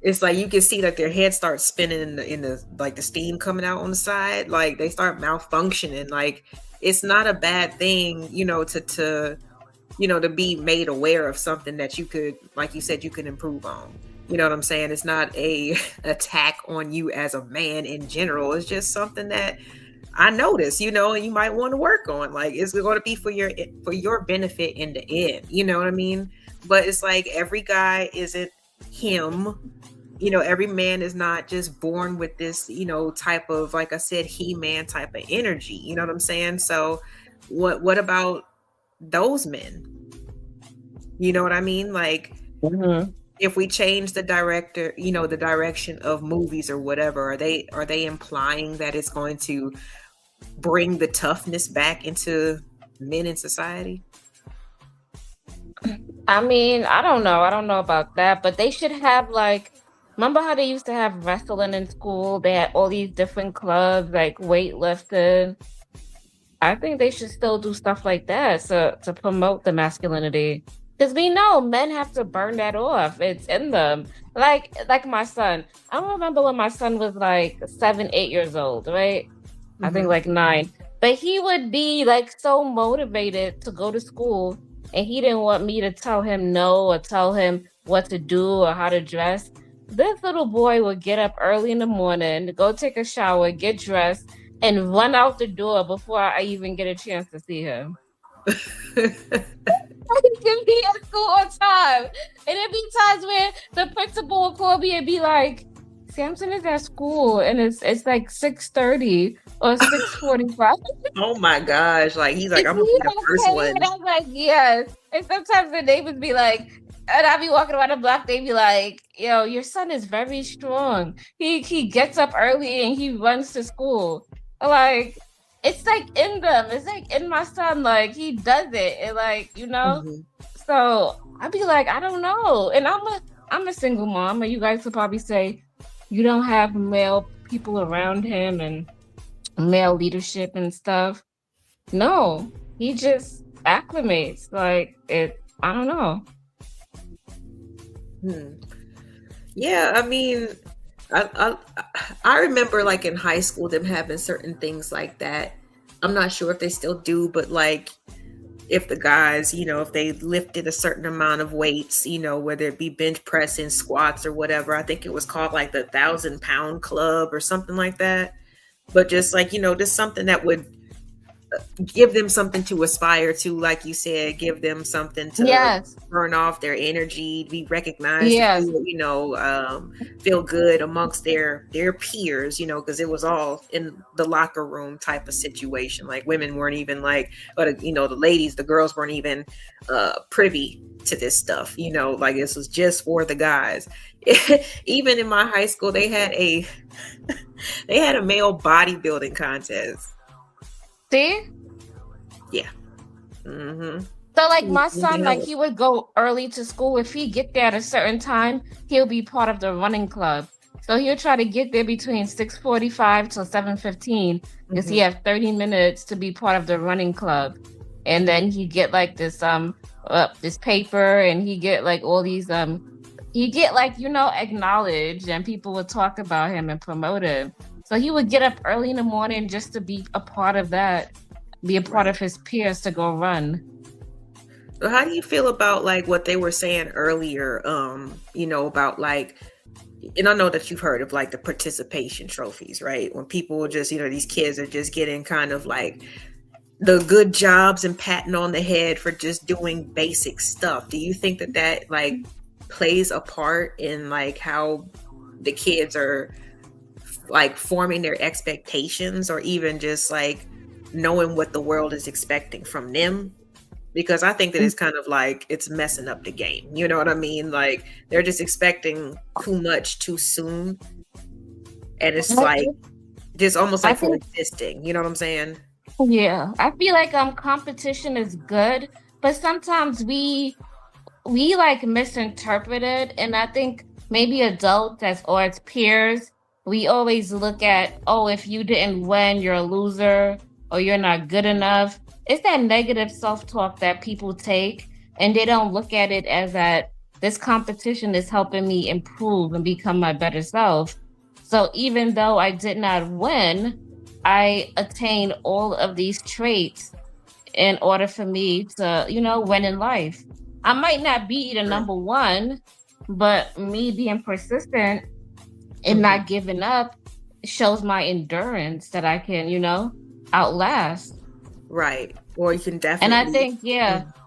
S3: it's like you can see that their head starts spinning in the like the steam coming out on the side. Like, they start malfunctioning. Like, it's not a bad thing, you know, to be made aware of something that you could, like you said, you can improve on. You know what I'm saying? It's not a attack on you as a man in general. It's just something that I noticed, you know, and you might want to work on. Like, it's going to be for your benefit in the end. You know what I mean? But it's like every guy isn't him. You know, every man is not just born with this, you know, type of, like I said, He-Man type of energy. You know what I'm saying? So what about those men? You know what I mean? Like, if we change the direction of movies or whatever, are they implying that it's going to bring the toughness back into men in society?
S15: I mean, I don't know about that, but they should have, like, remember how they used to have wrestling in school? They had all these different clubs, like weightlifting. I think they should still do stuff like that to promote the masculinity. Because we know men have to burn that off. It's in them. Like my son. I don't remember when my son was like 7, 8 years old, right? I think like 9. But he would be like so motivated to go to school, and he didn't want me to tell him no or tell him what to do or how to dress. This little boy would get up early in the morning, go take a shower, get dressed, and run out the door before I even get a chance to see him. He can be at school on time. And there'd be times where the principal would call me and be like, Samson is at school and it's like 6:30 or 6:45.
S3: Oh my gosh. Like he's like, I'm gonna be the first one.
S15: And I'm like, yes. And sometimes the neighbors be like, and I'll be walking around the block, they be like, yo, your son is very strong. He gets up early and he runs to school. Like, it's like in them. It's like in my son. Like he does it. And like, you know. So I'd be like, I don't know. And I'm a single mom, and you guys would probably say you don't have male people around him and male leadership and stuff. No, he just acclimates. Like it. I don't know.
S3: Yeah, I mean, I remember like in high school them having certain things like that. I'm not sure if they still do, but like if the guys, you know, if they lifted a certain amount of weights, you know, whether it be bench pressing, squats or whatever, I think it was called like the 1,000-pound club or something like that. But just like, you know, just something that would give them something to aspire to, like you said, give them something to burn off their energy, be recognized, you know, feel good amongst their peers, you know, because it was all in the locker room type of situation. Like women weren't even like, but you know, the ladies, the girls weren't even privy to this stuff, you know, like this was just for the guys. Even in my high school, they had a male bodybuilding contest.
S15: See?
S3: Yeah.
S15: So like my son, like he would go early to school. If he get there at a certain time, he'll be part of the running club. So he'll try to get there between 6:45 till 7:15 because he have 30 minutes to be part of the running club. And then he get like this paper, and he get like all these he get like, you know, acknowledged, and people would talk about him and promote him. So he would get up early in the morning just to be a part of that, be a part of his peers to go run.
S3: So how do you feel about like what they were saying earlier, you know, about like, and I know that you've heard of like the participation trophies, right? When people just, you know, these kids are just getting kind of like the good jobs and patting on the head for just doing basic stuff. Do you think that that like plays a part in like how the kids are like forming their expectations, or even just like knowing what the world is expecting from them? Because I think that it's kind of like it's messing up the game. You know what I mean? Like they're just expecting too much too soon. And it's like just almost like existing. You know what I'm saying?
S15: Yeah. I feel like competition is good, but sometimes we like misinterpret it. And I think maybe adults or as peers, we always look at, oh, if you didn't win, you're a loser or you're not good enough. It's that negative self-talk that people take, and they don't look at it as that this competition is helping me improve and become my better self. So even though I did not win, I attained all of these traits in order for me to, you know, win in life. I might not be the number one, but me being persistent and not giving up shows my endurance that I can, you know, outlast.
S3: Right. Or you can definitely.
S15: And I think,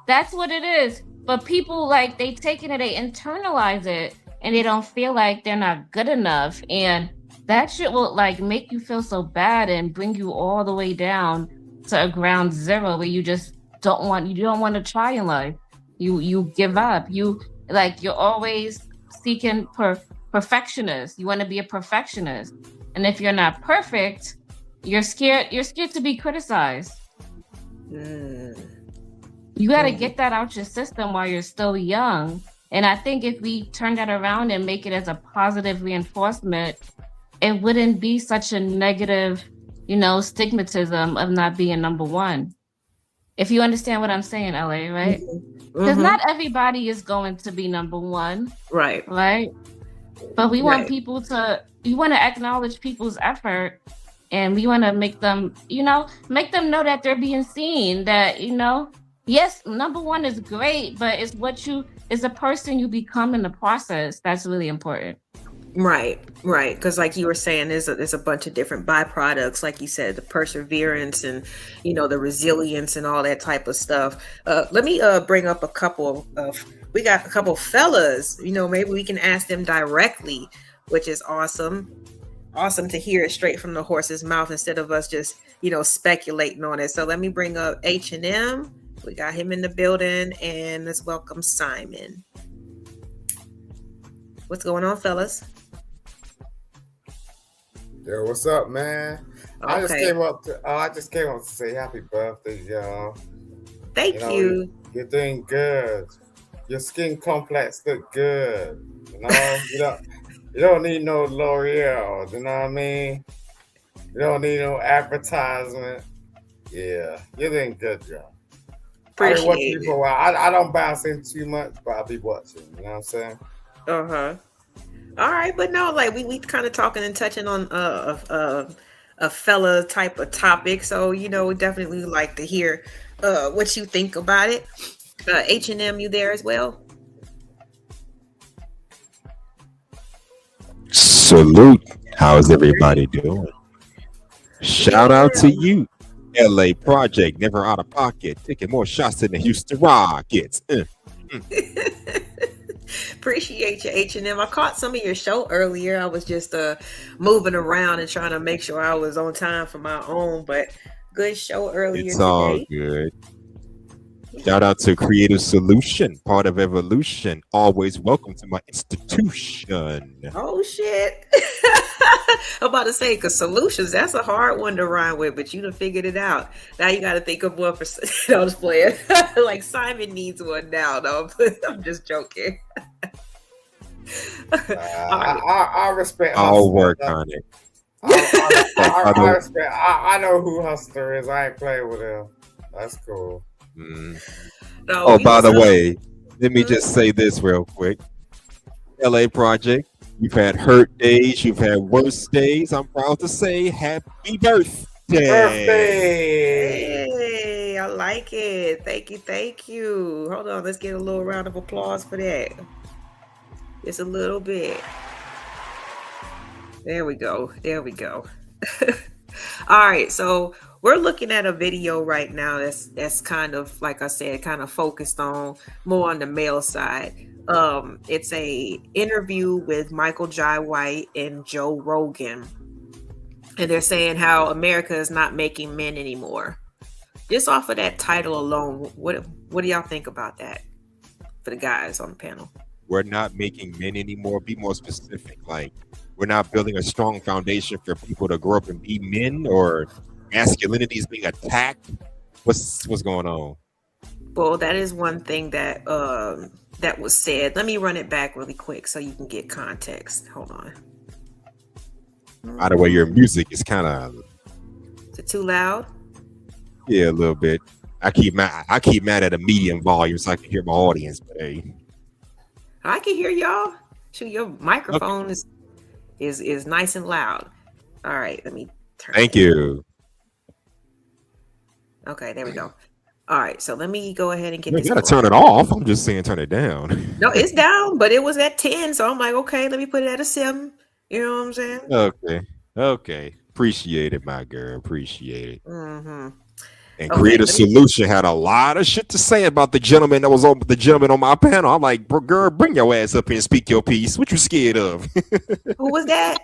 S15: that's what it is. But people like they take it and they internalize it, and they don't feel like they're not good enough. And that shit will like make you feel so bad and bring you all the way down to a ground zero where you just don't want to try in life. You give up. You're always seeking perfectionist. You want to be a perfectionist. And if you're not perfect, you're scared to be criticized. You got to get that out your system while you're still young. And I think if we turn that around and make it as a positive reinforcement, it wouldn't be such a negative, you know, stigmatism of not being number one. If you understand what I'm saying, LA, right? Because not everybody is going to be number one.
S3: Right.
S15: Right. But we want
S3: Right.
S15: people to, we want to acknowledge people's effort, and we want to make them, make them know that they're being seen, that, yes, number one is great, but it's it's a person you become in the process. That's really important.
S3: Right. Because like you were saying, there's a bunch of different byproducts, like you said, the perseverance and, the resilience and all that type of stuff. Let me bring up a couple we got a couple fellas, maybe we can ask them directly, which is awesome. Awesome to hear it straight from the horse's mouth instead of us just, speculating on it. So let me bring up H&M. We got him in the building, and let's welcome Simon. What's going on, fellas?
S16: Yo, what's up, man?
S3: Okay.
S16: I just came up to say happy birthday, y'all.
S3: Thank you.
S16: You're doing good. Your skin complex look good. You don't need no L'Oreal. You know what I mean? You don't need no advertisement. Yeah, you're doing good, y'all.
S3: Appreciate
S16: I watch you
S3: it.
S16: for a while. I don't bounce in too much, but I'll be watching. You know what I'm saying?
S3: All right, but no, like we kind of talking and touching on a fella type of topic. So we definitely like to hear what you think about it. H&M, you there as well?
S17: Salute. How's everybody doing? Shout out to you. LA Project, never out of pocket, taking more shots than the Houston Rockets.
S3: Appreciate you, H&M. I caught some of your show earlier. I was just moving around and trying to make sure I was on time for my own, but good show earlier
S17: It's
S3: today.
S17: all good. Shout out to Creative Solution, part of evolution. Always welcome to my institution.
S3: Oh shit. I'm about to say, because solutions, that's a hard one to rhyme with, but you done figured it out. Now you got to think of one for, no, I'm just playing. Like Simon needs one now. No, I'm just joking.
S16: I respect.
S17: I'll work on it.
S16: I respect. I know who Hustler is. I ain't playing with him. That's cool.
S3: No,
S17: Oh, by the way, let me just say this real quick. LA Project, you've had hurt days, you've had worse days. I'm proud to say happy birthday.
S3: Hey, I like it. Thank you. Hold on, let's get a little round of applause for that. Just a little bit. There we go. All right, so we're looking at a video right now that's kind of, like I said, kind of focused on more on the male side. It's a interview with Michael Jai White and Joe Rogan, and they're saying how America is not making men anymore. Just off of that title alone, what do y'all think about that for the guys on the panel?
S17: We're not making men anymore. Be more specific. Like, we're not building a strong foundation for people to grow up and be men, or masculinity is being attacked. What's going on?
S3: Well, that is one thing that that was said. Let me run it back really quick so you can get context. Hold on.
S17: By the way, your music is kind of,
S3: Is it too loud?
S17: yeah, a little bit. I keep mad at a medium volume so I can hear my audience. But hey,
S3: I can hear y'all. Shoot, your microphone is nice and loud. All right, let me turn.
S17: thank you.
S3: Okay, there we go. All right, so let me go ahead and get
S17: You
S3: this.
S17: gotta
S3: going.
S17: turn it off. I'm just saying, turn it down.
S3: No, it's down, but it was at 10, so I'm like, okay, let me put it at a 7. You know what I'm saying?
S17: Okay. Appreciate it, my girl. Appreciate it.
S3: Mm-hmm.
S17: And
S3: Okay,
S17: Creative
S3: let me-
S17: Solution had a lot of shit to say about the gentleman on my panel. I'm like, bro, girl, bring your ass up here and speak your piece. What you scared of?
S3: Who was that?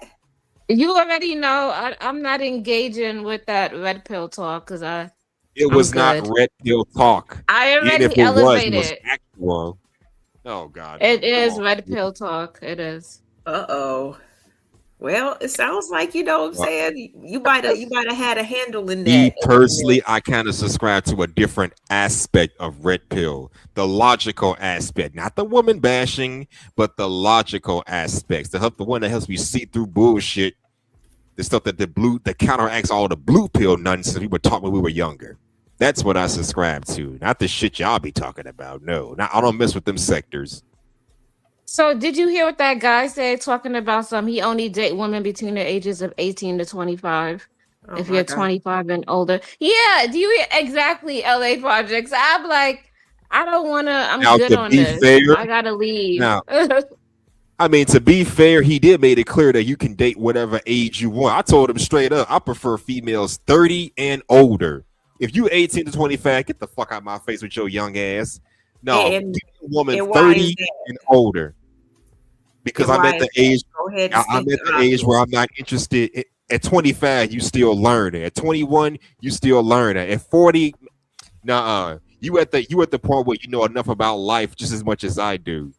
S15: You already know I'm not engaging with that red pill talk because
S17: It was not red pill talk.
S15: I
S17: Even
S15: already
S17: if it was,
S15: elevated
S17: it was
S15: it.
S17: actual. Oh God.
S15: It is
S17: Come on.
S15: red pill talk. It is.
S3: Uh-oh. Well, it sounds like, you know what I'm
S17: Well-
S3: saying, you might have had a handle in
S17: Me
S3: that.
S17: personally, I kind of subscribe to a different aspect of red pill, the logical aspect, not the woman bashing, but the logical aspects. The one that helps me see through bullshit, the stuff that counteracts all the blue pill nonsense we were taught when we were younger. That's what I subscribe to. Not the shit y'all be talking about. No, I don't mess with them sectors.
S15: So did you hear what that guy said talking about he only date women between the ages of 18 to 25?
S3: Oh
S15: If
S3: my
S15: you're
S3: God.
S15: 25 and older. Yeah, do you hear exactly LA Projects? I'm like, I don't wanna, I'm
S17: Now,
S15: good
S17: to
S15: on
S17: be
S15: this.
S17: fair,
S15: I gotta leave.
S17: now, I mean, to be fair, he did made it clear that you can date whatever age you want. I told him straight up, I prefer females 30 and older. If you 18 to 25, get the fuck out of my face with your young ass. No,
S3: And,
S17: give me a woman
S3: and why is
S17: 30
S3: that?
S17: and older. Because
S3: And
S17: I'm
S3: why
S17: at
S3: is
S17: the
S3: that?
S17: age.
S3: Go ahead and
S17: I'm
S3: speak
S17: at
S3: the
S17: the age where
S3: obvious.
S17: I'm not interested. At 25, you still learning. At 21, you still learning. At 40, nah, you at the point where you know enough about life just as much as I do.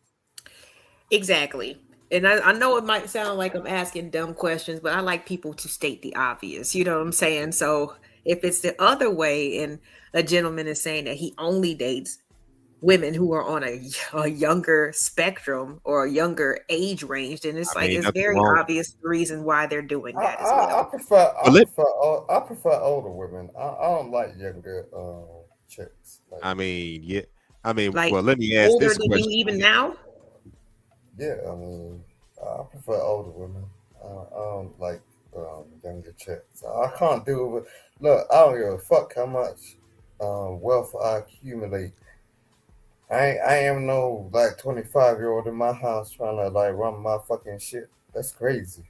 S3: Exactly. And I know it might sound like I'm asking dumb questions, but I like people to state the obvious. You know what I'm saying? So if it's the other way, and a gentleman is saying that he only dates women who are on a younger spectrum or a younger age range, then it's
S17: I
S3: like
S17: mean,
S3: it's
S17: nothing
S3: very
S17: wrong.
S3: obvious the reason why they're doing that as
S16: I
S3: well.
S16: prefer
S17: But
S16: I prefer older women. I don't like younger chicks. Like,
S17: I mean, yeah. I mean,
S3: Like
S17: well, let me ask
S3: older
S17: this
S3: than you
S17: question.
S3: even now.
S16: yeah, I mean, I prefer older women. I don't like younger chicks. I can't do it with. Look, I don't give a fuck how much wealth I accumulate. I am no like 25-year-old in my house trying to like run my fucking shit. That's crazy.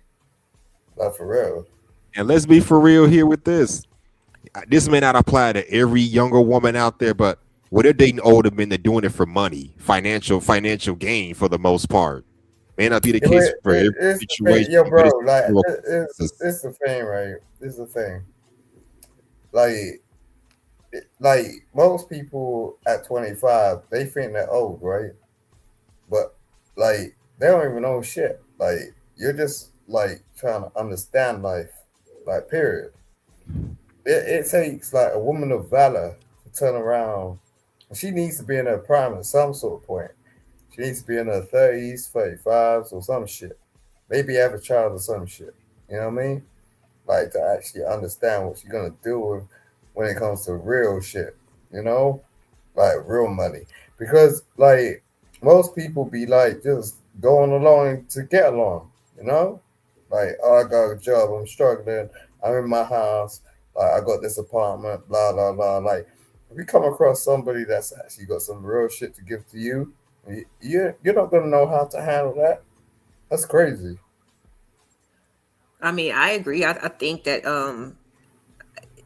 S16: Like for real.
S17: And let's be for real here with this. This may not apply to every younger woman out there, but when they're dating older men, they're doing it for money, financial gain for the most part. May not be the case for every
S16: It's the thing,
S17: situation.
S16: yo, bro.
S17: but
S16: Like
S17: it's-
S16: it's the thing, right? It's the thing. Like most people at 25, they think they're old, right? But like they don't even know shit. Like you're just like trying to understand life, like period. It takes like a woman of valor to turn around. She needs to be in her prime at some sort of point. She needs to be in her 30s, 35s, or some shit. Maybe have a child or some shit. You know what I mean? Like to actually understand what she's gonna do with when it comes to real shit. You know, like real money. Because like most people be like just going along to get along. You know, like oh, I got a job, I'm struggling, I'm in my house, like I got this apartment, blah blah blah. Like if you come across somebody that's actually got some real shit to give to you, you're not gonna know how to handle that. That's crazy.
S3: I mean, I agree. I think that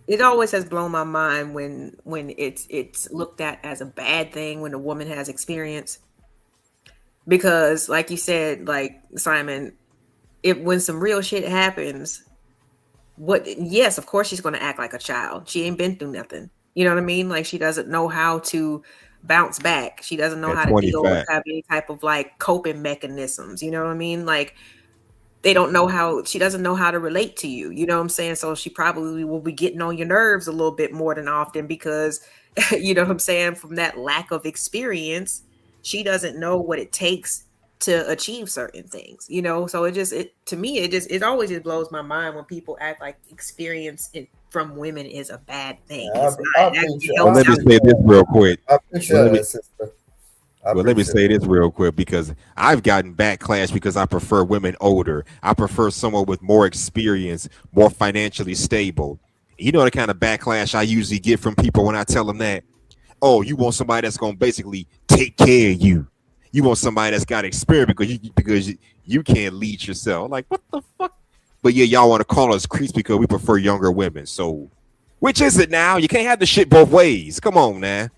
S3: it always has blown my mind when it's looked at as a bad thing when a woman has experience. Because like you said, like Simon, if when some real shit happens, yes, of course she's gonna act like a child. She ain't been through nothing. You know what I mean? Like she doesn't know how to bounce back. She doesn't know
S17: At
S3: how to deal with
S17: 25.
S3: have any type of like coping mechanisms. You know what I mean? Like they don't know how she doesn't know how to relate to you. You know what I'm saying? So she probably will be getting on your nerves a little bit more than often because you know what I'm saying, from that lack of experience, she doesn't know what it takes to achieve certain things, you know. So to me it always just blows my mind when people act like experience from women is a bad thing.
S16: Yeah,
S3: It's
S16: I
S3: not. It
S16: appreciate.
S3: actually
S17: Well,
S3: helps
S17: let me
S3: out.
S17: say this real quick.
S16: I appreciate
S17: Well, let me,
S16: that, sister. I
S17: well, let me
S16: appreciate
S17: say
S16: it.
S17: this real quick because I've gotten backlash because I prefer women older. I prefer someone with more experience, more financially stable. You know the kind of backlash I usually get from people when I tell them that, oh, you want somebody that's gonna basically take care of you. You want somebody that's got experience because you can't lead yourself. Like what the fuck? But yeah, y'all want to call us creeps because we prefer younger women. So which is it now? You can't have the shit both ways. Come on, man.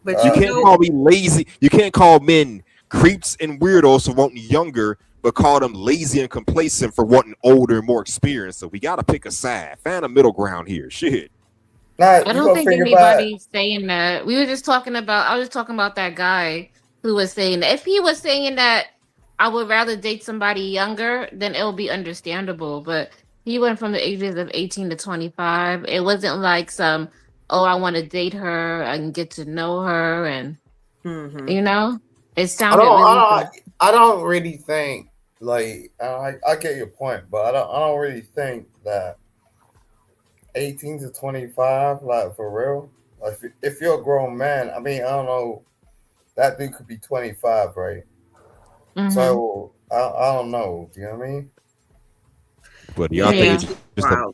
S3: But
S17: You
S3: you
S17: can't
S3: know,
S17: call me lazy. You can't call men creeps and weirdos for wanting younger, but call them lazy and complacent for wanting older and more experience. So we gotta pick a side. Find a middle ground here. Shit.
S16: Now
S15: I
S16: you
S15: don't
S16: gotta
S15: think
S16: think about it.
S15: anybody's saying that. We were just talking about, I was talking about that guy who was saying that. If he was saying that I would rather date somebody younger, then it'll be understandable. But he went from the ages of 18 to 25. It wasn't like some, oh, I want to date her and get to know her. And,
S3: mhm.
S15: you know, it
S16: I
S15: sounded really.
S16: don't really think like I get your point, but I don't really think that 18 to 25, like for real, If you're a grown man, I mean, I don't know, that dude could be 25, right? So I don't know. Do you know what I mean?
S17: But y'all think it's just a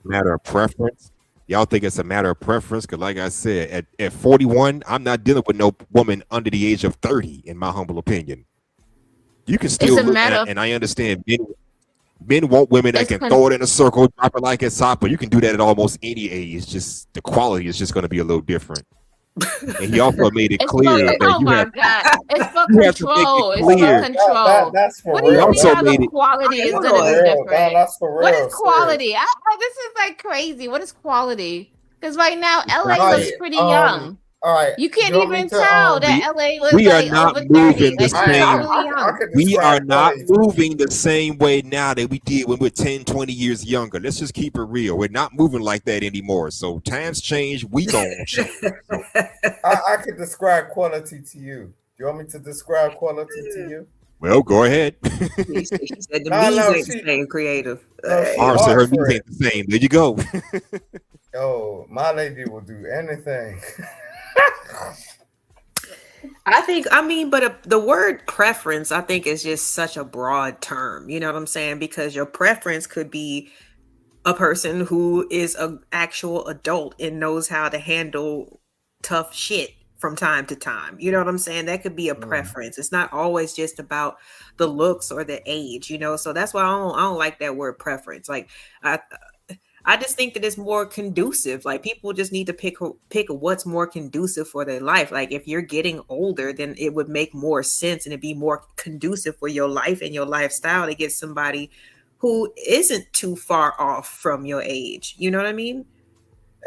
S17: matter of preference? Y'all think it's a matter of preference? Because like I said, at 41, I'm not dealing with no woman under the age of 30, in my humble opinion. You can still look at, and I understand men want women that can throw it in a circle, drop it like it's hot, but you can do that at almost any age. Just the quality is just going to be a little different. And he also made it clear that
S15: oh
S17: you
S15: my
S17: have,
S15: God. It's for
S17: you have to make
S15: control.
S17: it
S15: It's for
S17: clear.
S15: control.
S16: That's for
S15: What do you
S16: real.
S15: mean
S17: Also
S15: how
S17: made
S15: the
S17: it-
S15: quality is
S16: That's
S15: going to
S16: for
S15: be
S16: real.
S15: different?
S16: That's for real.
S15: What is
S16: serious.
S15: quality? This is like crazy. What is quality? Because right now, LA
S16: Right,
S15: looks pretty young.
S16: All right.
S15: You can't
S16: you want me
S15: even
S16: to,
S15: tell that LA looks
S17: We are
S15: like
S17: not
S15: over 30.
S17: moving the
S15: Like,
S17: same.
S15: it's really young.
S17: We are not moving the same way now that we did when we're 10, 20 years younger. Let's just keep it real. We're not moving like that anymore. So times change, we gonna change.
S16: I could describe quality to you. You want me to describe quality to you?
S17: Well, go ahead.
S3: She said the
S16: No,
S3: music the same creative.
S17: Arm said her knees ain't the same. There you go.
S16: Yo, my lady will do anything.
S3: I mean, but the word preference, I think, is just such a broad term. You know what I'm saying? Because your preference could be a person who is an actual adult and knows how to handle tough shit from time to time. You know what I'm saying? That could be a preference. It's not always just about the looks or the age, you know? So that's why I don't like that word preference. Like, I just think that it's more conducive. Like, people just need to pick what's more conducive for their life. Like, if you're getting older, then it would make more sense and it'd be more conducive for your life and your lifestyle to get somebody who isn't too far off from your age. You know what I mean?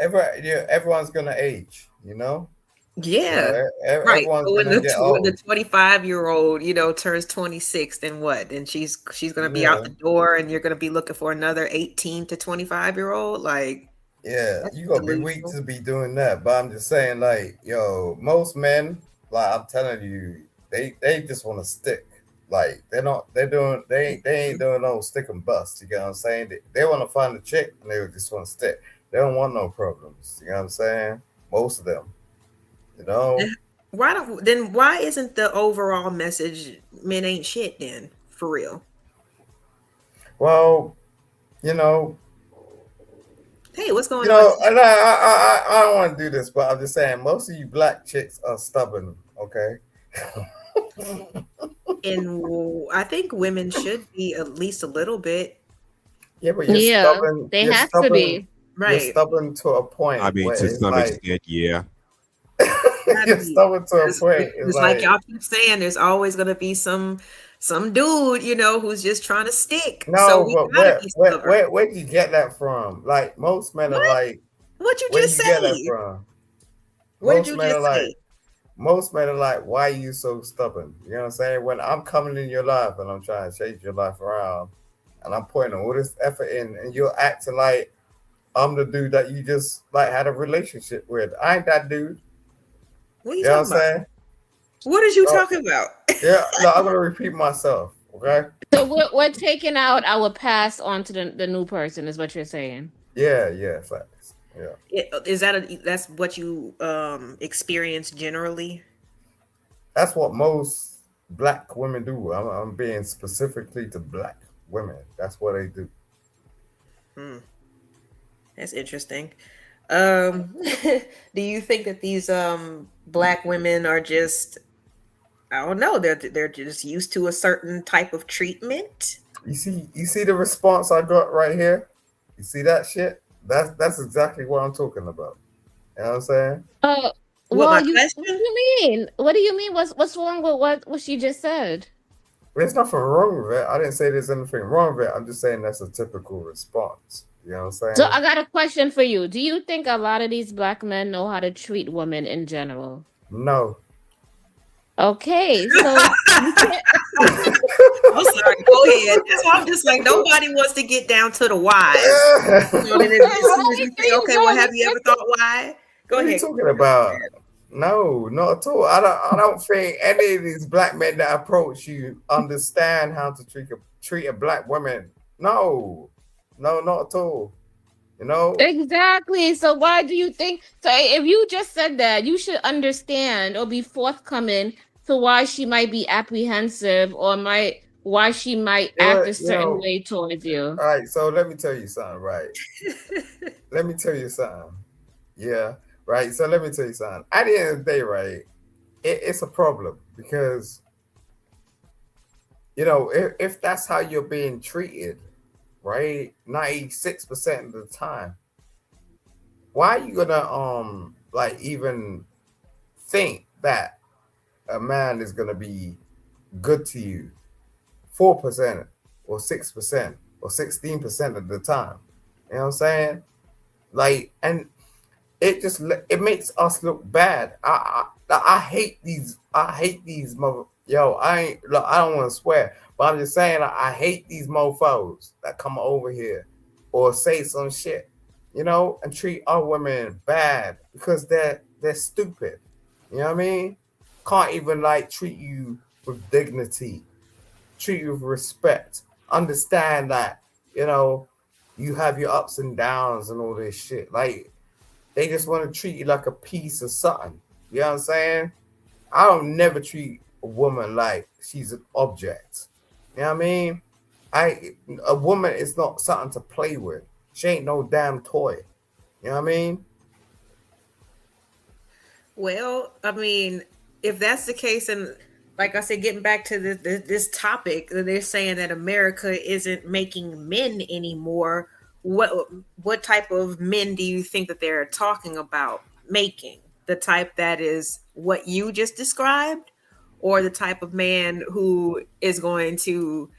S16: Everyone's gonna age, you know?
S3: Yeah. Right.
S16: Everyone's
S3: But when
S16: gonna get old.
S3: the 25-year-old, you know, turns 26, then what? Then she's gonna be out the door and you're gonna be looking for another 18 to 25-year-old. Like,
S16: Yeah, you gonna be weak to be doing that. But I'm just saying, like, yo, most men, like I'm telling you, they just want to stick. Like they ain't doing no stick and bust. You get what I'm saying? They want to find a chick and they just want to stick. They don't want no problems. You know what I'm saying? Most of them. You know?
S3: why isn't the overall message men ain't shit then, for real?
S16: Well, you know,
S3: Hey, what's going
S16: you know,
S3: on?
S16: and I don't want to do this, but I'm just saying most of you black chicks are stubborn, okay?
S3: And I think women should be at least a little bit.
S16: Yeah, but you're
S15: Yeah,
S16: stubborn.
S15: they
S16: You're
S15: have to
S16: stubborn.
S15: be.
S16: You're
S3: Right.
S16: stubborn to a point.
S17: I mean,
S16: where
S17: to
S16: it's
S17: some
S16: like
S17: extent, yeah.
S16: you're stubborn to a point.
S3: It's like y'all keep saying there's always gonna be some dude, you know, who's just trying to stick. So
S16: no,
S3: we
S16: but
S3: gotta be stubborn.
S16: where'd you get that from? Like most men are like,
S3: What you
S16: where
S3: just
S16: you get that
S3: say?
S16: from?
S3: What did
S16: Most
S3: you
S16: men
S3: just
S16: are like,
S3: say?
S16: most men are like, why are you so stubborn? You know what I'm saying? When I'm coming in your life and I'm trying to change your life around, and I'm putting all this effort in, and you're acting like I'm the dude that you just like had a relationship with. I ain't that dude.
S3: What are you
S16: You know what I'm
S3: talking about?
S16: saying?
S3: What is you
S16: Oh,
S3: talking about?
S16: yeah, no, I'm gonna repeat myself. Okay.
S15: So we're taking out our past onto the new person, is what you're saying.
S16: Yeah, facts. Yeah.
S3: That's what you experience generally?
S16: That's what most black women do. I'm being specifically to black women. That's what they do.
S3: That's interesting. Do you think that these black women are just, I don't know, they're just used to a certain type of treatment?
S16: You see the response I got right here? You see that shit? That's exactly what I'm talking about. You know what I'm saying?
S15: Well, what do you mean? What do you mean? What's wrong with what she just said?
S16: There's nothing wrong with it. I didn't say there's anything wrong with it. I'm just saying that's a typical response. You know what I'm saying?
S15: So I got a question for you. Do you think a lot of these black men know how to treat women in general?
S16: No.
S15: Okay, so
S3: I'm sorry, go ahead. That's why I'm just like, nobody wants to get down to the whys. You know, and then as soon as you say, okay, well, have you ever thought why? Go
S16: What are you
S3: ahead.
S16: talking about? No, not at all. I don't think any of these black men that approach you understand how to treat a black woman. No, not at all. You know?
S15: Exactly. So why do you think? So if you just said that, you should understand or be forthcoming to why she might be apprehensive or why she might act a certain way towards you.
S16: All right, so let me tell you something, right? Let me tell you something. Yeah, right. So let me tell you something. At the end of the day, right, it's a problem because, you know, if that's how you're being treated, right, 96% of the time, why are you gonna like even think that a man is gonna be good to you 4% or 6% or 16% of the time? You know what I'm saying? Like, and it makes us look bad. I hate these mother. Yo, I don't want to swear, but I'm just saying I hate these mofos that come over here or say some shit, you know, and treat our women bad because they're stupid. You know what I mean? Can't even like treat you with dignity, treat you with respect. Understand that, you know, you have your ups and downs and all this shit. Like, they just want to treat you like a piece of something. You know what I'm saying? I don't never treat a woman like she's an object. You know what I mean? A woman is not something to play with. She ain't no damn toy. You know what I mean?
S3: Well, I mean, if that's the case, and like I said, getting back to this topic, they're saying that America isn't making men anymore. What type of men do you think that they're talking about making? The type that is what you just described, or the type of man who is going to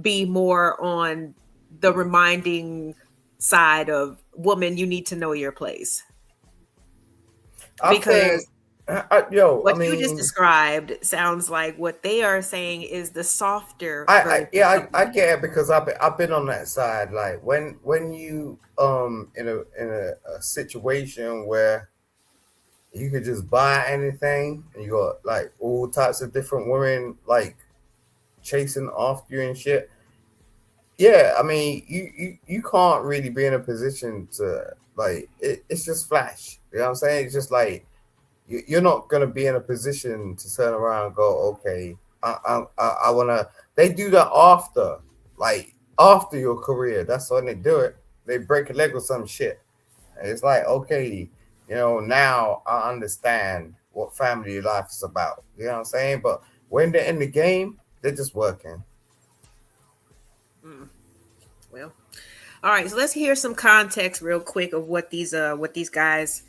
S3: be more on the reminding side of, woman, you need to know your place? Because what you just described sounds like what they are saying is the softer.
S16: I get it because I've been on that side. Like when you in a situation where you could just buy anything and you got like all types of different women like chasing after you and shit. Yeah, I mean you can't really be in a position to like it's just flash. You know what I'm saying? It's just like you're not gonna be in a position to turn around and go, okay, I wanna. They do that after your career. That's when they do it. They break a leg or some shit. And it's like, okay, you know, now I understand what family life is about. You know what I'm saying? But when they're in the game, they're just working.
S3: Well, all right. So let's hear some context real quick of what these guys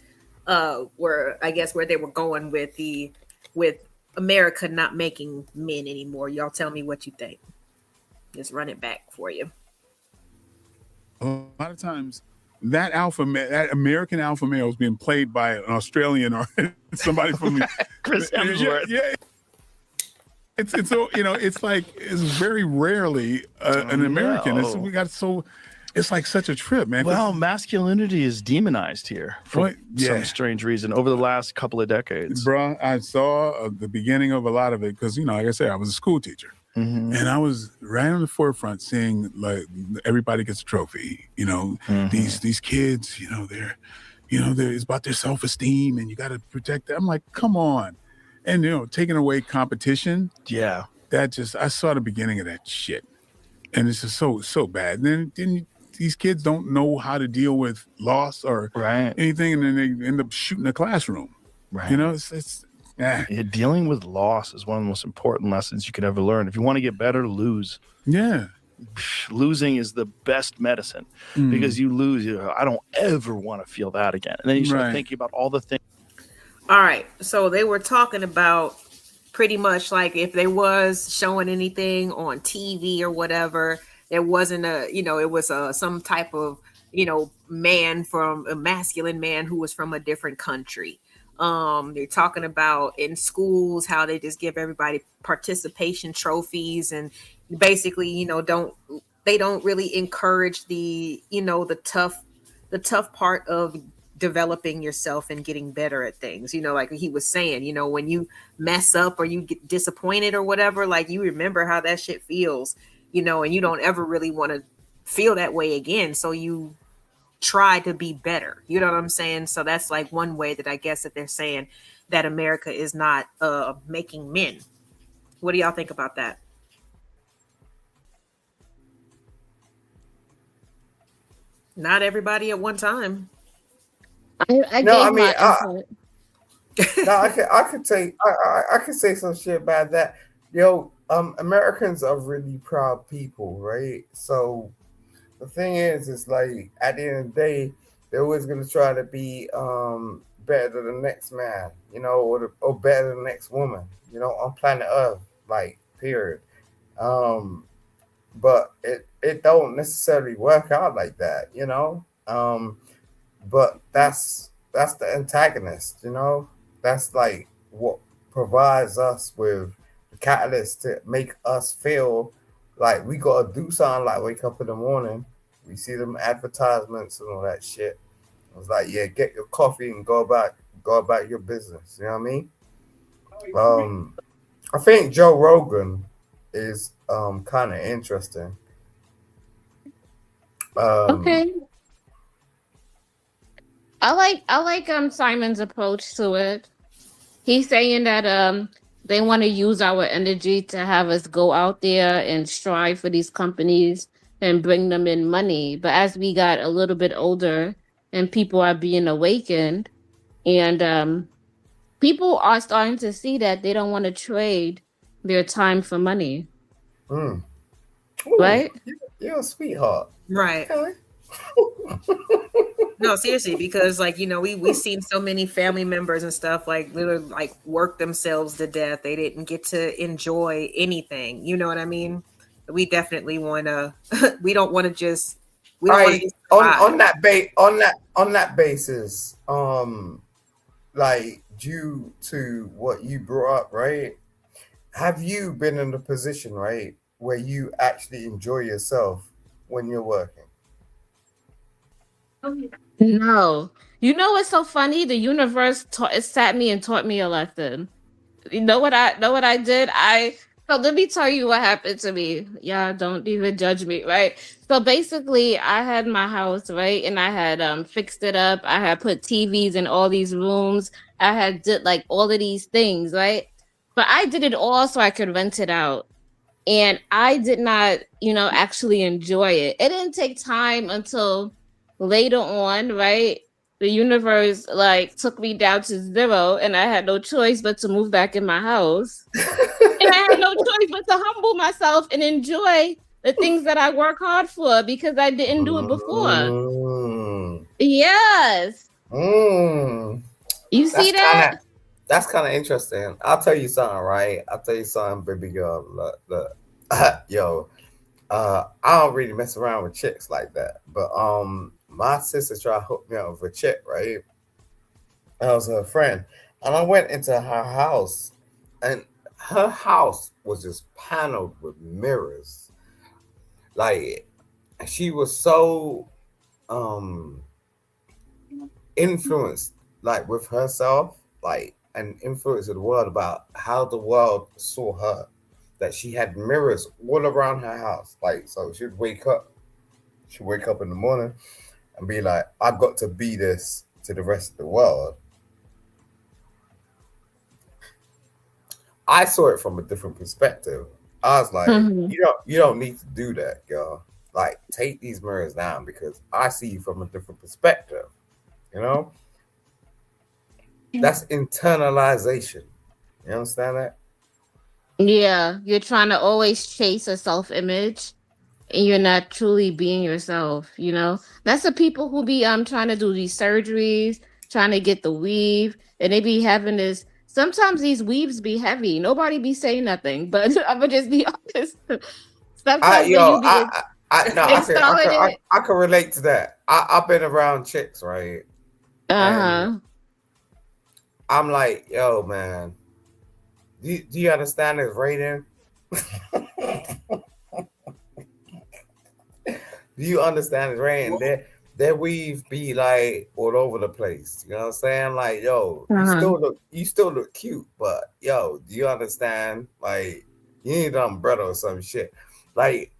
S3: were, I guess, where they were going with America not making men anymore. Y'all tell me what you think. Just run it back for you.
S12: A lot of times that American alpha male is being played by an Australian or somebody from
S13: Chris Hemsworth.
S12: Yeah. It's you know, it's like it's very rarely an American.
S13: No.
S12: It's like such a trip, man.
S13: Well, masculinity is demonized here for some strange reason over the last couple of decades.
S12: Bruh, I saw the beginning of a lot of it because, you know, like I said, I was a school teacher.
S13: Mm-hmm.
S12: And I was right on the forefront seeing like everybody gets a trophy. You know, these kids, it's about their self-esteem and you got to protect them. I'm like, come on. And, you know, taking away competition.
S13: Yeah.
S12: I saw the beginning of that shit. And it's just so bad. And then these kids don't know how to deal with loss or anything. And then they end up shooting the classroom.
S13: Right.
S12: You know,
S13: Yeah, dealing with loss is one of the most important lessons you could ever learn. If you want to get better, lose.
S12: Yeah.
S13: Losing is the best medicine because you lose. I don't ever want to feel that again. And then you start thinking about all the things.
S3: All right. So they were talking about pretty much like if they was showing anything on TV or whatever, there wasn't it was some type of, man from a masculine man who was from a different country. They're talking about in schools how they just give everybody participation trophies and basically, don't really encourage the tough part of developing yourself and getting better at things. Like he was saying, when you mess up or you get disappointed or whatever, like you remember how that shit feels, and you don't ever really want to feel that way again. So you try to be better. You know what I'm saying? So that's like one way that I guess that they're saying that America is not making men. What do y'all think about that? Not everybody at one time.
S15: I
S16: No, I
S15: gave
S16: mean,
S15: my input.
S16: no, I could say some shit about that. Yo, Americans are really proud people, right? So the thing is like at the end of the day, they're always gonna try to be better than the next man, you know, or better than the next woman, you know, on planet Earth, like period. But it don't necessarily work out like that, you know. But that's the antagonist, you know. That's like what provides us with the catalyst to make us feel like we gotta do something. Like wake up in the morning, we see them advertisements and all that shit. It's like, yeah, get your coffee and go about your business. You know what I mean? I think Joe Rogan is kind of interesting.
S15: Okay. I like Simon's approach to it. He's saying that they want to use our energy to have us go out there and strive for these companies and bring them in money. But as we got a little bit older and people are being awakened, and people are starting to see that they don't want to trade their time for money.
S16: Ooh,
S15: Right?
S16: You're a sweetheart.
S3: Right.
S16: Okay.
S3: No, seriously, because like, you know, we seen so many family members and stuff like literally like work themselves to death. They didn't get to enjoy anything. You know what I mean? We definitely want to. We don't want to just. We don't want to
S16: Right.
S3: just
S16: On that basis, like due to what you brought up, right? Have you been in a position, right, where you actually enjoy yourself when you're working?
S15: No. You know what's so funny? The universe it sat me and taught me a lesson. You know what I did? So let me tell you what happened to me. Yeah, don't even judge me, right? So basically I had my house, right? And I had fixed it up. I had put TVs in all these rooms. I had did like all of these things, right? But I did it all so I could rent it out. And I did not, actually enjoy it. It didn't take time until later on, right? The universe like took me down to 0 and I had no choice but to move back in my house. And I had no choice but to humble myself and enjoy the things that I work hard for because I didn't do it before. Yes. You see that?
S16: That's kind of interesting. I'll tell you something, right? I'll tell you something, baby girl. Look. Yo, I don't really mess around with chicks like that. But my sister tried to hook me up with a chick, right? I was her friend. And I went into her house, and her house was just paneled with mirrors. Like, she was so influenced, like, with herself, like, and influenced the world about how the world saw her, that she had mirrors all around her house. Like, so she'd wake up in the morning and be like, I got to be this to the rest of the world. I saw it from a different perspective. I was like, you don't need to do that, girl. Like, take these mirrors down because I see you from a different perspective. You know? That's internalization. You understand that?
S15: Yeah, you're trying to always chase a self-image and you're not truly being yourself, That's the people who be trying to do these surgeries, trying to get the weave, and they be having this. Sometimes these weaves be heavy. Nobody be saying nothing, but I'm gonna just be honest. Sometimes
S16: I can relate to that. I've been around chicks, right? And I'm like, yo, man, do you understand this rating? Do you understand this rating? Their weave be like all over the place. You know what I'm saying? Like, yo, you still look cute, but yo, do you understand? Like, you need an umbrella or some shit. Like,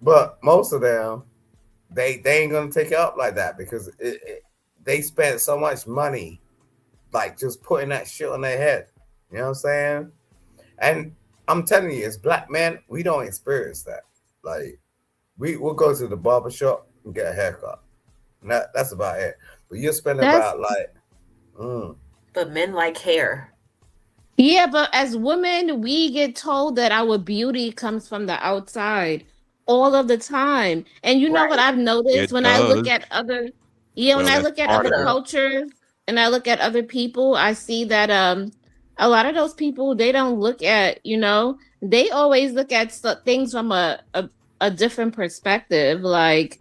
S16: but most of them they ain't gonna take it up like that because they spent so much money, like just putting that shit on their head. You know what I'm saying? And I'm telling you, as black men, we don't experience that. Like we'll go to the barber shop and get a haircut. And that's about it. But you're spending about like.
S3: But men like hair.
S15: Yeah, but as women, we get told that our beauty comes from the outside all of the time. And you know what I've noticed when I look at other, when I look at other cultures and I look at other people, I see that a lot of those people, they don't look at, they always look at things from a different perspective. Like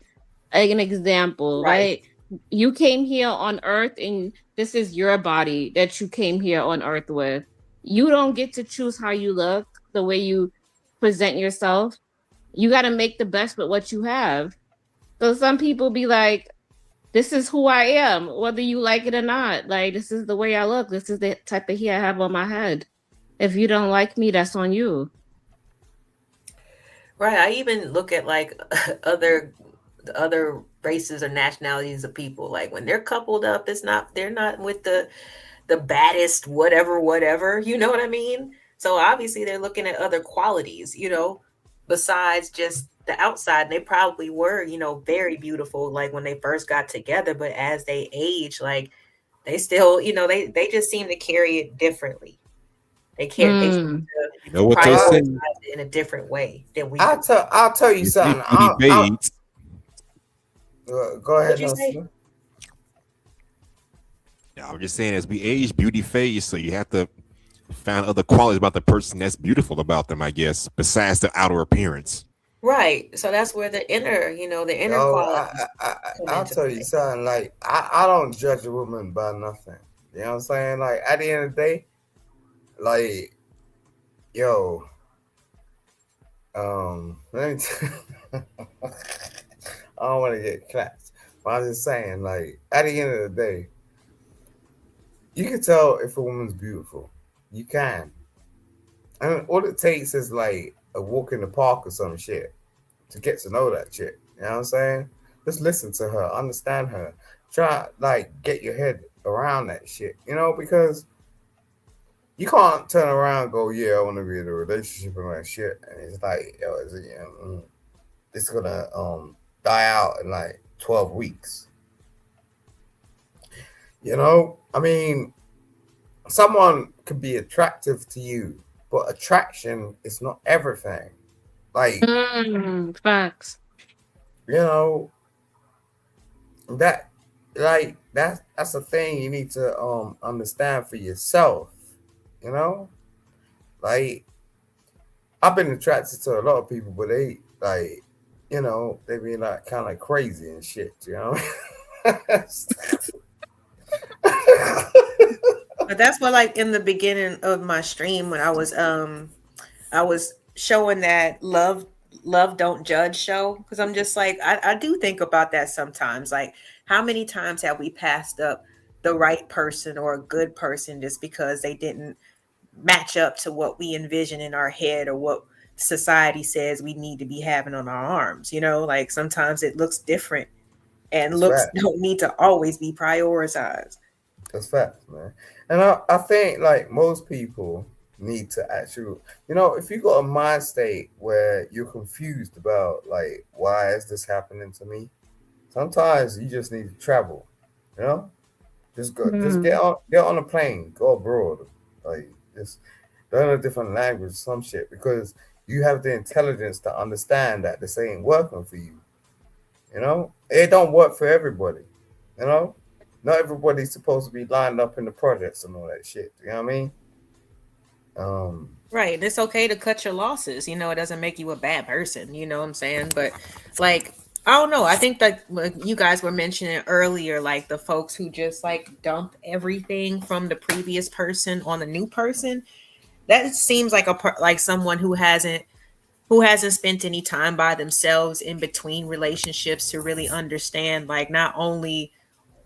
S15: an example, right? You came here on Earth and this is your body that you came here on Earth with. You don't get to choose how you look, the way you present yourself. You got to make the best with what you have. So some people be like, this is who I am, whether you like it or not. Like, this is the way I look. This is the type of hair I have on my head. If you don't like me, that's on you.
S3: Right. I even look at like other races or nationalities of people. Like when they're coupled up, they're not with the baddest whatever, you know what I mean? So obviously they're looking at other qualities, besides just the outside. And they probably were, very beautiful like when they first got together, but as they age, like they still, they just seem to carry it differently. They can't they seem to prioritize it in a different way than we do.
S16: I'll tell you something. Go ahead.
S17: Yeah, I'm just saying, as we age, beauty fades, so you have to find other qualities about the person that's beautiful about them, I guess, besides the outer appearance.
S3: Right. So that's where the inner qualities.
S16: I'll tell you something. Like I don't judge a woman by nothing. You know what I'm saying? Like at the end of the day, like, yo, let me I don't want to get clapped, but I'm just saying, like, at the end of the day, you can tell if a woman's beautiful. You can. And all it takes is like a walk in the park or some shit to get to know that chick. You know what I'm saying? Just listen to her, understand her. Try, like, get your head around that shit, because you can't turn around and go, yeah, I want to be in a relationship and that shit. And it's like, yo, it's gonna die out in like 12 weeks. I mean, someone could be attractive to you, but attraction is not everything. Like,
S15: facts.
S16: That's a thing you need to understand for yourself. Like, I've been attracted to a lot of people, but they like, they be like kind of crazy and shit,
S3: But that's what, like, in the beginning of my stream when I was showing that love don't judge show, because I'm just like, I do think about that sometimes. Like, how many times have we passed up the right person or a good person just because they didn't match up to what we envision in our head or what society says we need to be having on our arms? Like sometimes it looks different, and looks don't need to always be prioritized.
S16: That's facts, man. And I think like most people need to actually, if you got a mind state where you're confused about like, why is this happening to me? Sometimes you just need to travel, just go, just get on a plane, go abroad, like just learn a different language, some shit, because you have the intelligence to understand that this ain't working for you. It don't work for everybody. Not everybody's supposed to be lined up in the projects and all that shit. You know what I mean?
S3: Right. And it's okay to cut your losses. It doesn't make you a bad person. You know what I'm saying? But like, I don't know. I think that you guys were mentioning earlier, like the folks who just like dump everything from the previous person on the new person. That seems like like someone who hasn't spent any time by themselves in between relationships to really understand, like, not only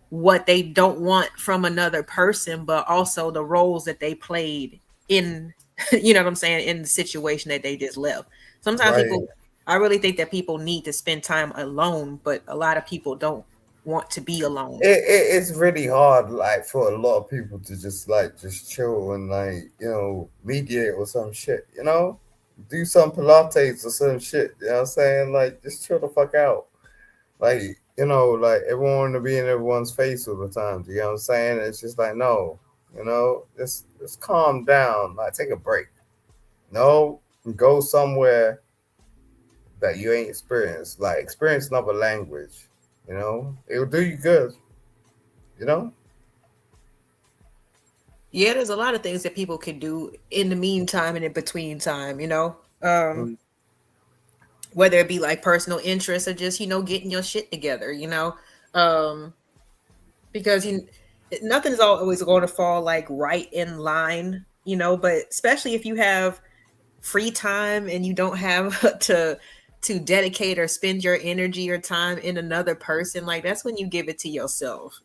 S3: what they don't want from another person, but also the roles that they played in, in the situation that they just left. Sometimes people I really think that people need to spend time alone, but a lot of people don't want to be alone.
S16: It's really hard, like for a lot of people to just chill and mediate or some shit, do some Pilates or some shit. You know what I'm saying? Like, just chill the fuck out. Like, everyone to be in everyone's face all the time. You know what I'm saying? It's just like, no, just calm down. Like, take a break. No, go somewhere that you ain't experienced. Like, experience another language. It will do you good.
S3: Yeah, there's a lot of things that people can do in the meantime and in between time, whether it be like personal interests or just, getting your shit together, because nothing's always going to fall like right in line, but especially if you have free time and you don't have to dedicate or spend your energy or time in another person, like that's when you give it to yourself.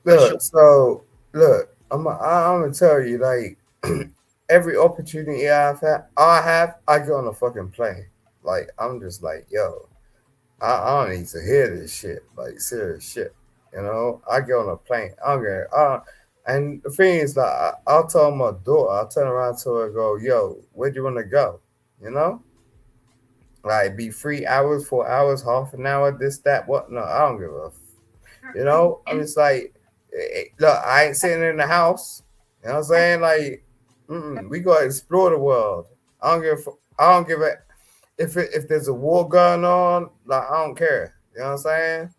S16: Look, I'm gonna tell you, like, every opportunity I get on a fucking plane. Like, I'm just like, yo, I don't need to hear this shit, like serious shit. I get on a plane. And the thing is that I'll tell my daughter, I'll turn around to her and go, yo, where do you want to go? Like, be 3 hours, 4 hours, half an hour, this, that, what? No, I don't give a I'm just like, look, I ain't sitting in the house. You know what I'm saying? Like, we gotta explore the world. I don't give a if there's a war going on, like, I don't care. You know what I'm saying?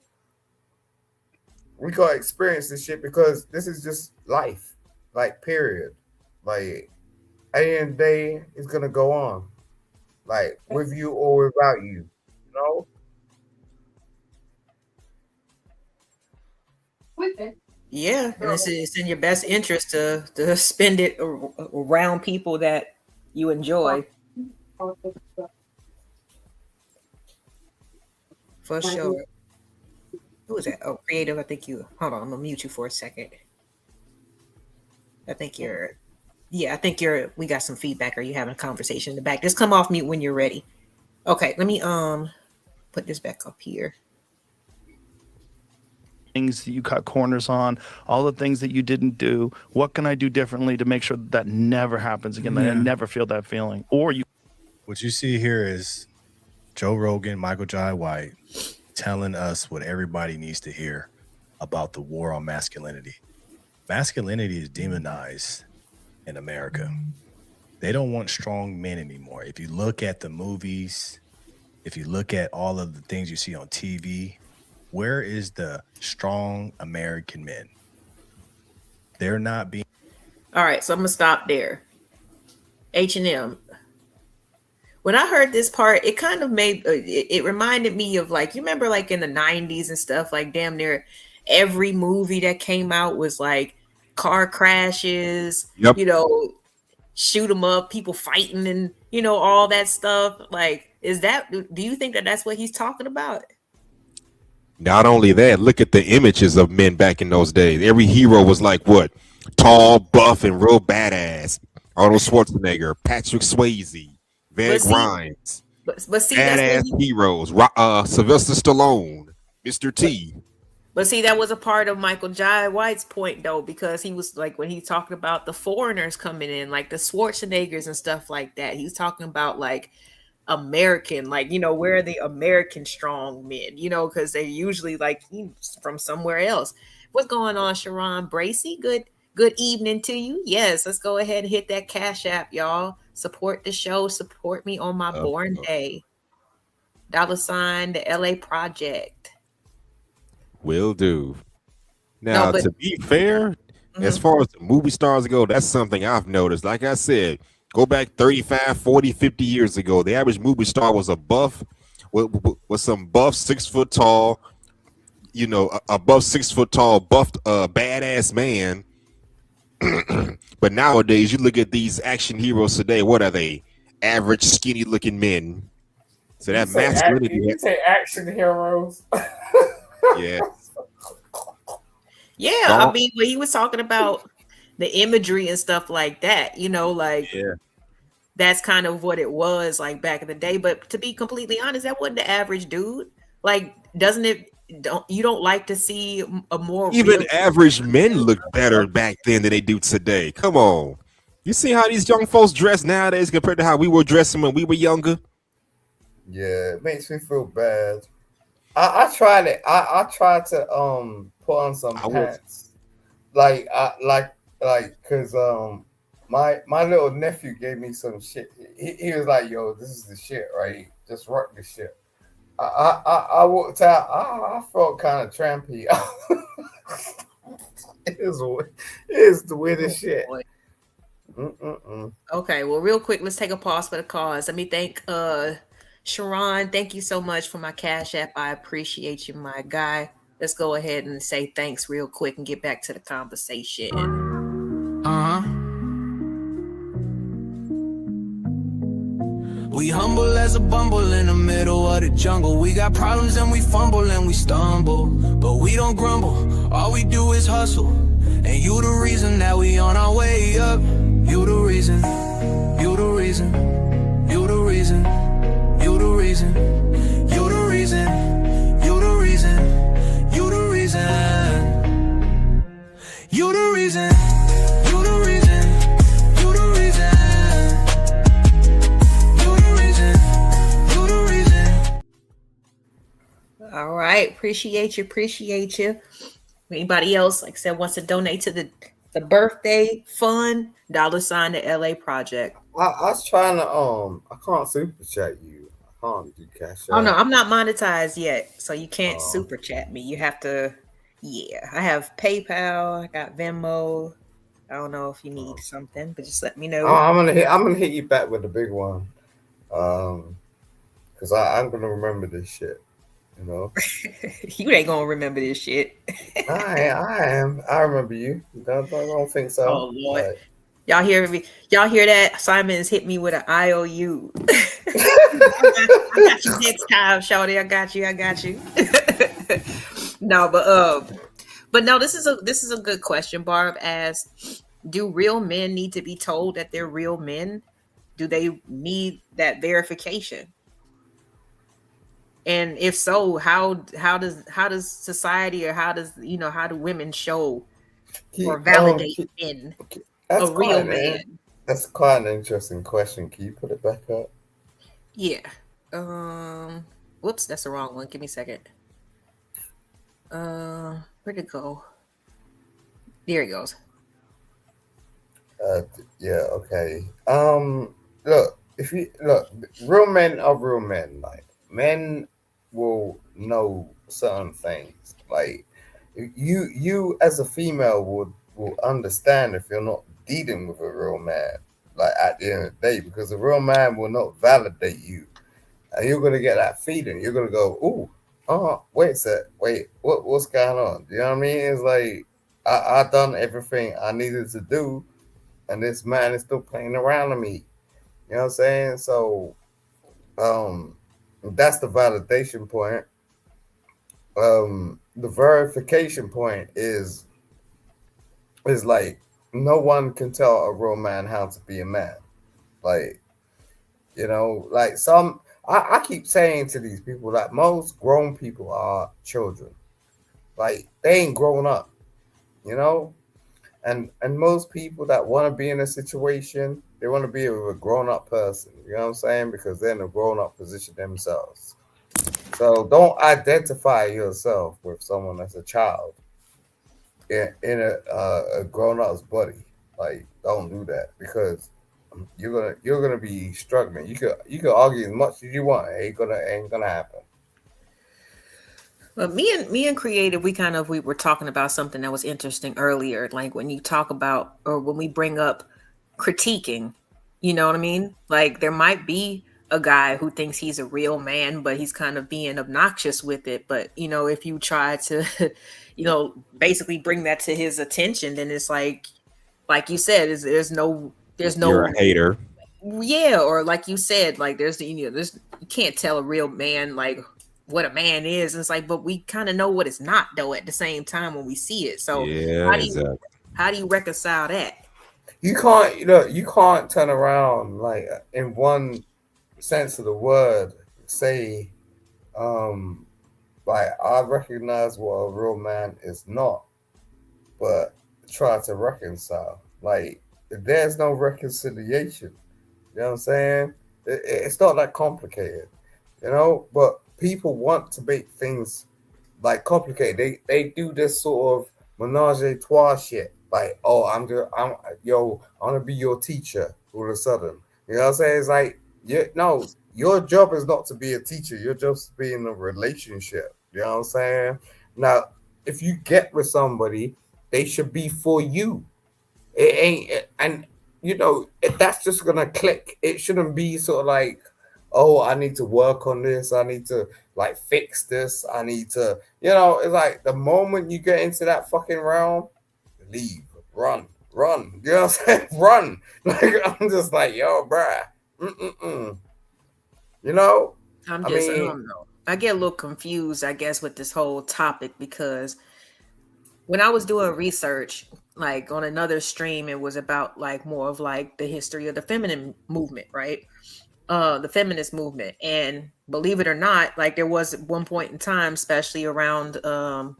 S16: We gotta experience this shit because this is just life. Like, period. Like, at the end of the day, it's gonna go on. Like, with you or without you,
S3: With it. Yeah, and it's in your best interest to spend it around people that you enjoy. For sure. Who is that? Oh, creative. I think you. Hold on, I'm gonna mute you for a second. I think you're. Yeah, I think you're. We got some feedback. Or you having a conversation in the back? Just come off mute when you're ready. Okay, let me put this back up here.
S13: Things that you cut corners on, all the things that you didn't do. What can I do differently to make sure that never happens again? That I never feel that feeling. Or you.
S14: What you see here is Joe Rogan, Michael Jai White, telling us what everybody needs to hear about the war on masculinity. Masculinity is demonized in America. They don't want strong men anymore. If you look at the movies, if you look at all of the things you see on TV, where is the strong American men? They're not being.
S3: All right, so I'm gonna stop there. H&M. When I heard this part, it kind of made it reminded me of, like, you remember like in the 90s and stuff, like damn near every movie that came out was like car crashes, shoot 'em up, people fighting, and all that stuff. Like, do you think that that's what he's talking about?
S17: Not only that, look at the images of men back in those days. Every hero was like what? Tall, buff, and real badass. Arnold Schwarzenegger, Patrick Swayze, Van Grimes.
S3: But see,
S17: badass heroes. Sylvester Stallone, Mr. T.
S3: But see, that was a part of Michael Jai White's point, though, because he was like, when he's talking about the foreigners coming in, like the Schwarzeneggers and stuff like that, he's talking about like American, like, where are the American strong men, because they're usually like from somewhere else. What's going on, Sharon Bracy? Good evening to you. Yes, let's go ahead and hit that Cash App, y'all. Support the show. Support me on my born day. $ the LA Project.
S17: Will do. Now, to be fair, as far as the movie stars go, that's something I've noticed. Like I said, go back 35, 40, 50 years ago, the average movie star was a buff with some buff, 6 foot tall, above 6 foot tall, buffed, badass man. But nowadays, you look at these action heroes today. What are they? Average, skinny looking men. So that masculinity.
S16: You say action heroes.
S17: Yeah.
S3: Yeah, I mean, when he was talking about the imagery and stuff like that, like that's kind of what it was like back in the day. But to be completely honest, that wasn't the average dude. Like, doesn't it? You don't like to see a more
S17: Even
S3: real-
S17: average men look better back then than they do today. Come on. You see how these young folks dress nowadays compared to how we were dressing when we were younger?
S16: Yeah, it makes me feel bad. I tried it. I tried to put on some pants. Cause my little nephew gave me some shit. He was like, yo, this is the shit, right? Just rock this shit. I walked out. I felt kind of trampy. It is the weirdest shit.
S3: Okay, well, real quick, let's take a pause for the cause. Let me thank Sharon. Thank you so much for my Cash App. I appreciate you, my guy. Let's go ahead and say thanks real quick and get back to the conversation.
S8: We humble as a bumble in the middle of the jungle. We got problems and we fumble and we stumble, but we don't grumble. All we do is hustle. And you the reason that we on our way up. You the reason. You the reason. You the reason. You the reason. You the reason. You the reason. You the reason. You the reason. You the reason. You the reason. You the reason. You the reason.
S3: All right, appreciate you. Anybody else, like I said, wants to donate to the birthday fund? $sign the LA Project.
S16: I was trying to I can't super chat you. I can't do Cash App.
S3: Oh no, I'm not monetized yet, so you can't super chat me. You have to. Yeah, I have PayPal. I got Venmo. I don't know if you need something, but just let me know.
S16: I'm gonna hit you back with the big one, because I'm gonna remember this shit. You know,
S3: you ain't gonna remember this shit.
S16: I am. I remember you. I don't think so.
S3: Oh Lord. But... Y'all hear me? Y'all hear that? Simon has hit me with an IOU. I got you next time, Shawty. I got you. No, but no, this is a good question. Barb asked, do real men need to be told that they're real men? Do they need that verification? And if so, how does society, or how do women show or validate men a real man?
S16: That's quite an interesting question. Can you put it back up?
S3: Yeah. Whoops, that's the wrong one. Give me a second. Where'd it go? There it goes.
S16: Yeah. Okay. Look, real men are real men. Like, men will know certain things. Like, you as a female will understand if you're not dealing with a real man, like, at the end of the day, because a real man will not validate you, and you're gonna get that feeling. You're gonna go, ooh, wait a sec, what's going on? You know what I mean? It's like, I done everything I needed to do, and this man is still playing around with me. You know what I'm saying? So, that's the validation point. The verification point is like, no one can tell a real man how to be a man. Like, like I keep saying to these people that most grown people are children. Like, they ain't grown up, and most people that want to be in a situation, they want to be with a grown-up person, you know what I'm saying? Because they're in a grown-up position themselves. So don't identify yourself with someone that's a child in a grown-up's body. Like, don't do that, because you're gonna be struggling. You could argue as much as you want. It ain't gonna happen.
S3: But me and Creative, we were talking about something that was interesting earlier. Like, when you talk about, or when we bring up critiquing, you know what I mean? Like, there might be a guy who thinks he's a real man, but he's kind of being obnoxious with it. But, if you try to, basically bring that to his attention, then it's like you said, there's no
S17: You're a hater.
S3: Yeah, or like you said, like there's you can't tell a real man like what a man is. And it's like, but we kind of know what it's not though at the same time when we see it. So
S17: yeah,
S3: how do you reconcile that?
S16: you can't, you know, you can't turn around like in one sense of the word say, um, like I recognize what a real man is not, but try to reconcile. Like there's no reconciliation. You know what I'm saying? It's not that complicated, you know. But people want to make things like complicated. They do this sort of menage a trois shit. Like, oh, I'm gonna be your teacher all of a sudden. You know what I'm saying? It's like, no, your job is not to be a teacher. Your job is to be in a relationship. You know what I'm saying? Now, if you get with somebody, they should be for you. It ain't, and you know, that's just gonna click. It shouldn't be sort of like, oh, I need to work on this. I need to like fix this. I need to, you know, it's like the moment you get into that fucking realm, leave, run. You know what I'm saying? Run. Like I'm just like, yo, bruh. You know? I
S3: don't know. I get a little confused, I guess, with this whole topic because when I was doing research, like on another stream, it was about like more of like the history of the feminine movement, right? The feminist movement. And believe it or not, like there was at one point in time, especially around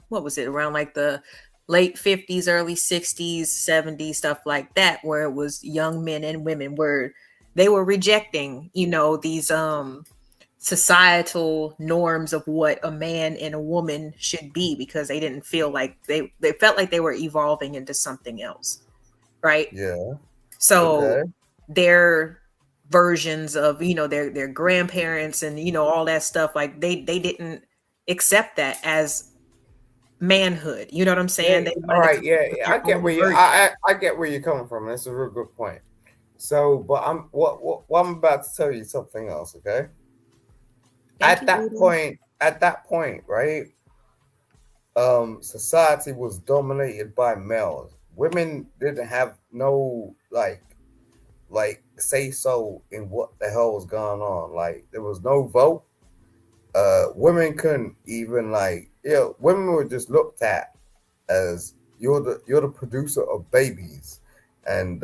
S3: what was it, around like the late 50s, early 60s, 70s, stuff like that, where it was young men and women where they were rejecting, you know, these societal norms of what a man and a woman should be because they didn't feel like they felt like they were evolving into something else, right?
S16: Yeah.
S3: So their versions of, you know, their grandparents and, you know, all that stuff, like they didn't accept that as manhood. You know what I'm saying?
S16: Yeah,
S3: They
S16: all right, yeah, I get where I get where you're coming from. That's a real good point. So, but I'm what I'm about to tell you something else, okay? At that point, right? Society was dominated by males. Women didn't have no like say so in what the hell was going on. Like there was no vote. Women couldn't even like, you know, women were just looked at as you're the producer of babies, and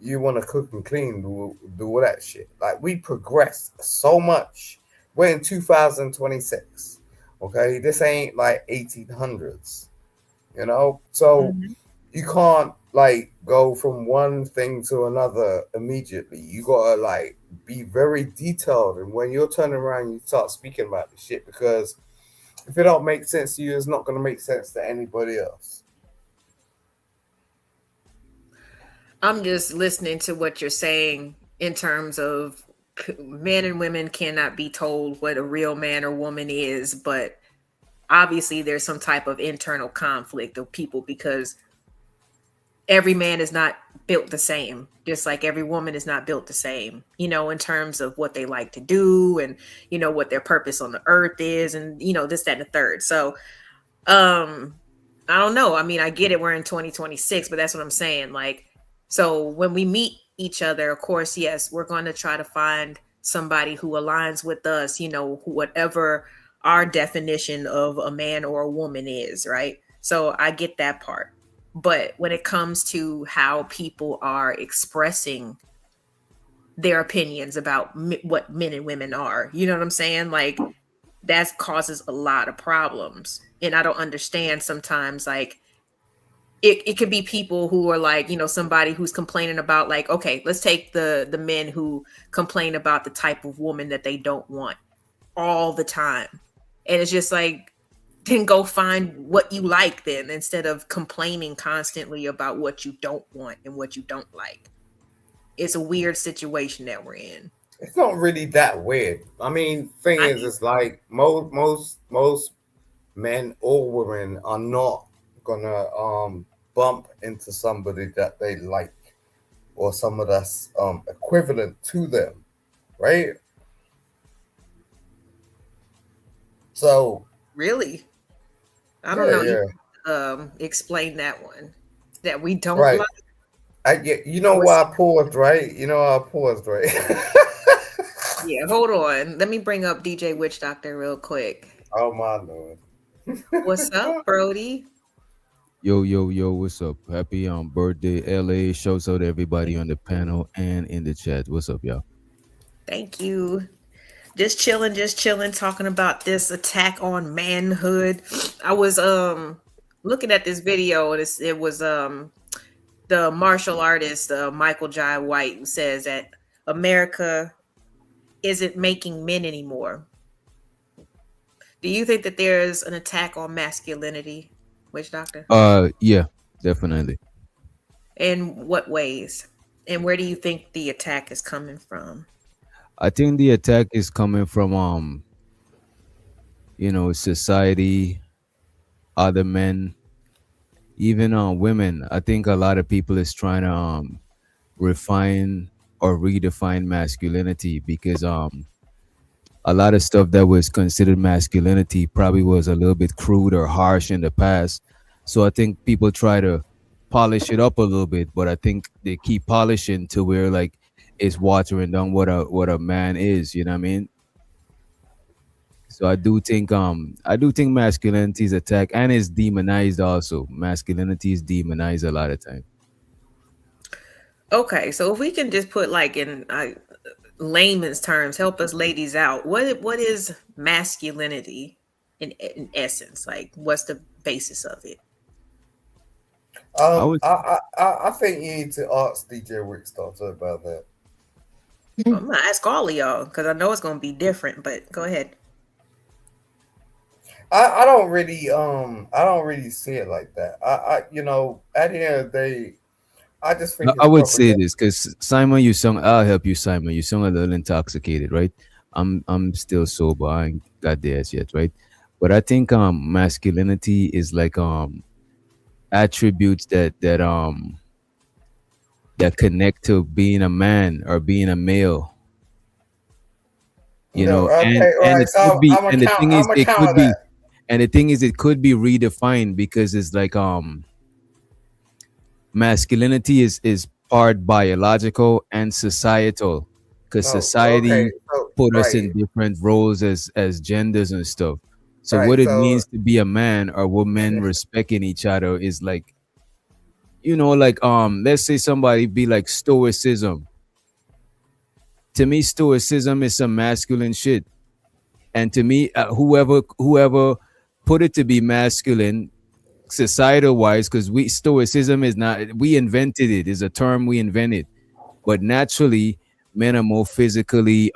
S16: you want to cook and clean, do all that shit. Like we progressed so much. We're in 2026. Okay, this ain't like 1800s, you know. So you can't like go from one thing to another immediately. You gotta like be very detailed, and when you're turning around, you start speaking about the shit because if it don't make sense to you, it's not gonna make sense to anybody else.
S3: I'm just listening to what you're saying in terms of men and women cannot be told what a real man or woman is, but obviously there's some type of internal conflict of people because every man is not built the same, just like every woman is not built the same, you know, in terms of what they like to do and, you know, what their purpose on the earth is and, you know, this, that, and the third. So, I don't know. I mean, I get it. We're in 2026, but that's what I'm saying. Like, so when we meet each other, of course, yes, we're going to try to find somebody who aligns with us, you know, whatever our definition of a man or a woman is, right? So I get that part. But when it comes to how people are expressing their opinions about what men and women are, you know what I'm saying? Like that causes a lot of problems. And I don't understand sometimes, like, it could be people who are like, you know, somebody who's complaining about like, okay, let's take the men who complain about the type of woman that they don't want all the time. And it's just like, then go find what you like then instead of complaining constantly about what you don't want and what you don't like. It's a weird situation that we're in.
S16: It's not really that weird. I mean, thing is, it's like most men or women are not gonna bump into somebody that they like or someone that's equivalent to them, right? So
S3: really, I don't know. Yeah. Explain that one that we don't
S16: like.
S3: You
S16: know why I paused, right? You know why I paused, right?
S3: Yeah, hold on. Let me bring up DJ Witch Doctor real quick.
S16: Oh my Lord.
S3: What's up, Brody?
S18: Yo, yo, yo, what's up? Happy birthday, LA. Shouts out to everybody on the panel and in the chat. What's up, y'all?
S3: Thank you. Just chilling, talking about this attack on manhood. I was looking at this video, and it was the martial artist Michael Jai White, who says that America isn't making men anymore. Do you think that there's an attack on masculinity, Witch Doctor?
S18: Yeah, definitely.
S3: In what ways? And where do you think the attack is coming from?
S18: I think the attack is coming from society, other men, even women. I think a lot of people is trying to refine or redefine masculinity because a lot of stuff that was considered masculinity probably was a little bit crude or harsh in the past. So I think people try to polish it up a little bit, but I think they keep polishing to where like it's watering down what a man is, you know what I mean? So I do think masculinity is attacked and is demonized also. Masculinity is demonized a lot of time.
S3: Okay, so if we can just put like in layman's terms, help us ladies out. What is masculinity in essence? Like, what's the basis of it?
S16: I think you need to ask DJ Wickstarter about that.
S3: I'm gonna ask all of y'all because I know it's gonna be different. But go ahead.
S16: I don't really see it like that. At the end of the day, I just think
S18: I would say this because Simon, I'll help you, Simon. You sound a little intoxicated, right? I'm still sober. I ain't got there yet, right? But I think masculinity is like attributes that connect to being a man or being a male. You know, and the thing is it could be redefined because it's like masculinity is part biological and societal because society put us in different roles as genders and stuff. So what it means to be a man or woman respecting each other is like, let's say somebody be like stoicism. To me, stoicism is some masculine shit. And to me, whoever put it to be masculine societal wise, because stoicism is not, we invented it, is a term we invented. But naturally, men are more physically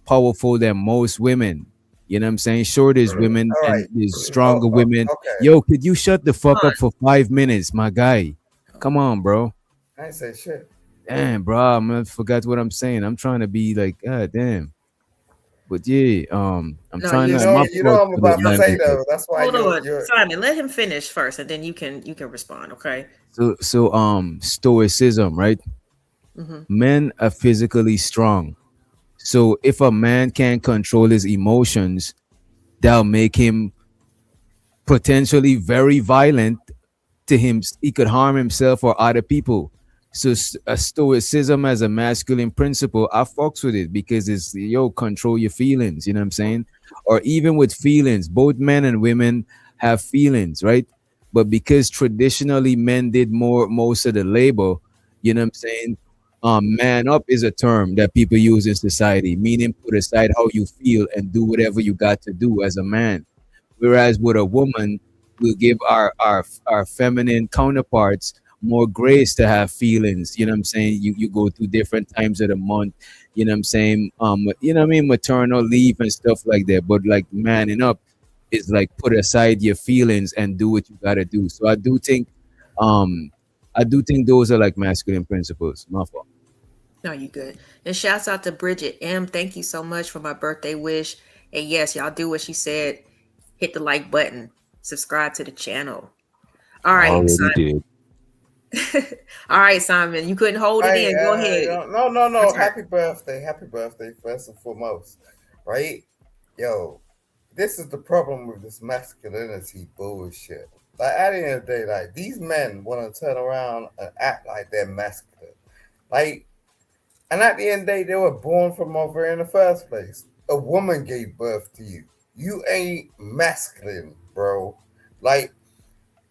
S18: powerful than most women. You know what I'm saying? Sure, there's women and there's stronger women. Yo, could you shut the fuck up for 5 minutes, my guy? Come on, bro.
S16: I ain't say shit.
S18: Damn, bro, I forgot what I'm saying. I'm trying to be like, god damn. But yeah, I'm trying to.
S16: You know I'm about to say though. That's why.
S3: Hold on, Simon. Let him finish first, and then you can respond. Okay.
S18: So stoicism, right?
S3: Mm-hmm.
S18: Men are physically strong. So if a man can't control his emotions, that'll make him potentially very violent to him. He could harm himself or other people. So stoicism as a masculine principle, I fucks with it because it's control your feelings. You know what I'm saying? Or even with feelings, both men and women have feelings, right? But because traditionally men did most of the labor, you know what I'm saying? Man up is a term that people use in society, meaning put aside how you feel and do whatever you got to do as a man. Whereas with a woman, we'll give our feminine counterparts more grace to have feelings. You know what I'm saying? You go through different times of the month, you know what I'm saying? You know what I mean? Maternal leave and stuff like that. But like manning up is like put aside your feelings and do what you gotta do. So I do think those are like masculine principles. My fault.
S3: No, you good. And shouts out to Bridget M. Thank you so much for my birthday wish. And yes, y'all do what she said. Hit the like button. Subscribe to the channel. All right, Simon. All right, Simon. You couldn't hold it in. Go ahead.
S16: No. Happy birthday first and foremost. Right? Yo, this is the problem with this masculinity bullshit. Like at the end of the day, like these men want to turn around and act like they're masculine. Like, and at the end of the day, they were born from over in the first place. A woman gave birth to you. You ain't masculine, bro. Like,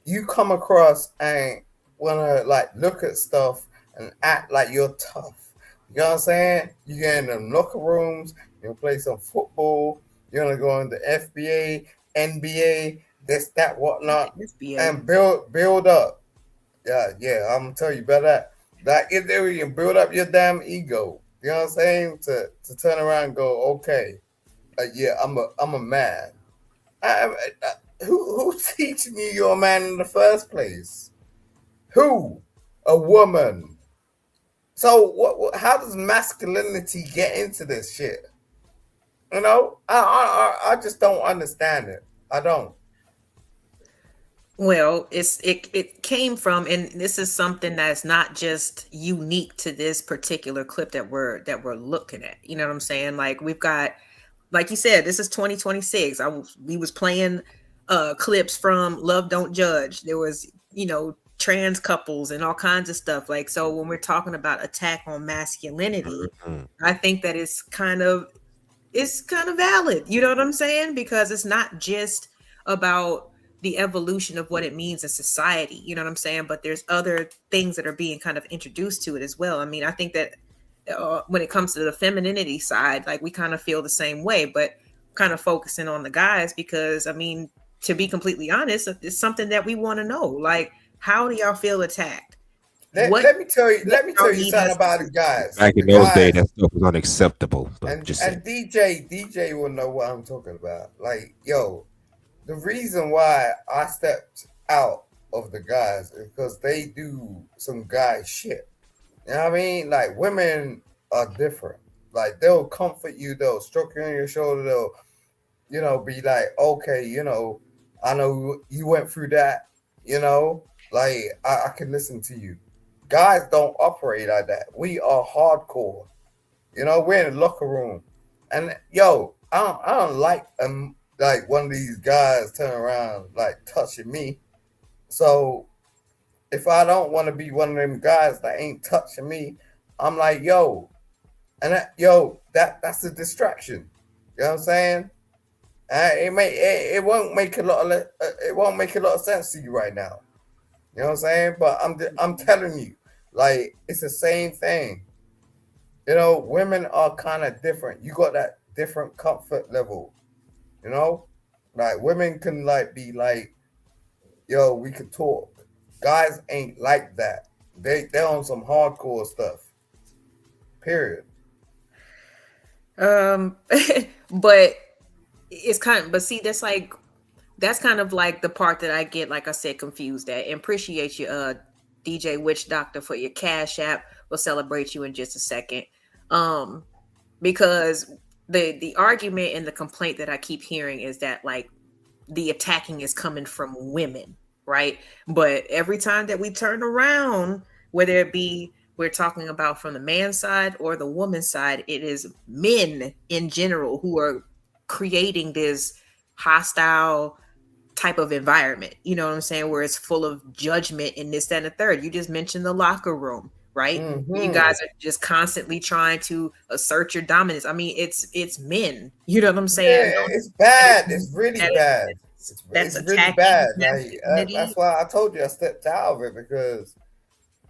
S16: you come across and wanna like look at stuff and act like you're tough. You know what I'm saying? You get in them locker rooms, you play some football, you're gonna go in the FBA, NBA, this, that, whatnot, and build up. Yeah, I'm gonna tell you about that. Like if there you can build up your damn ego. You know what I'm saying? To turn around and go, okay, yeah, I'm a man. Who's teaching you you're a man in the first place? Who? A woman. So what how does masculinity get into this shit? You know, I just don't understand it. I don't.
S3: Well, it came from, and this is something that's not just unique to this particular clip that we're looking at. You know what I'm saying? Like we've got, like you said, this is 2026. We was playing clips from Love Don't Judge. There was, trans couples and all kinds of stuff. Like, so when we're talking about attack on masculinity, I think that it's kind of valid. You know what I'm saying? Because it's not just about the evolution of what it means in society. You know what I'm saying? But there's other things that are being kind of introduced to it as well. I mean, I think that when it comes to the femininity side, like we kind of feel the same way, but kind of focusing on the guys because, I mean, to be completely honest, it's something that we want to know. Like, how do y'all feel attacked?
S16: Let me tell you something about the guys.
S17: Back in those days, that stuff was unacceptable.
S16: And DJ will know what I'm talking about. Like, yo, the reason why I stepped out of the guys is because they do some guy shit. You know what I mean? Like, women are different. Like, they'll comfort you, they'll stroke you on your shoulder, they'll, be like, okay, I know you went through that, like, I can listen to you. Guys don't operate like that. We are hardcore. We're in the locker room. And, yo, I don't like one of these guys turn around, like, touching me. So, if I don't want to be one of them guys that ain't touching me, I'm like, yo, and that's a distraction. You know what I'm saying? It won't make a lot of sense to you right now. You know what I'm saying? But I'm telling you, like, it's the same thing. Women are kind of different. You got that different comfort level. Like women can like be like, yo, we could talk. Guys ain't like that. They're on some hardcore stuff. Period.
S3: But it's but see, that's kind of like the part that I get, like I said, confused at. And appreciate you, DJ Witch Doctor, for your Cash App. We'll celebrate you in just a second. Because the argument and the complaint that I keep hearing is that like the attacking is coming from women, right? But every time that we turn around, whether it be we're talking about from the man's side or the woman's side, it is men in general who are creating this hostile type of environment. You know what I'm saying? Where it's full of judgment and this, that, and the third. You just mentioned the locker room, right? Mm-hmm. You guys are just constantly trying to assert your dominance. I mean, it's men. You know what I'm saying?
S16: Yeah, it's bad. It's really bad. It's really bad. Like, that's why I told you I stepped out of it, because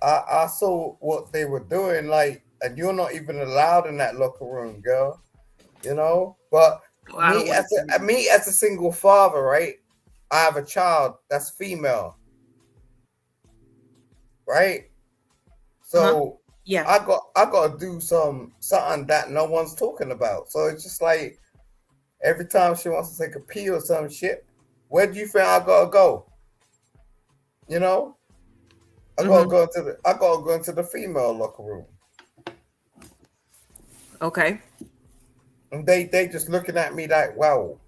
S16: I saw what they were doing. Like, and you're not even allowed in that locker room, girl. But me as a single father, right? I have a child that's female, right? So
S3: yeah,
S16: I got to do something that no one's talking about. So it's just like every time she wants to take a pee or some shit, where do you think I gotta go? I gotta go into the female locker room.
S3: Okay.
S16: And they just looking at me like, wow,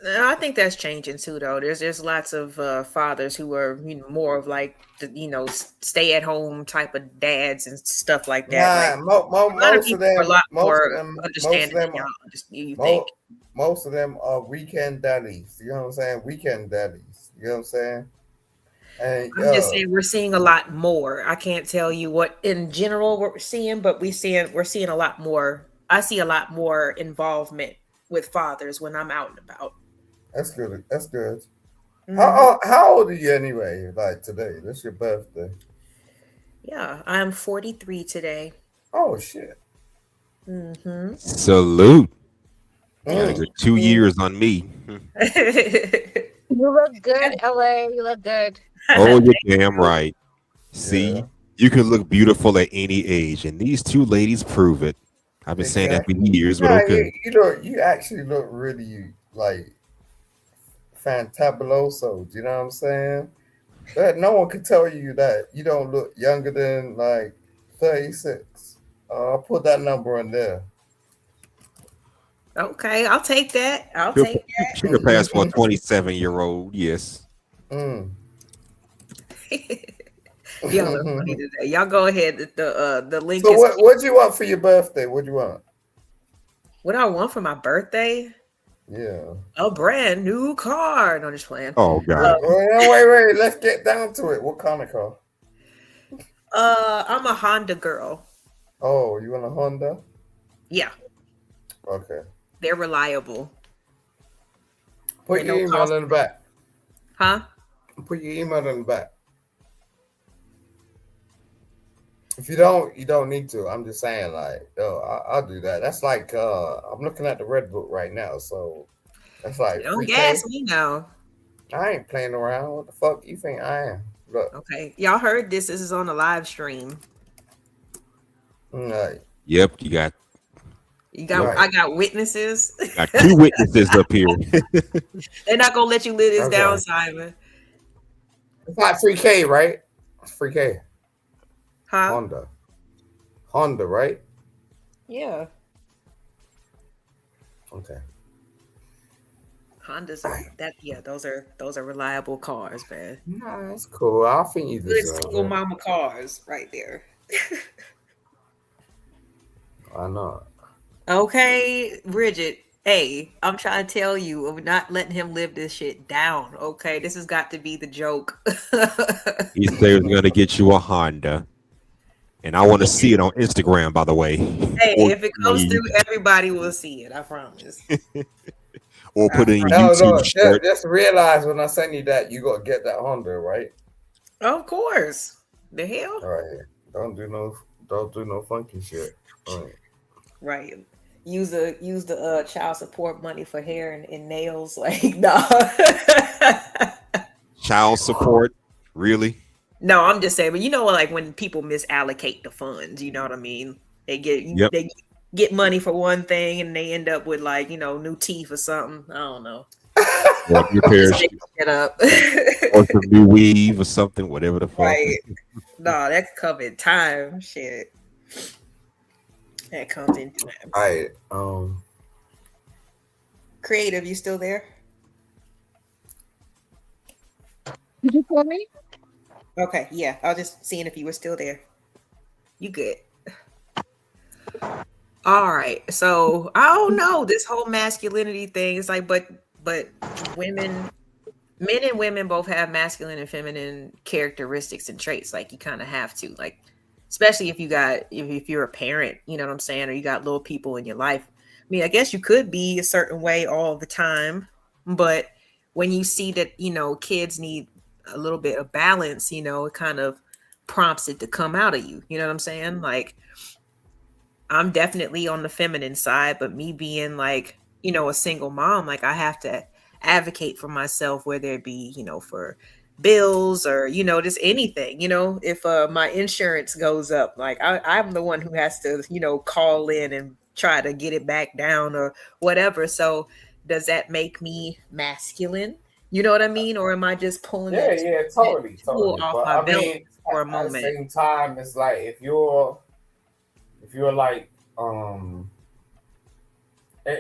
S3: I think that's changing too, though. There's lots of fathers who are more of like the stay at home type of dads and stuff like that.
S16: Most of them are weekend daddies. You know what I'm saying? Weekend daddies. You know what I'm saying? And,
S3: I'm just saying we're seeing a lot more. I can't tell you what in general we're seeing, but we're seeing a lot more. I see a lot more involvement with fathers when I'm out and about.
S16: That's good. That's good.
S3: Mhm.
S16: How old are you anyway? Like today? This your birthday.
S3: Yeah, I'm 43 today.
S16: Oh shit.
S3: Mm-hmm.
S17: Salute. You got a
S16: Mm.
S17: good 2 years on me.
S15: You look good, LA. You look good.
S17: Oh, you're damn right. See, you can look beautiful at any age, and these two ladies prove it. I've been saying that for years, but
S16: Nah,
S17: okay.
S16: you actually look really like fantabuloso. Do you know what I'm saying? That no one can tell you that you don't look younger than like 36. I'll put that number in there.
S3: Okay, I'll take that. I'll
S17: She'll,
S3: take that.
S17: she could pass for a 27-year-old, yes.
S16: Mm.
S3: Y'all are funny today. Y'all go ahead. The link
S16: So
S3: is.
S16: what do you want for your birthday? What do you want?
S3: What do I want for my birthday?
S16: Yeah.
S3: A brand new car. No, just playing.
S17: Oh God.
S16: Wait. Let's get down to it. What kind of car?
S3: I'm a Honda girl.
S16: Oh, you want a Honda?
S3: Yeah,
S16: Okay.
S3: they're reliable.
S16: Put
S3: They
S16: your
S3: don't
S16: email
S3: cost-
S16: in the back.
S3: Huh?
S16: Put your email in the back. If you don't, you don't need to. I'm just saying, like, I'll do that. That's like, I'm looking at the Red Book right now, so that's like
S3: Don't
S16: 3K.
S3: gas me now.
S16: I ain't playing around. What the fuck you think I am? Look,
S3: Okay, y'all heard this. This is on the live stream.
S16: right.
S17: Yep, you got
S3: You got.
S16: Right.
S3: I got witnesses.
S17: two witnesses up here.
S3: They're not gonna let you live this
S16: Okay.
S3: down, Simon.
S16: It's like 3K, right? It's 3K.
S3: Huh?
S16: Honda, right?
S3: Yeah.
S16: Okay.
S3: Hondas are that. Yeah, those are reliable cars, man.
S16: Nah, that's cool. I think you
S3: Good
S16: deserve
S3: single
S16: it.
S3: mama cars, right there.
S16: I know.
S3: Okay, Bridget. Hey, I'm trying to tell you, we're not letting him live this shit down. Okay, this has got to be the joke.
S17: He said he was gonna get you a Honda. And I want to see it on Instagram, by the way.
S3: Hey, if it comes through, everybody will see it. I promise.
S17: Or put it in your
S16: No,
S17: YouTube short.
S16: just realize when I send you that, you gotta get that Honda, right?
S3: Of course. The hell?
S16: All right. Don't do no funky shit. All right.
S3: Right. Use the child support money for hair and nails. Like, no.
S17: Child support, really?
S3: No, I'm just saying, but you know what, like when people misallocate the funds, you know what I mean? They get money for one thing and they end up with like, new teeth or something. I don't know.
S17: Or your parents,
S3: Just make it up.
S17: or some new weave or something, whatever the fuck.
S3: Right. No, that covered time. Shit. That comes into that.
S16: All right.
S3: Creative, you still there?
S15: Did you call me?
S3: Okay, yeah. I was just seeing if you were still there. You good. All right. So I don't know. This whole masculinity thing is like, but men and women both have masculine and feminine characteristics and traits. Like you kind of have to, like, especially if you're a parent, you know what I'm saying, or you got little people in your life. I mean, I guess you could be a certain way all the time, but when you see that, kids need a little bit of balance, it kind of prompts it to come out of you. You know what I'm saying? Like, I'm definitely on the feminine side, but me being like, a single mom, like I have to advocate for myself, whether it be, for bills or, just anything, if my insurance goes up, like I'm the one who has to, call in and try to get it back down or whatever. So does that make me masculine? You know what I mean? Or am I just pulling
S16: Yeah, totally.
S3: off
S16: But
S3: my
S16: I
S3: belt
S16: mean,
S3: for a
S16: at the
S3: moment?
S16: same time, it's like if you're like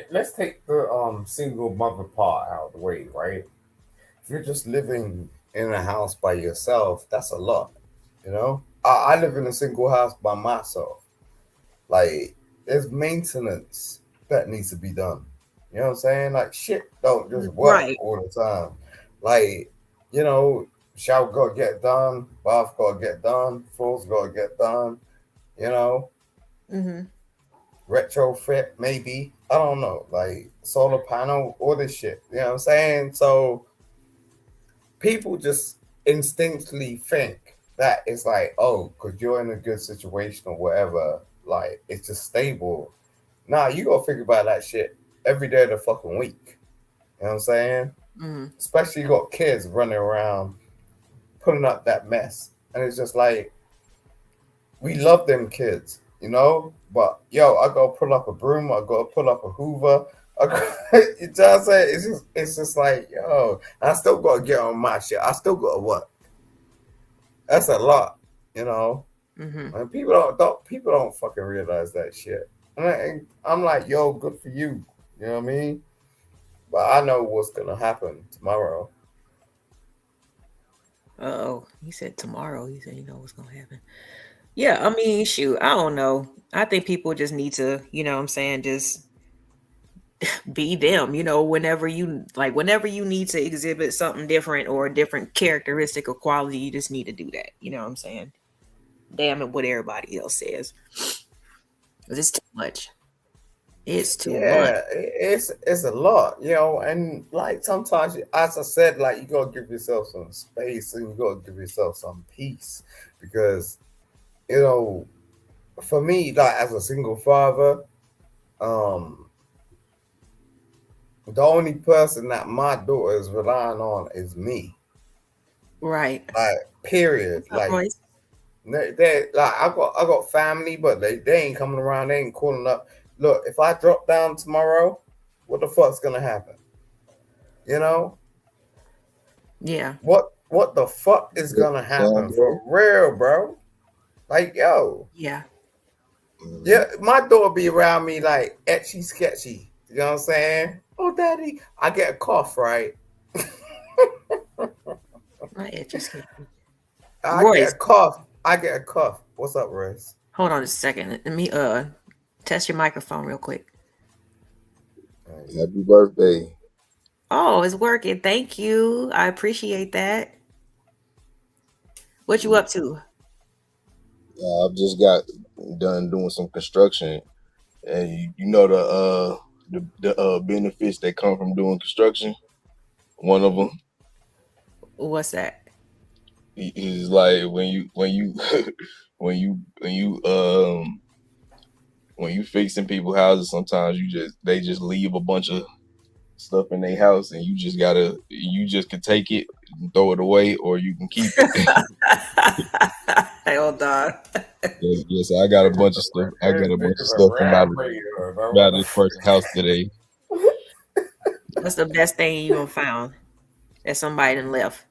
S16: let's take the single mother part out of the way, right? If you're just living in a house by yourself, that's a lot, I live in a single house by myself. Like there's maintenance that needs to be done. You know what I'm saying? Like shit don't just work all the time. Like, shower gotta get done, bath gotta get done, floors gotta get done,
S3: Mm-hmm.
S16: retrofit maybe, I don't know, like solar panel, all this shit. You know what I'm saying? So people just instinctively think that it's like, oh, because you're in a good situation or whatever, like it's just stable. Nah, you gotta think about that shit every day of the fucking week. You know what I'm saying? Especially you got kids running around putting up that mess. And it's just like, we love them kids, you know? But yo, I gotta pull up a broom, I gotta pull up a Hoover. You know what I'm saying? It's just like, yo, I still gotta get on my shit. I still gotta work. That's a lot, you know. And people don't fucking realize that shit. And I'm like, yo, good for you. You know what I mean? But I know what's gonna happen tomorrow.
S3: Oh, he said tomorrow. He said, you know what's gonna happen. Yeah, I mean, shoot, I don't know. I think people just need to, you know what I'm saying, just be them, you know, whenever you need to exhibit something different or a different characteristic or quality, you just need to do that. You know what I'm saying? Damn it, what everybody else says. 'Cause it's too much. It's too much.
S16: It's a lot, you know, and like sometimes, as I said, like you gotta give yourself some space and you gotta give yourself some peace because, you know, for me, like as a single father, the only person that my daughter is relying on is me.
S3: Right.
S16: Like, period. Like, they like I got family, but they ain't coming around. They ain't calling up. Look, if I drop down tomorrow, what the fuck's gonna happen? You know?
S3: Yeah.
S16: What the fuck is gonna happen for real, bro? Like, yo.
S3: Yeah.
S16: Yeah, my daughter be around me like etchy sketchy. You know what I'm saying? Oh, daddy, I get a cough, right?
S3: My etchy sketchy.
S16: I
S3: Royce.
S16: get a cough. What's up, Royce?
S3: Hold on a second. Let me test your microphone real quick.
S19: Happy birthday.
S3: Oh, it's working. Thank you. I appreciate that. What you up to?
S19: I've just got done doing some construction, and you know the benefits that come from doing construction. One of them
S3: What's that?
S19: is like when you when you fixing people's houses, sometimes they just leave a bunch of stuff in their house, and you just can take it and throw it away, or you can keep it.
S3: Hold on.
S19: Yes, I got a bunch of stuff. I got a bunch of stuff about this person's house today.
S3: What's the best thing you done found that somebody done left?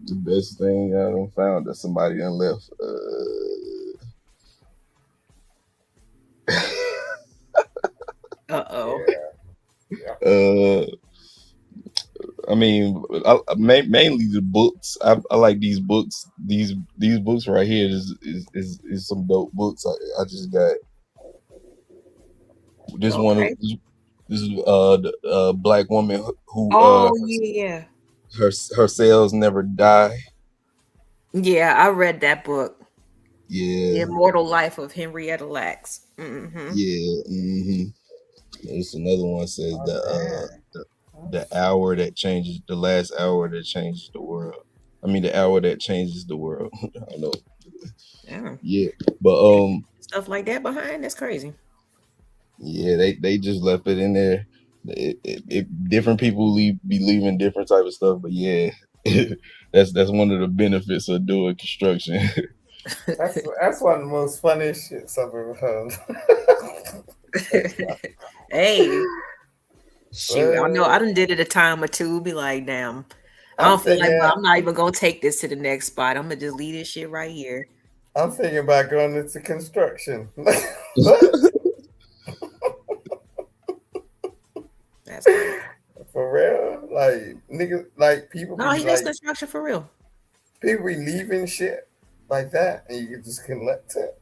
S19: The best thing I done found that somebody done left. I mean, mainly the books. I like these books. These books right here is some dope books. I just got this one. This is the black woman who
S3: yeah.
S19: her cells never die.
S3: Yeah, I read that book.
S19: Yeah.
S3: The Immortal Life of Henrietta Lacks.
S19: Yeah. There's another one says the hour that changes, the last hour that changes the world. I mean, the hour that changes the world. I don't know. Yeah, but
S3: stuff like that behind, that's crazy.
S19: Yeah, they just left it in there. Different people be leaving different type of stuff, but yeah, that's one of the benefits of doing construction.
S16: That's one of the most funniest shits I've ever heard.
S3: Hey, shoot, I know I done did it a time or two. Be like, damn, I don't feel like I'm not even gonna take this to the next spot. I'm gonna just leave this shit right here.
S16: I'm thinking about going into construction.
S3: That's crazy.
S16: For real, like niggas, like people.
S3: No, he does construction for real.
S16: People be leaving shit like that, and you just collect it.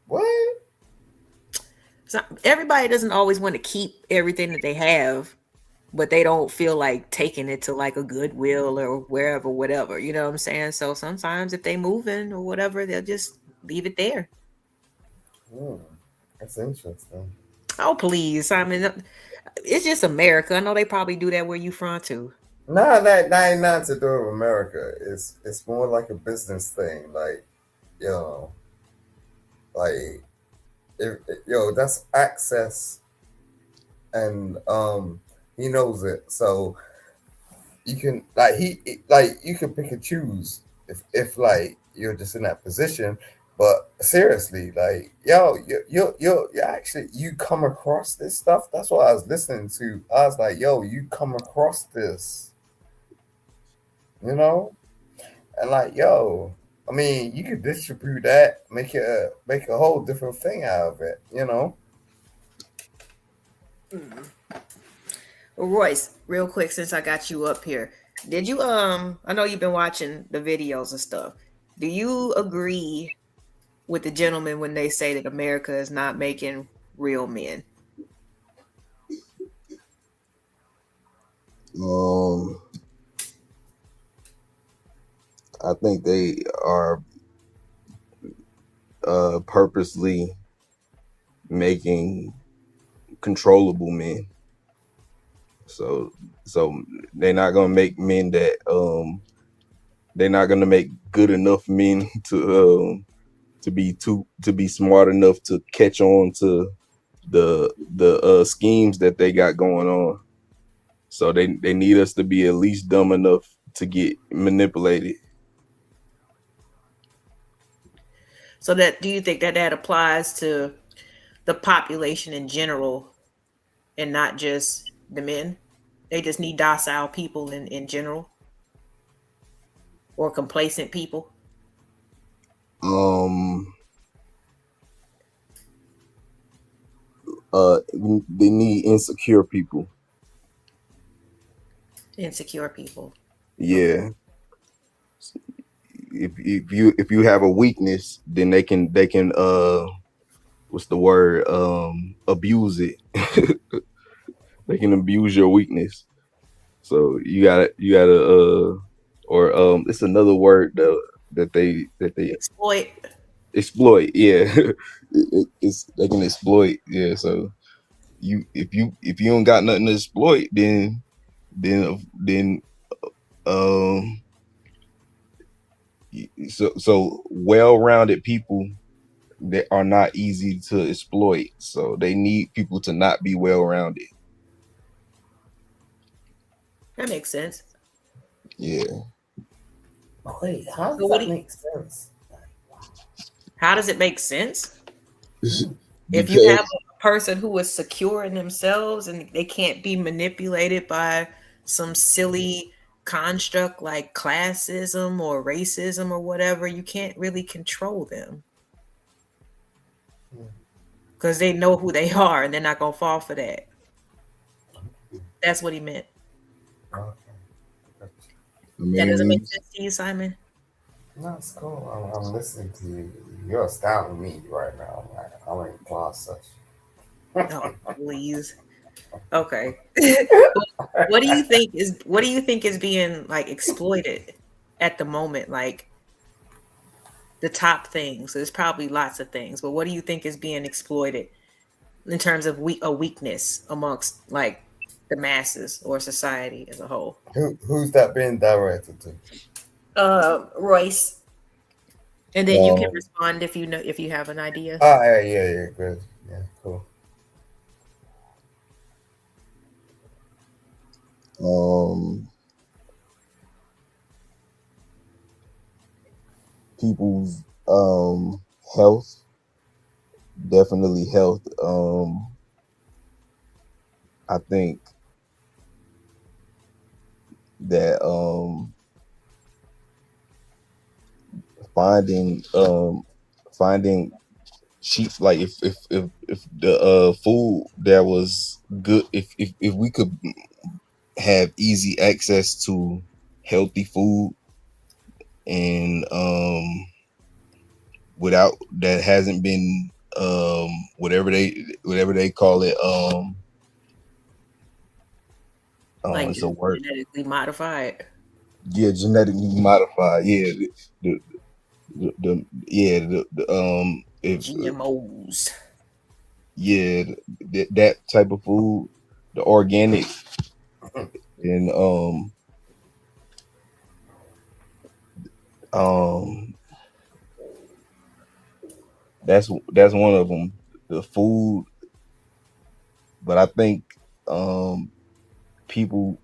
S16: What?
S3: So everybody doesn't always want to keep everything that they have, but they don't feel like taking it to like a Goodwill or wherever, whatever. You know what I'm saying? So sometimes if they moving or whatever, they'll just leave it there.
S16: That's interesting.
S3: Oh please, Simon. It's just America. I know they probably do that where you from too.
S16: Nah, that ain't nothing to do with America. It's more like a business thing. Like, like that's access, and he knows it. So you can you can pick and choose if like you're just in that position. But seriously, like you actually you come across this stuff. That's what I was listening to. I was like, you come across this, and like I mean, you could distribute that, make a whole different thing out of it,
S3: Royce, real quick, since I got you up here, did you I know you've been watching the videos and stuff. Do you agree with the gentleman when they say that America is not making real men?
S19: I think they are purposely making controllable men. So they're not gonna make men that they're not gonna make good enough men to be smart enough to catch on to the schemes that they got going on. So they need us to be at least dumb enough to get manipulated.
S3: So that do you think that applies to the population in general and not just the men? They just need docile people in general, or complacent people?
S19: They need insecure people.
S3: Insecure people.
S19: Yeah. If you have a weakness, then they can what's the word? Abuse it. They can abuse your weakness. So you gotta or it's another word though that they exploit. Yeah. It's they can exploit. Yeah. So if you don't got nothing to exploit, then so well-rounded people that are not easy to exploit. So they need people to not be well-rounded.
S3: That makes sense.
S19: Yeah.
S16: Wait, how does that make sense?
S3: How does it make sense? If you have a person who is secure in themselves and they can't be manipulated by some silly construct like classism or racism or whatever, you can't really control them because they know who they are and they're not gonna fall for that. That's what he meant. That doesn't make sense to you, Simon?
S16: No, it's cool. I'm listening to you. You're astounding me right now. I'm in process.
S3: Oh, please. Okay. What do you think is being like exploited at the moment? Like the top things. There's probably lots of things, but what do you think is being exploited in terms of a weakness amongst like the masses or society as a whole?
S16: Who's that being directed to?
S3: Royce. And then you can respond if you have an idea.
S16: Oh yeah, good. Yeah, cool.
S19: People's health, definitely health. I think that finding cheap, like if the food that was good, if we could have easy access to healthy food and without that hasn't been whatever they call it
S3: like
S19: it's a word.
S3: Genetically modified.
S19: Yeah, genetically modified. Yeah, if
S3: GMOs.
S19: yeah, that type of food, the organic, and that's one of them, the food. But I think people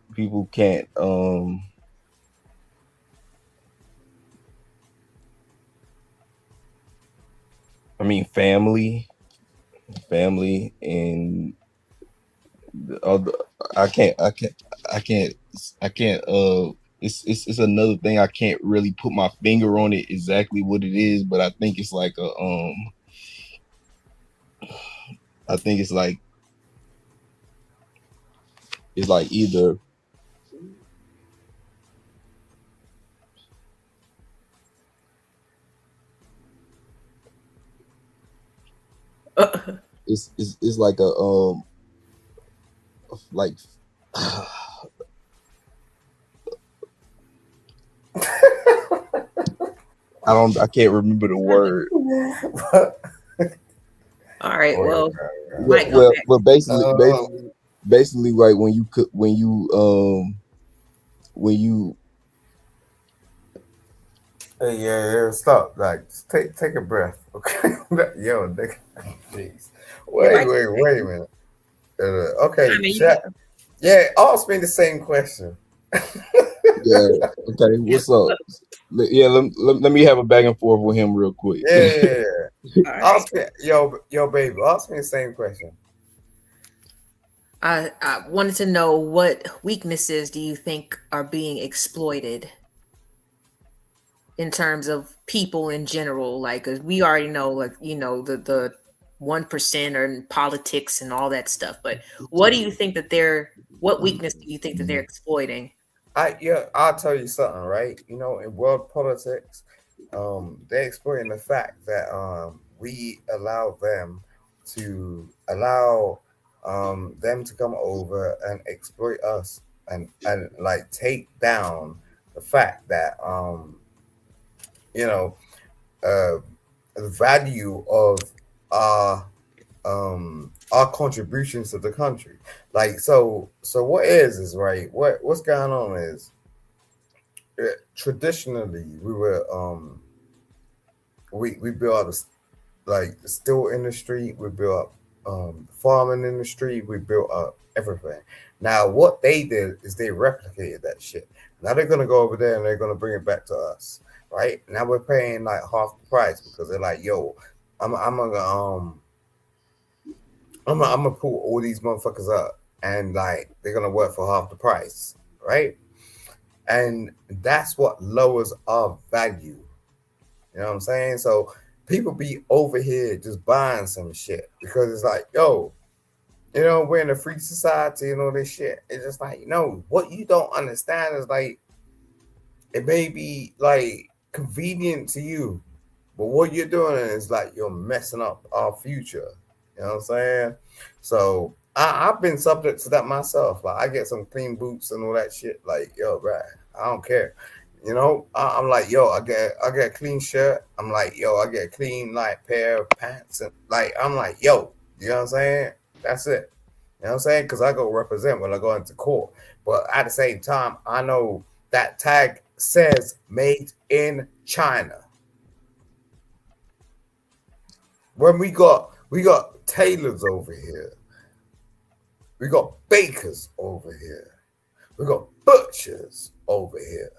S19: can't I mean family and the other, I can't it's another thing. I can't really put my finger on it exactly what it is, but I think it's like I think it's like either it's like a like I can't remember the word.
S3: All right, well,
S19: basically like when you
S16: Hey, yeah, stop. Like, just take a breath, okay? Yo, nigga, jeez. Wait a minute. Okay, chat. Yeah, ask me the same question.
S19: Yeah. Okay. What's up? Yeah. Let me have a back and forth with him real quick.
S16: Yeah. Ask me, yo, baby. Ask me the same question.
S3: I wanted to know, what weaknesses do you think are being exploited in terms of people in general? Like, 'cause we already know, like, you know, the 1% are in politics and all that stuff. But what do you think that what weakness do you think that they're exploiting?
S16: I'll tell you something, right? You know, in world politics, they're exploiting the fact that we allow them to come over and exploit us and like take down the fact that you know the value of our contributions to the country. Like, so what is right, what's going on is traditionally we were we built up like the steel industry, we built up the farming industry, we built up everything. Now what they did is they replicated that shit. Now they're gonna go over there and they're gonna bring it back to us. Right now we're paying like half the price because they're like, yo, I'm gonna pull all these motherfuckers up and like they're gonna work for half the price, right? And that's what lowers our value. You know what I'm saying? So people be over here just buying some shit because it's like, yo, you know, we're in a free society and all this shit. It's just like, you know, what you don't understand is like, it may be like convenient to you, but what you're doing is like you're messing up our future. You know what I'm saying? So I've been subject to that myself. Like, I get some clean boots and all that shit. Like, yo, right, I don't care. You know, I'm like, yo, I get a clean shirt. I'm like, yo, I get a clean like pair of pants, and like, I'm like, yo, you know what I'm saying? That's it. You know what I'm saying? Because I go represent when I go into court. But at the same time, I know that tag says made in China. When we got tailors over here, we got bakers over here, we got butchers over here.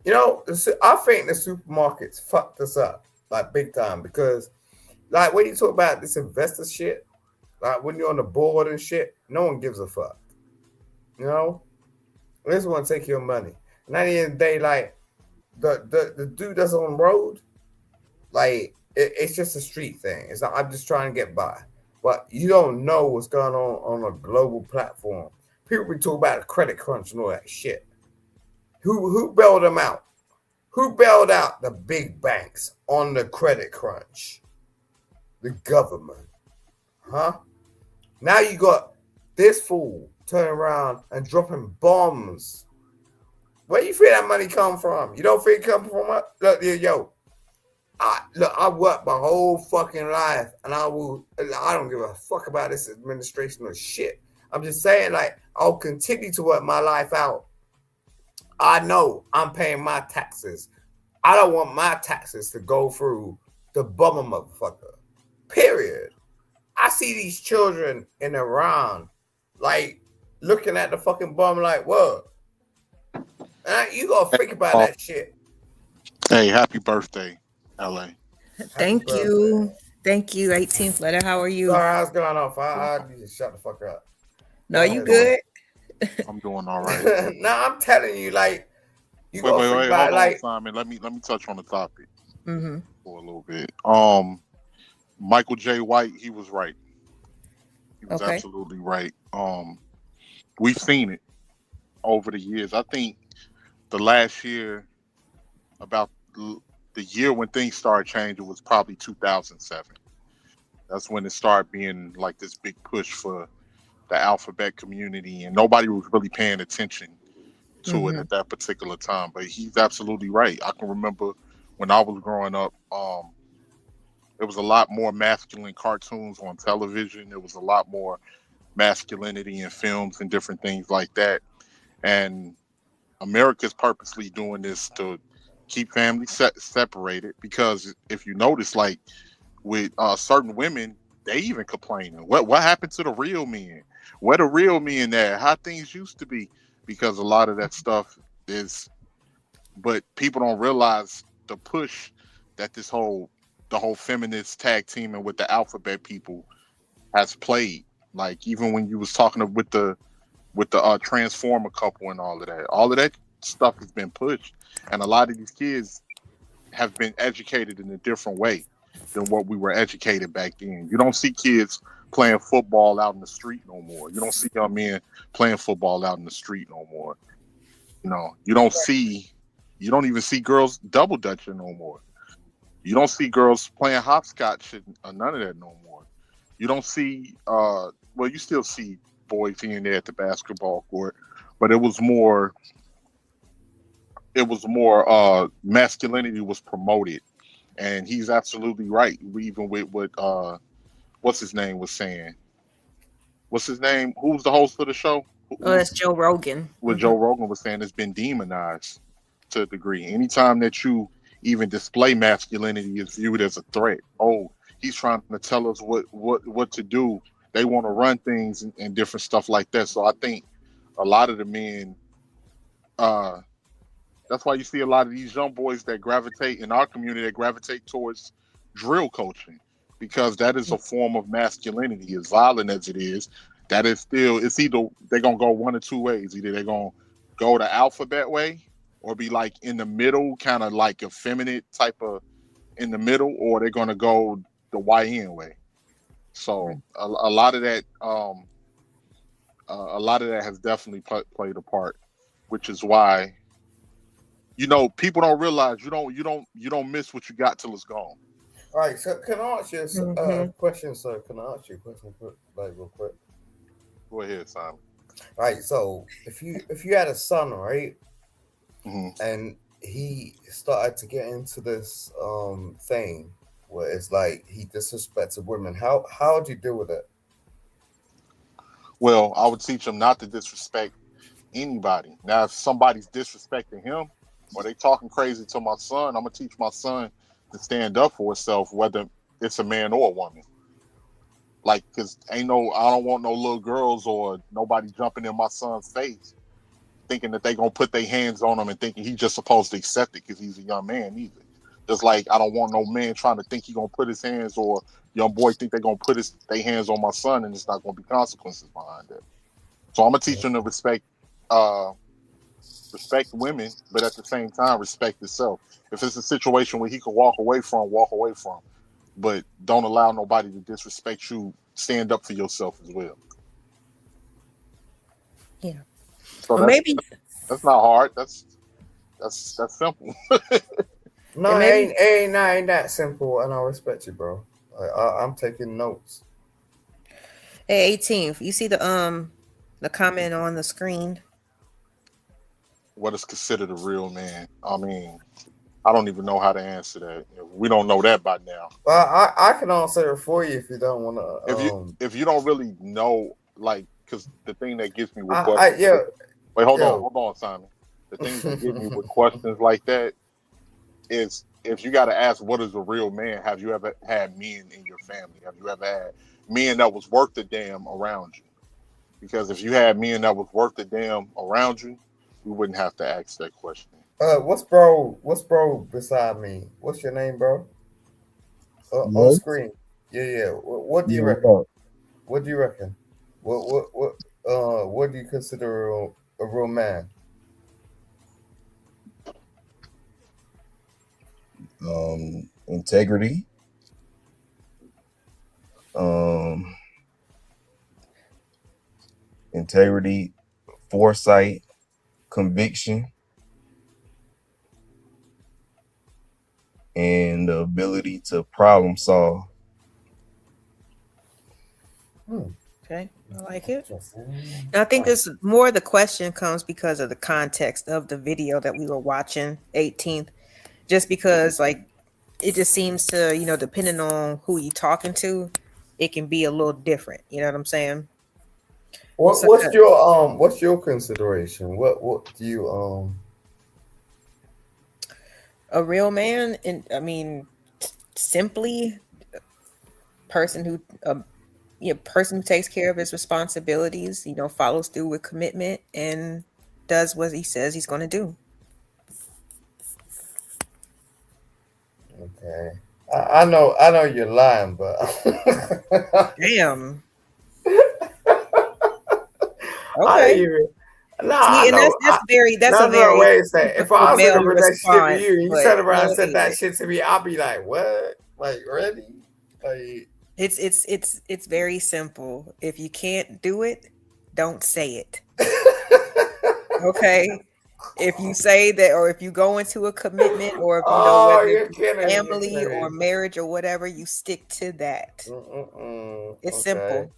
S16: You know, I think the supermarkets fucked us up like big time because, like, when you talk about this investor shit, like when you're on the board and shit, no one gives a fuck. You know, they just want to take your money. And at the end of the day, like the dude that's on the road, like it's just a street thing. It's not, I'm just trying to get by. But you don't know what's going on a global platform. People be talking about the credit crunch and all that shit. Who bailed them out? Who bailed out the big banks on the credit crunch? The government. Huh? Now you got this fool turning around and dropping bombs. Where you think that money come from? You don't think it come from yo, I worked my whole fucking life, and I don't give a fuck about this administration or shit. I'm just saying, like, I'll continue to work my life out. I know I'm paying my taxes. I don't want my taxes to go through the bummer motherfucker. Period. I see these children in Iran, like, looking at the fucking bum like, what? You gotta think about that shit.
S20: Hey, happy birthday, LA.
S3: Thank you. Thank you, 18th letter. How are you?
S16: Sorry, how's going on? I need to shut the fuck up.
S3: No, you good?
S20: I'm doing all right.
S16: Nah, I'm telling you, like, you
S20: wait,
S16: gotta think about
S20: hold
S16: it, like,
S20: on, Simon. Let me touch on the topic
S3: Mm-hmm.
S20: for a little bit. Michael J. White, he was right. He was absolutely right. We've seen it over the years. I think the last year, about the year when things started changing, was probably 2007. That's when it started being like this big push for the alphabet community, and nobody was really paying attention to it at that particular time. But he's absolutely right. I can remember when I was growing up, there was a lot more masculine cartoons on television. There was a lot more masculinity in films and different things like that. And America's purposely doing this to keep families separated, because if you notice, like with certain women, they even complaining. What happened to the real men? Where the real men at? How things used to be? Because a lot of that stuff is, but people don't realize the push that the whole feminist tag teaming with the alphabet people has played. Like even when you was talking with the Transformer couple and all of that stuff has been pushed, and a lot of these kids have been educated in a different way than what we were educated back then. You don't see kids playing football out in the street no more. You don't see young men playing football out in the street no more. You know, you don't even see girls double dutching no more. You don't see girls playing hopscotch or none of that no more. You don't see you still see boys here and there at the basketball court, but it was more masculinity was promoted. And he's absolutely right. Even with what what's his name was saying. What's his name? Who's the host of the show?
S3: Oh, that's Joe Rogan.
S20: What Joe Rogan was saying, it's been demonized to a degree. Anytime that you even display masculinity is viewed as a threat. Oh, he's trying to tell us what to do. They want to run things and different stuff like that. So I think a lot of the men, that's why you see a lot of these young boys that gravitate in our community, that gravitate towards drill coaching, because that is a form of masculinity. As violent as it is, that is still, it's either they're going to go one or two ways. Either they're going to go the alphabet way or be like in the middle, kind of like effeminate type of in the middle, or they're going to go the YN way. So a lot of that, has definitely played a part, which is why, people don't realize you don't miss what you got till it's gone.
S16: All right, so can I ask you a question, sir? Can I ask you a question real quick?
S20: Go ahead, Simon.
S16: All right, so if you had a son, right, and he started to get into this thing where it's like he disrespected women, how would you deal with it?
S20: Well, I would teach him not to disrespect anybody. Now, if somebody's disrespecting him or they talking crazy to my son, I'm gonna teach my son to stand up for himself, whether it's a man or a woman. Like, cause I don't want no little girls or nobody jumping in my son's face thinking that they gonna put their hands on him and thinking he's just supposed to accept it because he's a young man either. Just like I don't want no man trying to think he gonna put his hands, or young boy think they gonna put their hands on my son and it's not gonna be consequences behind it. So I'm gonna teach him to respect women, but at the same time respect himself. If it's a situation where he can walk away from, but don't allow nobody to disrespect you. Stand up for yourself as well.
S3: Yeah.
S20: So
S3: well, maybe
S20: that's not hard. That's simple.
S16: No, it ain't that simple, and I respect you, bro. I'm taking notes.
S3: Hey, 18th, you see the comment on the screen?
S20: What is considered a real man? I mean, I don't even know how to answer that. We don't know that by now.
S16: Well, I can answer it for you if you don't want to.
S20: If you don't really know, like, because the thing that gets me with
S16: Wait,
S20: hold on, Simon. The thing that gets me with questions like that is if you got to ask, what is a real man? Have you ever had men in your family? Have you ever had men that was worth the damn around you? Because if you had men that was worth the damn around you, we wouldn't have to ask that question.
S16: What's bro beside me? What's your name, bro? On screen. Yeah. What do you reckon? What do you reckon? What do you consider a real man?
S19: Integrity. Integrity, foresight, conviction, and the ability to problem solve.
S3: Okay, I like it. I think this more the question comes because of the context of the video that we were watching, 18th, just because like it just seems to, depending on who you're talking to, it can be a little different. You know what I'm saying?
S16: What's your consideration? What do you
S3: a real man? And I mean, simply person who person who takes care of his responsibilities, follows through with commitment and does what he says he's going to do.
S16: Okay, I know you're lying, but
S3: damn. Okay. That's a very
S16: way to say. If I was in a relationship with you, you turn around and said that
S3: it.
S16: shit to me, I'll be like, what? Like, really? Like,
S3: it's very simple. If you can't do it, don't say it. Okay. If you say that, or if you go into a commitment, or if whether it's family or marriage or whatever, you stick to that. It's simple.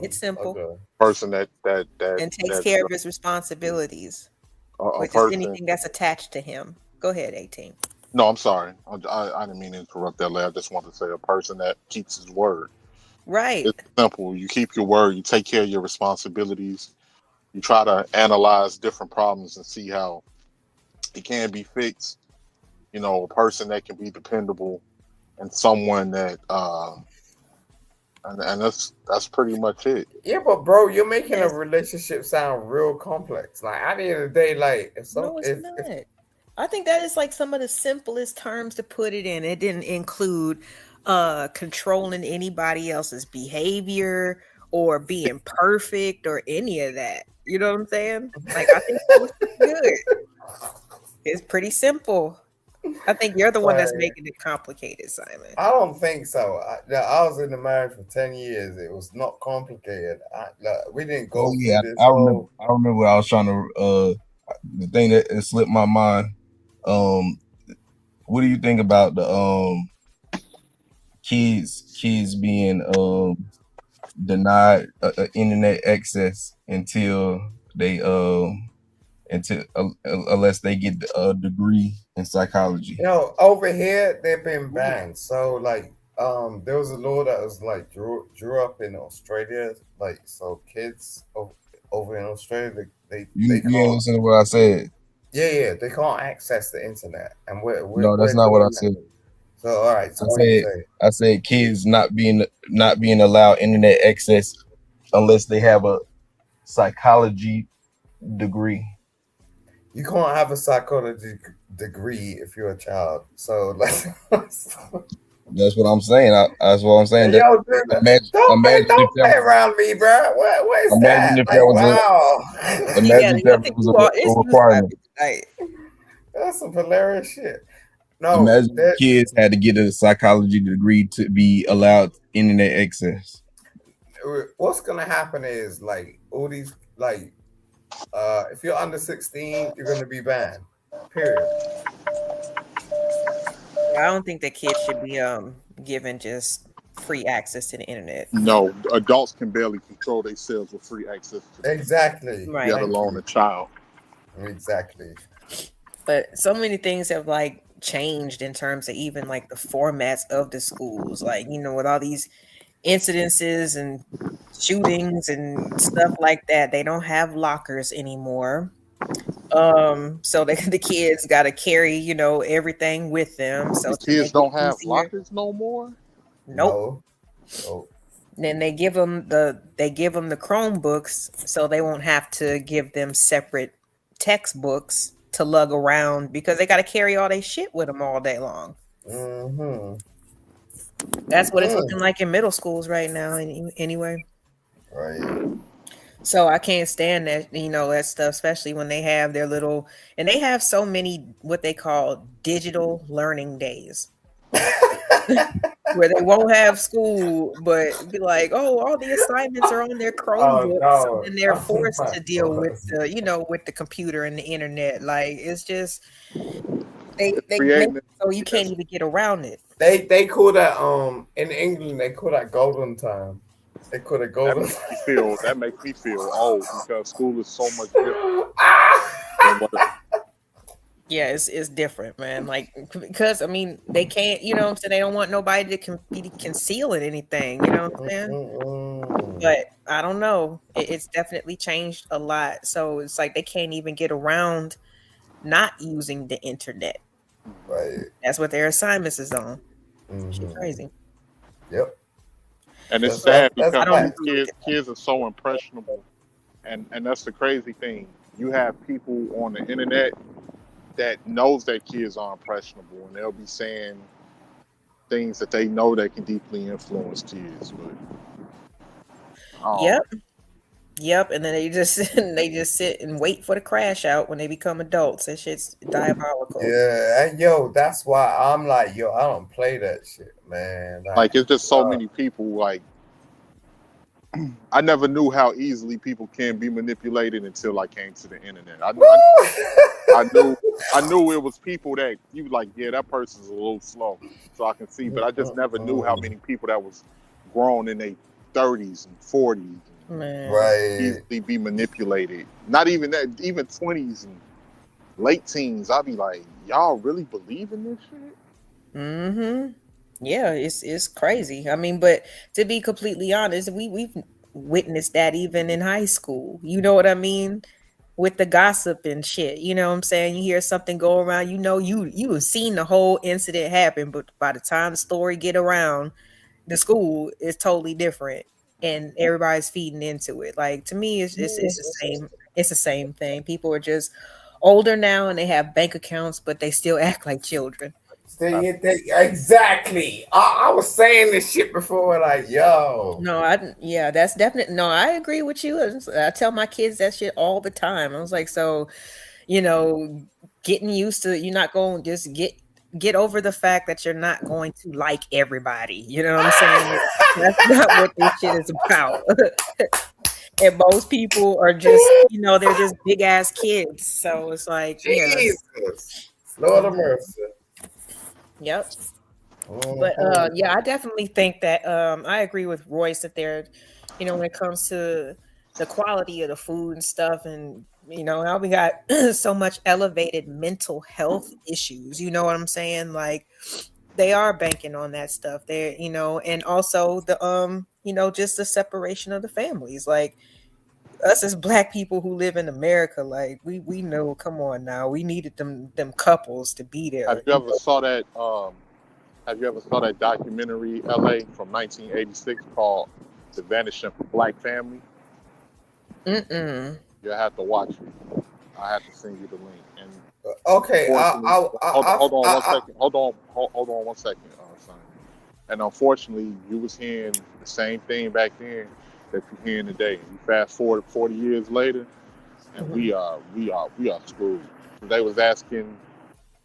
S3: It's simple.
S16: Okay.
S20: Person that
S3: and takes care of his responsibilities, which is anything that's attached to him. Go ahead, 18.
S20: No, I'm sorry. I didn't mean to interrupt that. I just wanted to say a person that keeps his word.
S3: Right.
S20: It's simple. You keep your word. You take care of your responsibilities. You try to analyze different problems and see how it can be fixed. A person that can be dependable and someone that and that's pretty much it.
S16: Yeah, but bro, you're making a relationship sound real complex. Like at the end of the day, like
S3: it's not. I think that is like some of the simplest terms to put it in. It didn't include controlling anybody else's behavior or being perfect or any of that. You know what I'm saying? Like I think that was good. It's pretty simple. I think you're the one that's making it complicated, Simon.
S16: I don't think so. I was in the marriage for 10 years. It was not complicated. We didn't go.
S19: Oh yeah, I remember. I was trying to. The thing that slipped my mind. What do you think about the kids being denied internet access until they unless they get a degree in psychology?
S16: Over here they've been banned. So like there was a law that was like drew up in Australia. Like so kids over in Australia they
S19: can't listen to what I said.
S16: Yeah, they can't access the internet. And
S19: no, that's not what I said.
S16: So all right, so
S19: I said kids not being allowed internet access unless they have a psychology degree.
S16: You can't have a psychology degree if you're a child. So like
S19: that's what I'm saying. That's what I'm saying.
S16: Yo, dude, don't play around me, bro. What is that?
S19: If that was imagine if that was a requirement.
S16: That's some hilarious shit. No,
S19: imagine kids had to get a psychology degree to be allowed internet access.
S16: What's gonna happen is like all these like if you're under 16, you're gonna be banned. Period.
S3: I don't think that kids should be given just free access to the internet.
S20: No, adults can barely control themselves with free access to
S16: exactly.
S3: Right.
S20: Let alone a child.
S16: Exactly.
S3: But so many things have like changed in terms of even like the formats of the schools, like, you know, with all these incidences and shootings and stuff like that. They don't have lockers anymore. So the kids got to carry, you know, everything with them. So
S20: The
S3: to make
S20: kids
S3: it
S20: don't have
S3: easier,
S20: lockers no more.
S3: nope.
S16: No.
S3: Then they give them the Chromebooks, so they won't have to give them separate textbooks to lug around because they got to carry all their shit with them all day long.
S16: Mm-hmm.
S3: That's what it's looking like in middle schools right now. Anyway,
S16: Right.
S3: so I can't stand that, you know, that stuff, especially when they have their little, and they have so many what they call digital learning days. Where they won't have school, but be like, oh, all the assignments are on their Chromebooks,
S16: no.
S3: and they're
S16: Oh,
S3: forced
S16: my
S3: to deal with
S16: God.
S3: the, you know, with the computer and the internet. Like, it's just they make
S16: Creating
S3: it so you can't even get around it.
S16: They call that in England they call that golden time. They call it golden.
S20: That makes me feel old because school is so much different. than what-
S3: Yeah, it's different, man. Like, because I mean, they can't, you know what I'm saying? They don't want nobody to be concealing anything, you know what I'm saying? But I don't know. It's definitely changed a lot. So it's like they can't even get around not using the internet.
S16: Right.
S3: That's what their assignments is on. Shit crazy.
S16: Yep.
S20: And it's
S16: That's-
S20: sad
S16: that's
S20: because
S16: facts.
S20: kids are so impressionable, and that's the crazy thing. You have people on the internet that knows that kids are impressionable, and they'll be saying things that they know that can deeply influence kids. But
S3: Yep. And then they just sit and wait for the crash out when they become adults. That shit's diabolical.
S16: Yeah, and yo, that's why I'm like, yo, I don't play that shit, man.
S20: like it's just so many people. Like I never knew how easily people can be manipulated until I came to the internet. I knew it was people that you like, yeah, that person's a little slow, so I can see. But I just never knew how many people that was grown in their 30s and 40s,
S16: Right.
S20: easily be manipulated. Not even that, even 20s and late teens. I'd be like, y'all really believe in this shit?
S3: Mm-hmm. Yeah, it's crazy. I mean, but to be completely honest, we've witnessed that even in high school. You know what I mean? With the gossip and shit. You know what I'm saying? You hear something go around, you know, you have seen the whole incident happen, but by the time the story get around the school, it's totally different. And everybody's feeding into it. Like, to me, it's the same thing. People are just older now and they have bank accounts, but they still act like children.
S16: Exactly. I was saying this shit before, like, yo.
S3: That's definitely no. I agree with you. I tell my kids that shit all the time. I was like, so, you know, getting used to you're not going to just get over the fact that you're not going to like everybody. You know what I'm saying? That's not what this shit is about. And most people are just, you know, they're just big ass kids. So it's like,
S16: Jesus. Lord of mercy.
S3: Yep. But yeah, I definitely think that I agree with Royce that there, you know, when it comes to the quality of the food and stuff, and you know, how we got so much elevated mental health issues. You know what I'm saying? Like, they are banking on that stuff there, you know, and also the you know, just the separation of the families. Like, us as Black people who live in America, like we know, come on now, we needed them couples to be there.
S20: Have you ever saw that? Have you ever saw that documentary LA from 1986 called "The Vanishing Black Family"?
S3: Mm-mm.
S20: You have to watch it. I have to send you the link. And
S16: Okay,
S20: hold on one second. Hold on 1 second, son. And unfortunately, you was hearing the same thing back then that you're hearing today. You fast forward 40 years later, and we are screwed. They was asking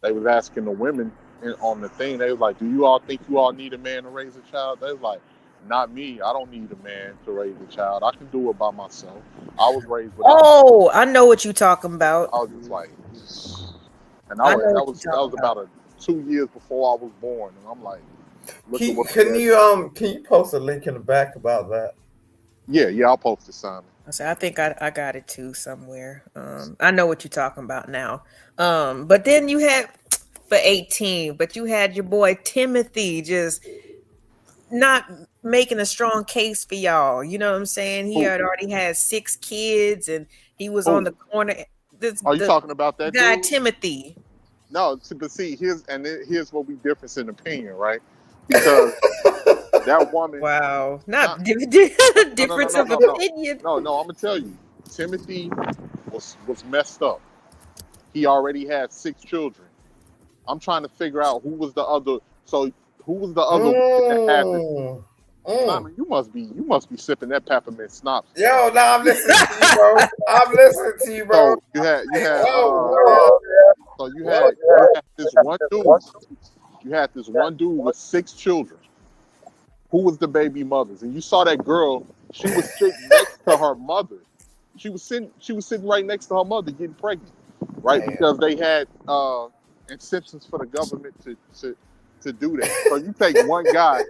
S20: the women on the thing. They was like, "Do you all think you all need a man to raise a child?" They was like, "Not me. I don't need a man to raise a child. I can do it by myself. I was raised with."
S3: Oh, I know what you're talking about.
S20: I was just like, and that was about 2 years before I was born, and I'm like,
S16: Can you post a link in the back about that?
S20: Yeah, I'll post it, Simon.
S3: So I think I got it too somewhere. I know what you're talking about now. But then you had for 18, but you had your boy Timothy just not making a strong case for y'all. You know what I'm saying? He had already had 6 kids and he was on the corner.
S20: Are you talking about that
S3: guy
S20: dude?
S3: Timothy?
S20: No, but see, here's what we difference in opinion, right? Because that woman.
S3: Wow, not difference of
S20: No.
S3: opinion.
S20: No, I'm gonna tell you, Timothy was messed up. He already had 6 children. I'm trying to figure out who was the other. So who was the other that had this? Simon, you must be sipping that peppermint schnapps.
S16: Yo, no, I'm listening to you, bro. I'm listening to you, bro.
S20: So you had this one dude. You had this one dude with 6 children. Who was the baby mothers? And you saw that girl. She was sitting next to her mother. She was sitting right next to her mother getting pregnant, right?
S16: Damn.
S20: Because they had incentives for the government to do that. So you take one guy.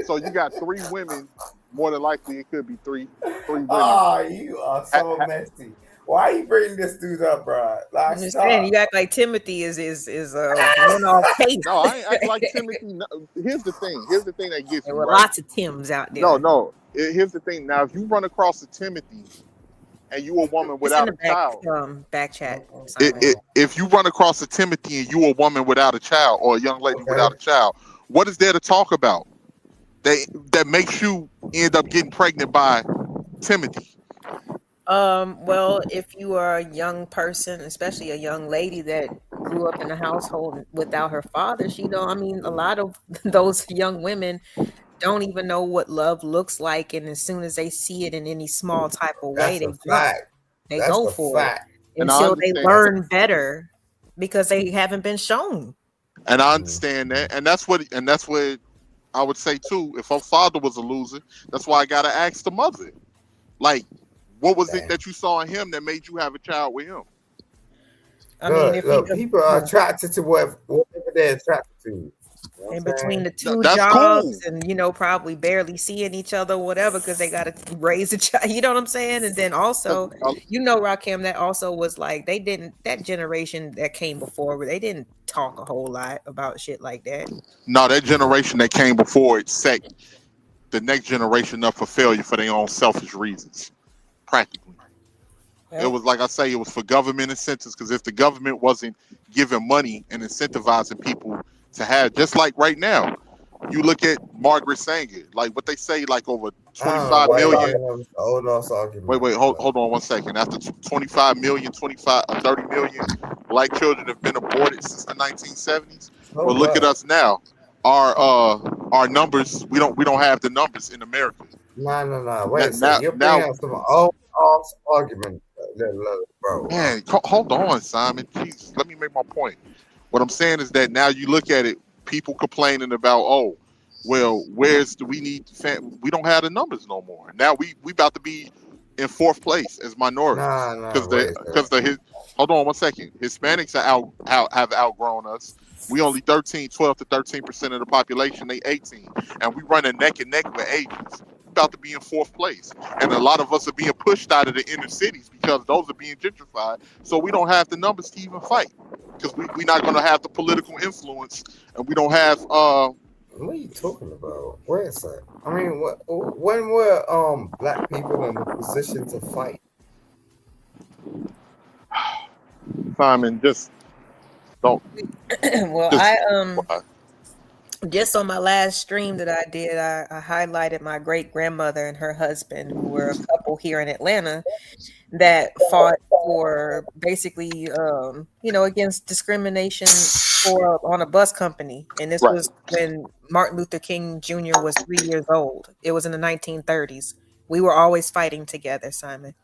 S20: So you got 3 women. More than likely, it could be three women.
S16: Oh, you are so messy. Why are you bringing this dude up, bro? Like,
S3: I'm just saying, you act like Timothy is one-off case.
S20: No, I ain't acting like Timothy. No, here's the thing that gets
S3: There
S20: me
S3: were
S20: right.
S3: lots of Tims out there.
S20: No. Here's the thing. Now, if you run across a Timothy and you a woman without a child,
S3: back chat.
S20: If you run across a Timothy and you a woman without a child or a young lady without a child, what is there to talk about? That makes you end up getting pregnant by Timothy.
S3: Well, if you are a young person, especially a young lady that grew up in a household without her father, a lot of those young women don't even know what love looks like, and as soon as they see it in any small type of way, they go for it until they learn better because they haven't been shown.
S20: And I understand that, and that's what I would say too. If her father was a loser, that's why I gotta ask the mother, like, what was it that you saw in him that made you have a child with him?
S16: Look, people are attracted to whatever they're attracted to.
S3: In between the 2
S20: That's
S3: jobs
S20: cool.
S3: and probably barely seeing each other or whatever because they got to raise a child, you know what I'm saying? And then also, Rakim, that also was like that generation that came before, they didn't talk a whole lot about shit like that.
S20: No, that generation that came before it set the next generation up for failure for their own selfish reasons, practically. It was like I say, it was for government incentives, because if the government wasn't giving money and incentivizing people to have, just like right now, you look at Margaret Sanger, like what they say, like over 25 million. Wait, hold on 1 second. After 25 million, 30 million black children have been aborted since the 1970s. But look at us now. Our numbers, we don't have the numbers in America.
S16: No. Wait a second. You're bringing up some old argument, bro.
S20: Man, hold on, Simon. Jesus, let me make my point. What I'm saying is that now you look at it, people complaining about, we don't have the numbers no more. Now we about to be in 4th place as minorities because hold on 1 second. Hispanics have outgrown us. We only 12 to 13% of the population. They 18, and we running neck and neck with Asians. About to be in 4th place, and a lot of us are being pushed out of the inner cities because those are being gentrified. So we don't have the numbers to even fight because we're not going to have the political influence, and we don't have.
S16: What are you talking about? Wait a second. I mean, when were black people in a position to fight?
S20: Simon, just don't.
S3: Well, just on my last stream that I did, I highlighted my great grandmother and her husband, who were a couple here in Atlanta that fought for basically, against discrimination on a bus company. And this was when Martin Luther King Jr. was 3 years old. It was in the 1930s. We were always fighting together, Simon.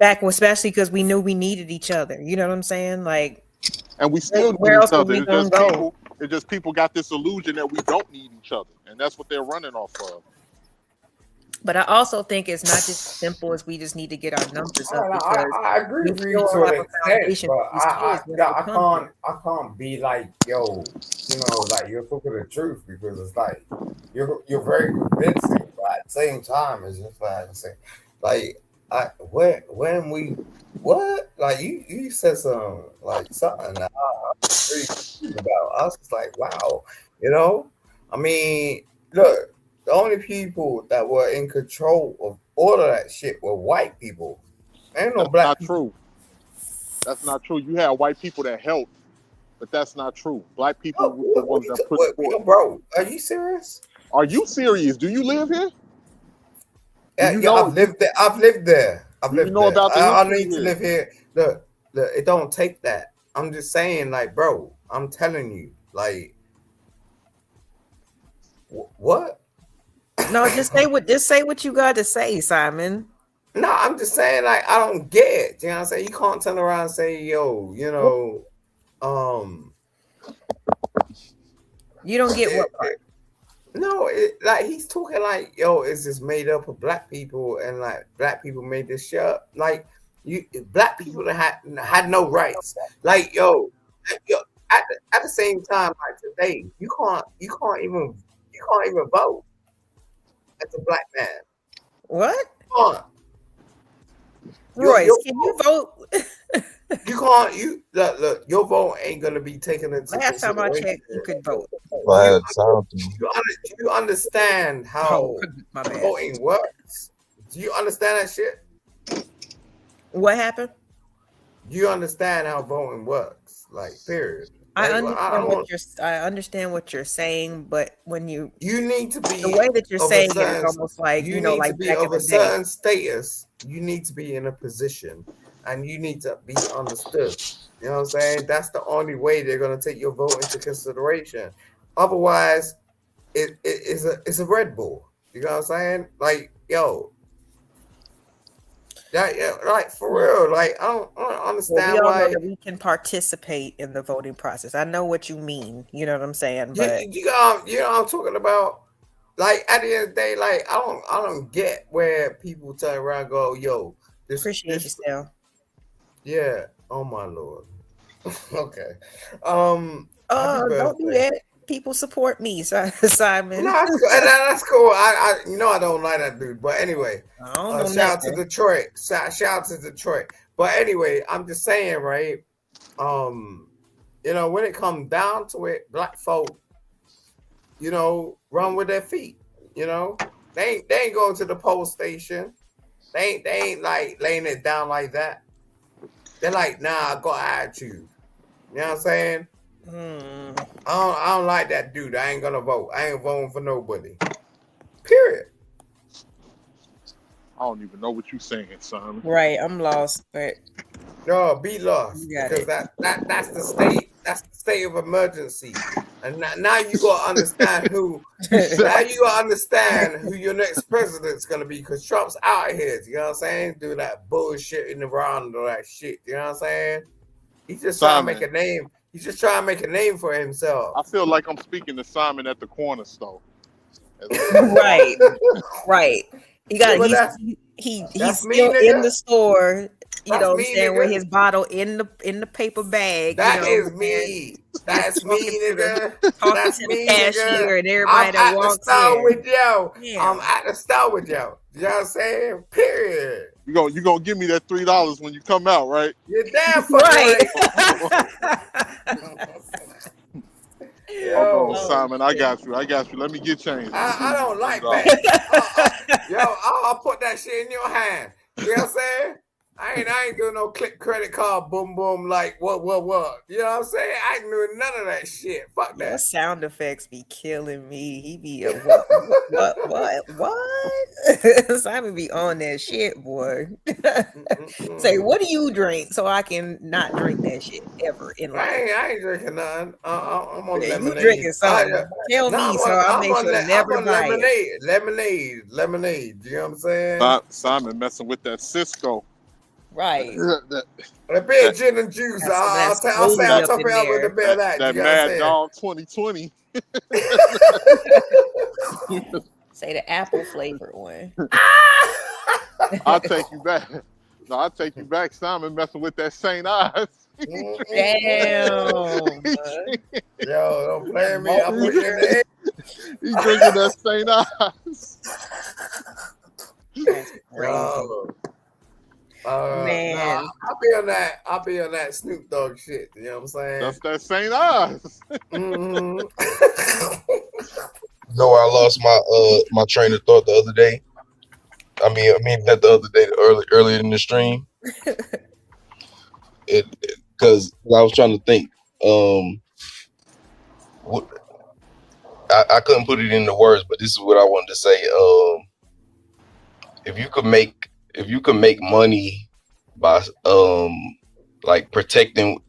S3: Especially because we knew we needed each other. You know what I'm saying? Like,
S20: and we still need each other. It's just people got this illusion that we don't need each other, and that's what they're running off of.
S3: But I also think it's not just as simple as we just need to get our numbers up.
S16: I agree with you to an extent, but I can't be like, like you're talking the truth, because it's like you're very convincing, but at at the same time, it's just like I say, like when we like you said something that I was really confused about. I was just like, wow, I mean, look, the only people that were in control of all of that shit were white people. Ain't no black people.
S20: True. That's not true. You had white people that helped, but that's not true. Black people were the ones that put forth.
S16: Bro, are you serious?
S20: Are you serious? Do you live here?
S16: I've lived there. I've lived there.
S20: About the
S16: I need to live here. Look, it don't take that. I'm just saying, like, bro, I'm telling you, like, what?
S3: No, just say what you got to say, Simon.
S16: No, I'm just saying, like, I don't get it. You know what I'm saying? You can't turn around and say, yo, you
S3: don't get what part?
S16: No, like he's talking like, yo, it's just made up of black people, and like black people made this shit up. Like black people that had no rights. Like yo, at the same time, like today, you can't even vote as a black man.
S3: What?
S16: Come on.
S3: Royce, can you vote?
S16: You can't. Look. Your vote ain't gonna be taken into
S3: last time I checked, you could vote.
S16: You understand how voting works? Do you understand that shit?
S3: What happened?
S16: Do you understand how voting works? Like, period.
S3: I understand what you're saying, but when you
S16: need to be
S3: the way that you're saying it is almost like like
S16: back in the certain status. You need to be in a position, and you need to be understood. You know what I'm saying? That's the only way they're gonna take your vote into consideration. Otherwise, it's a Red Bull. You know what I'm saying? Like, yo. Like for real, like I don't understand why
S3: know that we can participate in the voting process. I know what you mean. You know what I'm saying? But
S16: you know what I'm talking about. Like at the end of the day, like I don't get where people turn around and go, yo,
S3: appreciate yourself.
S16: Yeah. Oh my Lord. Okay.
S3: Don't do that. People support me, Simon.
S16: No, that's cool. I I don't like that dude. But anyway, shout out to Detroit. Shout out to Detroit. But anyway, I'm just saying, right? When it comes down to it, black folk, run with their feet. They ain't going to the poll station. They ain't like laying it down like that. They're like, nah, I got attitude. You know what I'm saying? I don't like that dude. I ain't gonna vote. I ain't voting for nobody. Period.
S20: I don't even know what you're saying, Simon.
S3: Right, I'm lost, but
S16: no, be lost because that's the state. That's the state of emergency. And now you gotta understand who. Now you gotta understand who your next president's gonna be, because Trump's out here. You know what I'm saying? Do that bullshit in the round and all that shit. You know what I'm saying? He's just trying to make a name. He's just trying to make a name for himself.
S20: I feel like I'm speaking to Simon at the corner store.
S3: Right. He got he's still in the store. You know what I'm saying? With his bottle in the paper bag.
S16: That is me. That's me, nigga.
S3: Talking to the cashier and everybody that walks in.
S16: I'm at the store with yo. You know what I'm saying? Period.
S20: You gonna give me that $3 when you come out, right?
S16: You're damn right.
S20: Simon, I got you. Let me get change.
S16: I don't like that. I'll put that shit in your hand. You know what I'm saying? I ain't doing no click credit card, boom, boom, like what? You know what I'm saying? I ain't doing none of that shit. Fuck that.
S3: Your sound effects be killing me. He be what? Simon be on that shit, boy. Say, what do you drink so I can not drink that shit ever in life?
S16: I ain't drinking nothing. I'm on lemonade.
S3: You drinking something? Tell me so I'll make sure to never buy it.
S16: Lemonade. You know what I'm saying?
S20: Simon messing with that Cisco.
S3: Right.
S16: A bit of gin and juice. I'll say I'll top it up with a bit of that.
S20: That Mad Dog 2020.
S3: Say the apple flavored one.
S20: I'll take you back. No, I'll take you back. Simon messing with that St. Ives.
S3: Damn.
S16: Yo, don't play me. I put you in the
S20: He's drinking that St. Ives.
S3: That's crazy.
S16: Man,
S3: Man.
S16: I'll be on that Snoop Dogg shit. You know what I'm saying?
S20: That's that Saint Us.
S16: Mhm.
S19: No, I lost my train of thought the other day. I mean not the other day, earlier in the stream. Because I was trying to think. I couldn't put it into words, but this is what I wanted to say. If you could make money by like protecting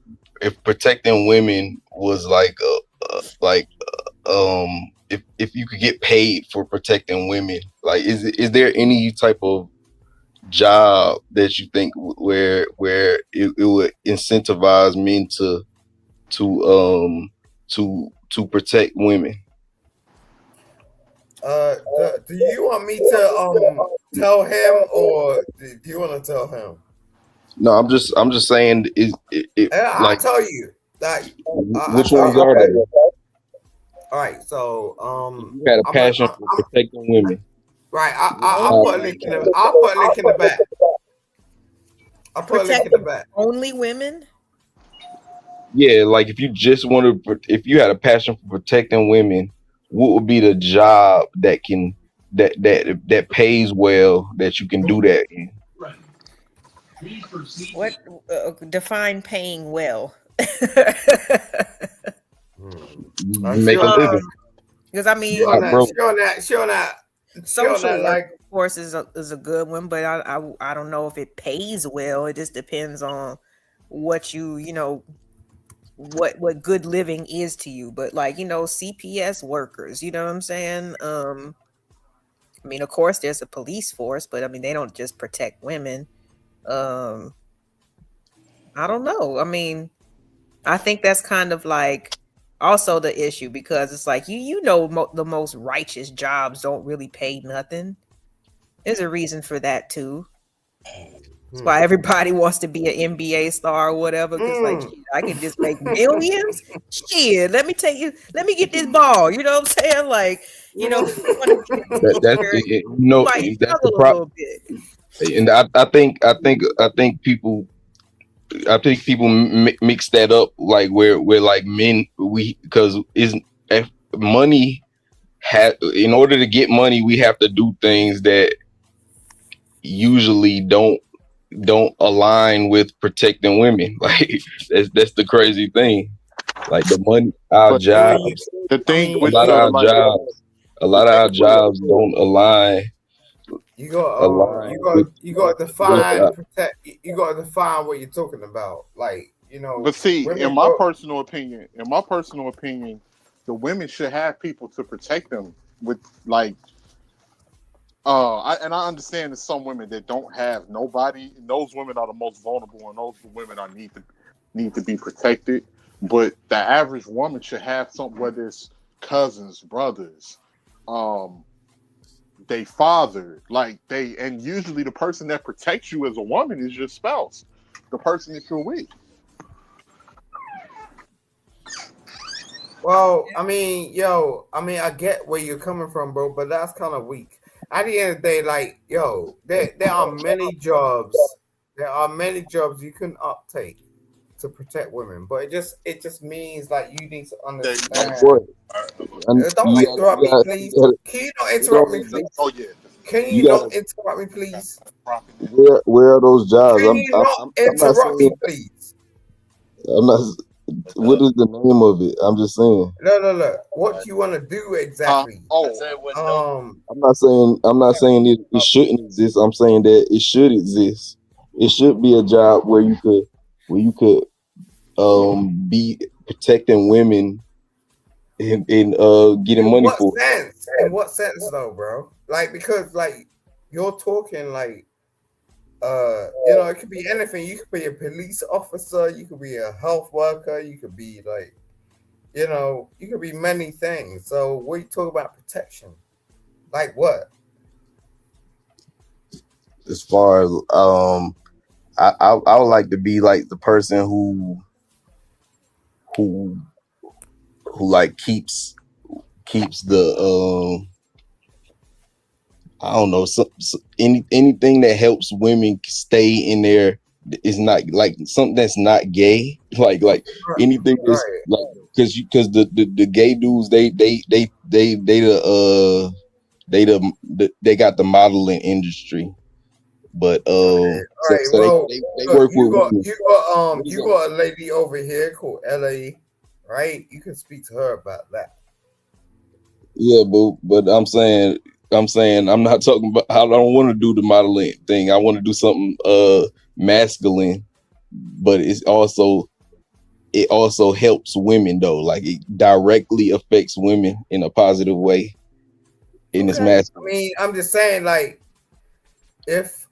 S19: women was like if you could get paid for protecting women, like is there any type of job that you think where it would incentivize men to protect women?
S16: Do you want me to tell him, or do you want to tell him?
S19: No, I'm just saying
S16: I'll
S19: like
S16: tell you.
S19: which ones are they?
S16: All right, so
S19: You had a passion for protecting women.
S16: right. I'll put a link in the. I'll put a link in the back. I'll put a link in the back.
S3: Only women?
S19: Yeah, like if you had a passion for protecting women, what would be the job that pays well that you can do that in?
S3: What define paying well?
S19: Make a living.
S3: Because I mean,
S16: Showing that,
S3: social work,
S16: like,
S3: of course, is a good one, but I don't know if it pays well. It just depends on what you know what good living is to you. But like CPS workers, you know what I'm saying? I mean, of course, there's a police force, but I mean, they don't just protect women. I don't know. I mean, I think that's kind of like also the issue, because it's like the most righteous jobs don't really pay nothing. There's a reason for that too. That's why everybody wants to be an NBA star or whatever. Because like, shit, I can just make millions. Shit, let me get this ball. You know what I'm saying? Like,
S19: That's the problem. And I think people mix that up, like where like men, because money in order to get money, we have to do things that usually don't align with protecting women. Like that's the crazy thing. Like the money, our jobs,
S20: the thing
S19: a lot of our jobs don't align.
S16: You got to define protect. You got to define what you're talking about. Like
S20: But see, in my personal opinion, the women should have people to protect them with like. I understand there's some women that don't have nobody, and those women are the most vulnerable, and those women need to be protected. But the average woman should have something, whether it's cousins, brothers, they father, and usually the person that protects you as a woman is your spouse, the person that you're with.
S16: Well, I get where you're coming from, bro, but that's kind of weak. At the end of the day, like, there are many jobs. There are many jobs you can uptake to protect women, but it just means like you need to understand. Don't interrupt me, please. Can you not interrupt me, please?
S20: Oh yeah.
S16: Can you not interrupt me, please?
S19: Where are those jobs?
S16: Can you not interrupt me, please?
S19: I'm not. What is the name of it? I'm just saying.
S16: No. What do you want to do exactly?
S19: I'm not saying it shouldn't exist. I'm saying that it should exist. It should be a job where you could be protecting women and getting money for it.
S16: In what sense though, bro? Like, because like you're talking like it could be anything. You could be a police officer, you could be a health worker, you could be like, you could be many things. So what you talk about protection? Like what?
S19: As far as I would like to be like the person who like keeps the I don't know, anything that helps women stay in there is not like something that's not gay. Like anything that's like because the gay dudes they got the modeling industry, but
S2: All right,
S19: so
S2: well,
S19: they
S2: look,
S19: work
S2: you
S19: with
S2: got
S19: women.
S2: you got a lady over here called LA, right? You can speak to her about that.
S19: Yeah, but I'm saying I'm not talking about. I don't want to do the modeling thing. I want to do something masculine, but it also helps women though. Like it directly affects women in a positive way. In this
S2: I
S19: masculine.
S2: mean, I'm just saying, like, if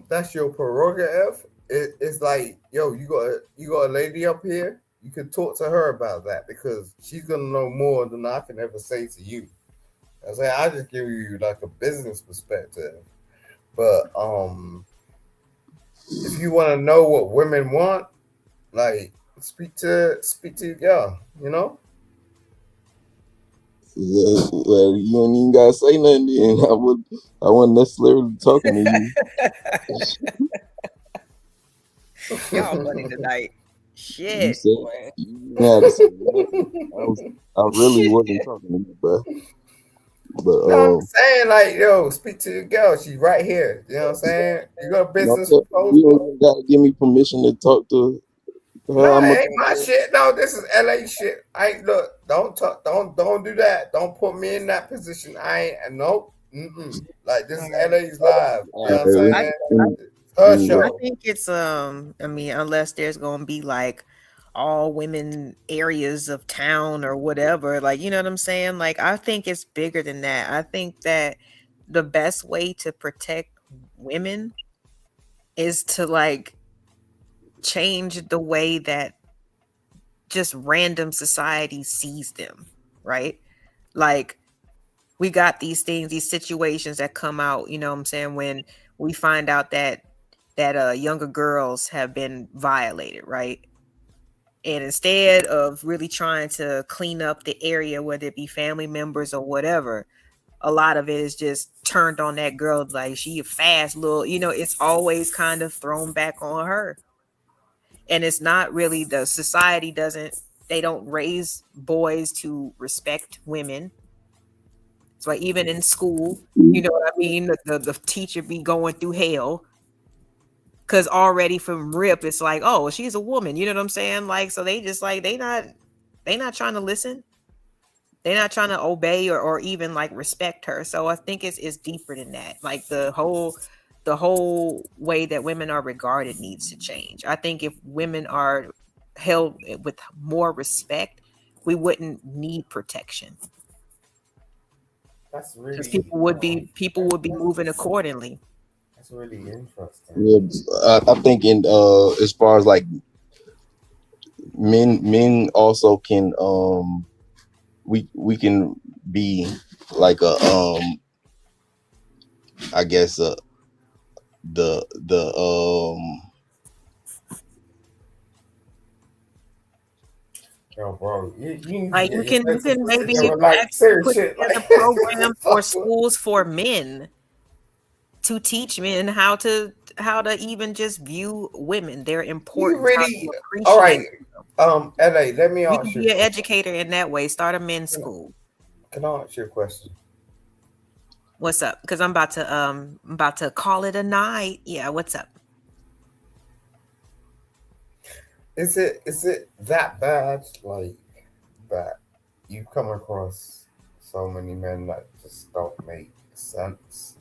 S2: that's your prerogative, it's like, yo, you got a lady up here. You can talk to her about that because she's gonna know more than I can ever say to you. I just give you like a business perspective, but if you want to know what women want, like speak to your girl, you know.
S19: Yeah, well, you don't even gotta say nothing. Then I wasn't necessarily talking to you.
S3: Y'all funny tonight. Shit.
S19: You said you didn't have to say nothing. I really wasn't talking to you, bro. But
S2: No, I'm saying, like, yo, speak to your girl. She's right here. You know what I'm saying? You got a business proposal.
S19: you don't gotta give me permission to talk to her.
S2: No, it ain't my shit. No, this is LA shit. Don't talk. Don't do that. Don't put me in that position. I ain't. Nope. Like this is LA's live. You know what I'm saying? Her show.
S3: I think it's I mean, unless there's gonna be like all women areas of town or whatever, like, you know what I'm saying? Like, I think it's bigger than that. I think that the best way to protect women is to like change the way that just random society sees them, right? Like, we got these things, these situations that come out, you know what I'm saying, when we find out that younger girls have been violated, right? And instead of really trying to clean up the area, whether it be family members or whatever, a lot of it is just turned on that girl, like she a fast little, you know, it's always kind of thrown back on her. And it's not really, the society they don't raise boys to respect women. So like, even in school, you know what I mean? The teacher be going through hell. Cause already from rip, it's like, oh, she's a woman. You know what I'm saying? Like, so they just like, they not trying to listen. They're not trying to obey or even like respect her. So I think it's deeper than that. Like the whole way that women are regarded needs to change. I think if women are held with more respect, we wouldn't need protection.
S2: That's really,
S3: because people would be moving accordingly.
S2: That's really interesting.
S19: Yeah, I think in as far as like men also can we can be like a I guess the
S2: Yo, bro, you
S3: Like you can maybe
S2: like
S3: actually put
S2: shit.
S3: together programs for schools for men to teach men how to even just view women. They're important.
S2: You really all right? LA, let me
S3: You
S2: ask
S3: can
S2: you.
S3: be an educator in that way. Start a men's school.
S2: Can I ask you a question?
S3: What's up? Because I'm about to call it a night. Yeah, what's up?
S2: Is it that bad? Like that you come across so many men that just don't make sense?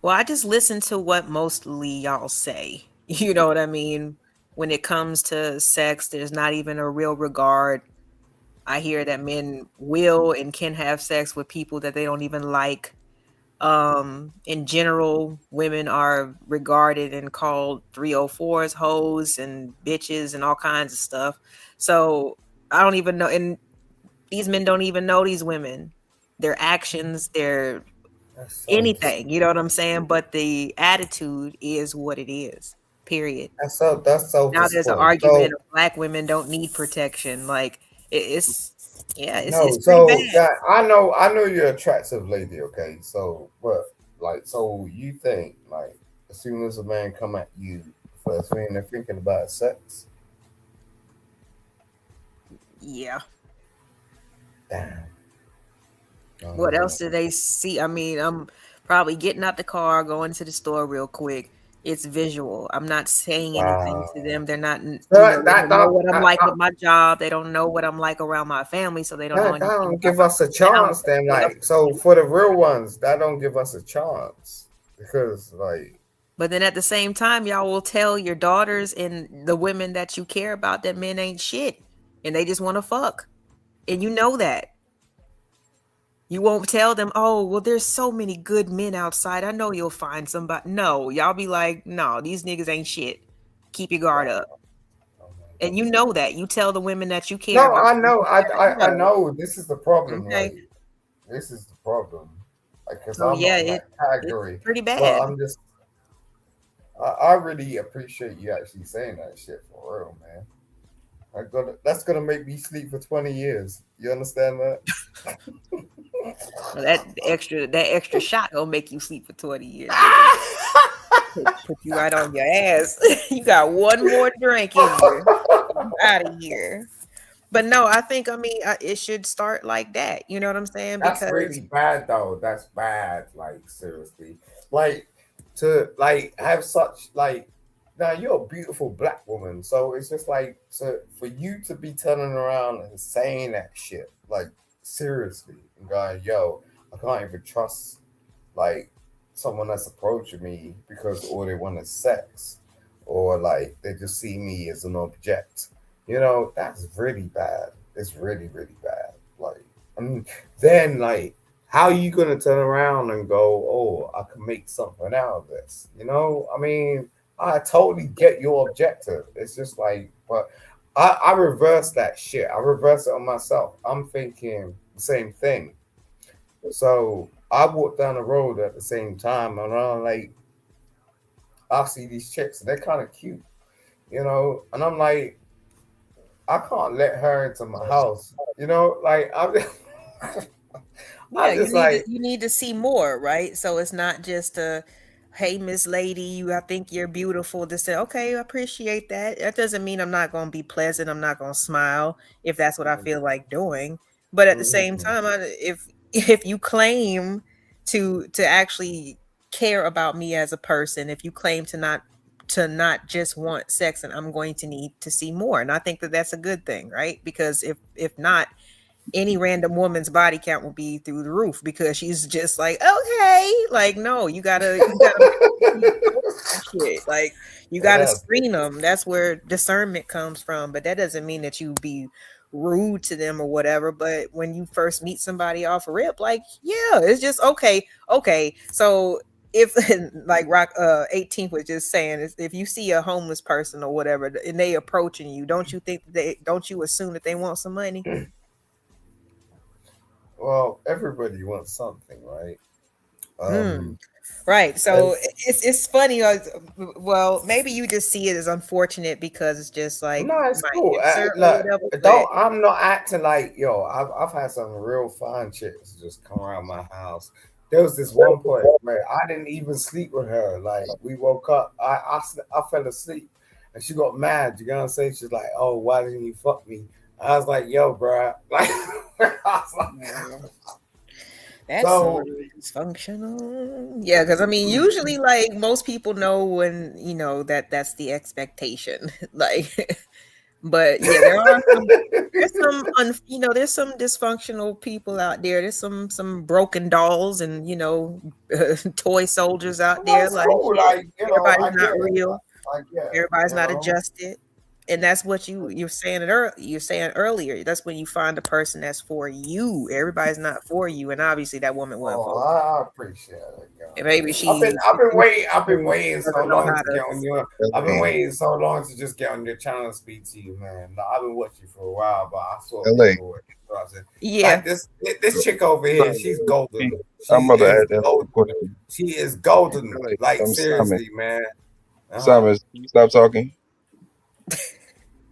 S3: Well, I just listen to what mostly y'all say. You know what I mean? When it comes to sex, there's not even a real regard. I hear that men will and can have sex with people that they don't even like. In general, women are regarded and called 304s, hoes, and bitches, and all kinds of stuff. So I don't even know. And these men don't even know these women, their actions, their anything. You know what I'm saying? But the attitude is what it is. Period.
S2: That's so.
S3: Now there's an argument of black women don't need protection. Like it's Yeah,
S16: No,
S3: it's pretty
S16: so
S3: bad.
S16: yeah, I know you're an attractive lady, okay? So but like so you think like as soon as a man come at you, first thing they're thinking about is sex?
S3: Yeah.
S16: Damn.
S3: What else do they see? I mean, I'm probably getting out the car, going to the store real quick. It's visual. I'm not saying anything to them. They're not, you know, they don't know what I'm like with my job. They don't know what I'm like around my family, so they don't know
S16: That
S3: anything
S16: don't
S3: about
S16: give
S3: my
S16: us a chance then, like so for the real ones, that don't give us a chance. Because like
S3: But then at the same time, y'all will tell your daughters and the women that you care about that men ain't shit and they just want to fuck. And you know that. You won't tell them, oh, well, there's so many good men outside. I know you'll find somebody. No, y'all be like, no, these niggas ain't shit. Keep your guard up. And you know that. You tell the women that you care
S16: no,
S3: about.
S16: I know, I know this is the problem.
S3: Okay.
S16: Like this is the problem. Like because
S3: Oh,
S16: I'm
S3: yeah,
S16: not in that category.
S3: it's pretty
S16: But
S3: bad.
S16: I'm just I really appreciate you actually saying that shit for real, man. That's gonna make me sleep for 20 years. You understand that?
S3: Well, that extra shot gonna make you sleep for 20 years. Put you right on your ass. You got one more drink in you. Out of here. But no, I think it should start like that. You know what I'm saying?
S16: That's
S3: Because
S16: really bad though. That's bad. Like seriously. Like to like have such like now you're a beautiful black woman. So it's just like so for you to be turning around and saying that shit, like seriously, and going, yo, I can't even trust like someone that's approaching me because all they want is sex. Or like they just see me as an object. You know, that's really bad. It's really, really bad. Like, I mean, then like, how are you gonna turn around and go, "Oh, I can make something out of this"? You know, I mean, I totally get your objective. It's just like, but I reverse that shit. I reverse it on myself. I'm thinking the same thing. So I walk down the road at the same time, and I'm like, I see these chicks, and they're kind of cute, you know, and I'm like, I can't let her into my house, you know, like I'm just, I'm just like,
S3: you need to see more, right? So it's not just a, hey, Miss Lady, I think you're beautiful. To say, okay, I appreciate that. That doesn't mean I'm not going to be pleasant. I'm not going to smile if that's what I feel like doing. But at the same time, if you claim to actually care about me as a person, if you claim to not just want sex, and I'm going to need to see more. And I think that that's a good thing, right? Because if not, any random woman's body count will be through the roof because she's just like, okay, like, no, you gotta shit. Like, you gotta screen them. That's where discernment comes from. But that doesn't mean that you be rude to them or whatever. But when you first meet somebody off a rip, like, yeah, it's just okay. So if like Rock 18th was just saying, if you see a homeless person or whatever and they approaching you, don't you assume that they want some money?
S16: well, everybody wants something, right?
S3: Right. So it's funny. Well, maybe you just see it as unfortunate because it's just like,
S16: no, it's cool. I'm not acting like yo. I've had some real fine chicks just come around my house. There was this one point where I didn't even sleep with her. Like we woke up, I fell asleep, and she got mad. You know what I'm saying? She's like, "Oh, why didn't you fuck me?" I was like, "Yo, bro." Like, I was like,
S3: that's so dysfunctional. Yeah, because I mean, usually, like most people know when you know that's the expectation. Like, but yeah, there's some dysfunctional people out there. There's some broken dolls and toy soldiers out there. Like, everybody's not real. Everybody's not adjusted. And that's what you're saying earlier. That's when you find a person that's for you. Everybody's not for you, and obviously that woman wasn't for you.
S16: I appreciate it.
S3: And maybe she.
S16: I've been waiting so long to get on your. I've been waiting so long to just get on your channel and speak to you, man. I've been watching you for a while, but I saw people.
S3: Yeah,
S16: like this chick over here, she's golden.
S19: I'm about to add that question.
S16: She is golden. Like seriously, man.
S19: Simon, stop talking.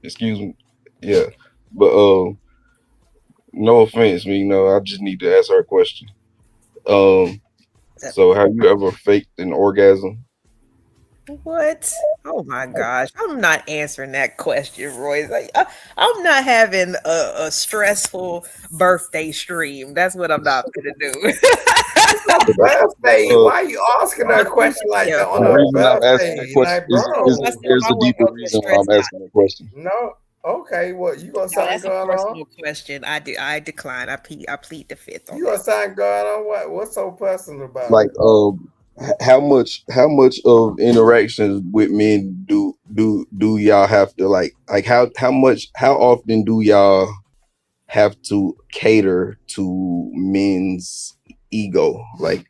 S19: Excuse me. Yeah, but no offense, I just need to ask her a question. So have you ever faked an orgasm?
S3: What? Oh my gosh. I'm not answering that question, Royce. I'm not having a stressful birthday stream. That's what I'm not going to do.
S16: Birthday? Why are you asking that question like that on
S19: The
S16: a
S19: reason I'm asking
S16: birthday?
S19: the question there's a deeper reason why I'm asking the question.
S16: No. Okay, what you got
S3: No,
S16: something
S3: that's a
S16: going
S3: personal
S16: on?
S3: question. I decline. I plead the fifth on
S16: You
S3: that.
S16: got something going on? What's so personal about
S19: Like,
S16: it?
S19: how much of interactions with men do y'all have to like how often do y'all have to cater to men's ego? Like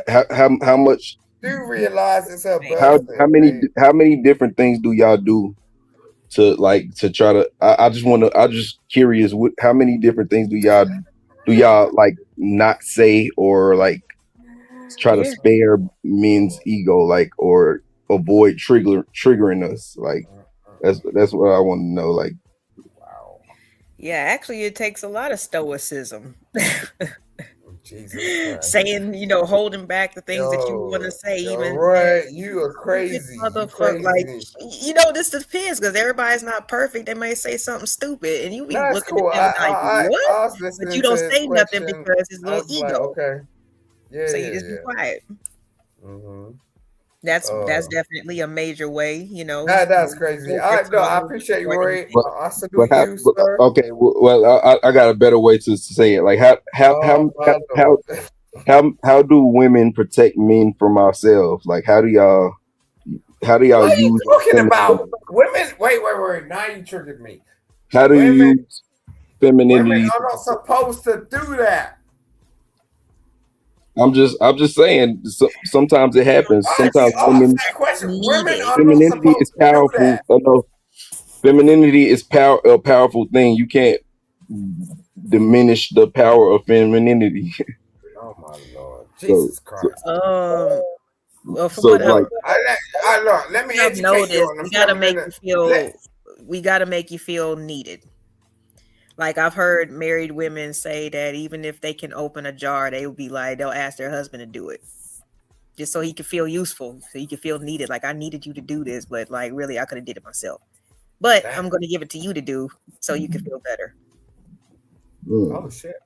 S19: how much
S16: Do you realize it's her birthday?
S19: how many different things do y'all do to try to I just curious how many different things do y'all like not say or like try to spare men's ego, like, or avoid triggering us? Like, that's what I want to know. Like,
S3: Yeah, actually, it takes a lot of stoicism.
S16: Jesus Christ.
S3: Saying, holding back the things that you want to say, even
S16: right, you are crazy.
S3: motherfucker. Like, this depends because everybody's not perfect. They may say something stupid, and you be
S16: That's
S3: looking
S16: cool.
S3: at them like,
S16: I
S3: what?
S16: was listening
S3: But you don't
S16: to his
S3: say nothing
S16: question.
S3: because it's a
S16: I
S3: little
S16: was like,
S3: ego.
S16: okay. Yeah,
S3: So
S16: yeah,
S3: you just be
S16: yeah.
S3: quiet.
S16: Mm-hmm.
S3: That's definitely a major way,
S16: That's crazy. I appreciate you, Roy. I salute you, sir.
S19: okay, well, I got a better way to say it. Like, how do women protect men from ourselves? Like, how do y'all
S16: What are you
S19: use
S16: talking about? Women, wait. Now you triggered me.
S19: how do you
S16: Women-
S19: use
S16: Women
S19: femininity?
S16: are not supposed to do that.
S19: I'm just saying. Sometimes it happens. Sometimes
S16: Ask that question. Women are not
S19: femininity is
S16: supposed to do
S19: powerful.
S16: that.
S19: No, femininity is a powerful thing. You can't diminish the power of femininity.
S16: Oh my Lord, Jesus Christ!
S3: Well, from
S19: So,
S3: what
S19: like,
S16: Look, let me
S3: I've
S16: educate
S3: noticed,
S16: you on the
S3: we gotta make
S16: feminine.
S3: you feel needed. Like, I've heard married women say that even if they can open a jar, they'll ask their husband to do it. Just so he can feel useful, so he can feel needed. Like, I needed you to do this, but like, really, I could have did it myself. But I'm going to give it to you to do so you can feel better.
S16: Oh shit!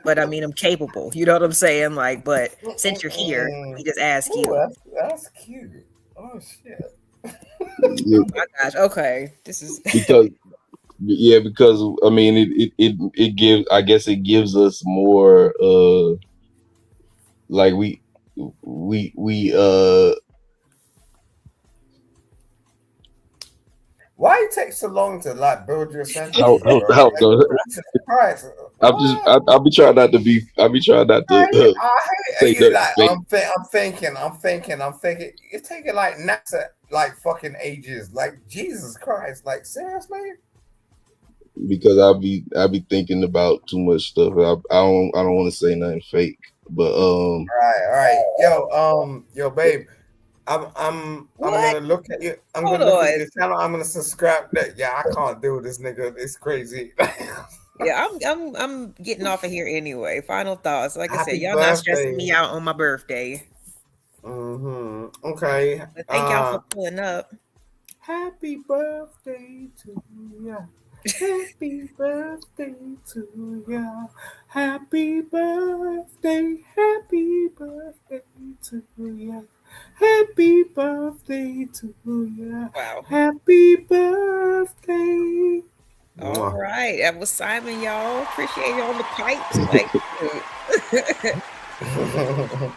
S3: But I mean, I'm capable. You know what I'm saying? Like, but since you're here, we just ask you.
S16: Ooh, that's cute. Oh shit!
S19: yeah,
S3: Oh my gosh. Okay, this is
S19: because I mean it gives, I guess it gives us more like we
S16: Why it take so long to like build your sentences,
S19: how
S16: bro? Jesus Christ!
S19: I'll be trying not to
S16: I
S19: say
S16: hate it.
S19: that.
S16: Like, I'm thinking. It's taking like NASA, like fucking ages. Like, Jesus Christ! Like, seriously?
S19: Because I'll be thinking about too much stuff. I don't want to say nothing fake, but
S16: All right. Yo, babe. I'm gonna look at you. I'm
S3: Hold
S16: gonna look
S3: on.
S16: at your channel. I'm gonna subscribe. I can't deal with this nigga. It's crazy.
S3: Yeah, I'm getting off of here anyway. Final thoughts. Like I said,
S16: Happy
S3: y'all not stressing
S16: birthday.
S3: me out on my birthday.
S16: Okay.
S3: But thank y'all for pulling up.
S16: Happy birthday to ya. Happy birthday to ya. Happy birthday. Happy birthday to ya. Happy birthday to ya.
S3: Wow.
S16: Happy birthday.
S3: All right. That was Simon, y'all. Appreciate you on the pipes. Like,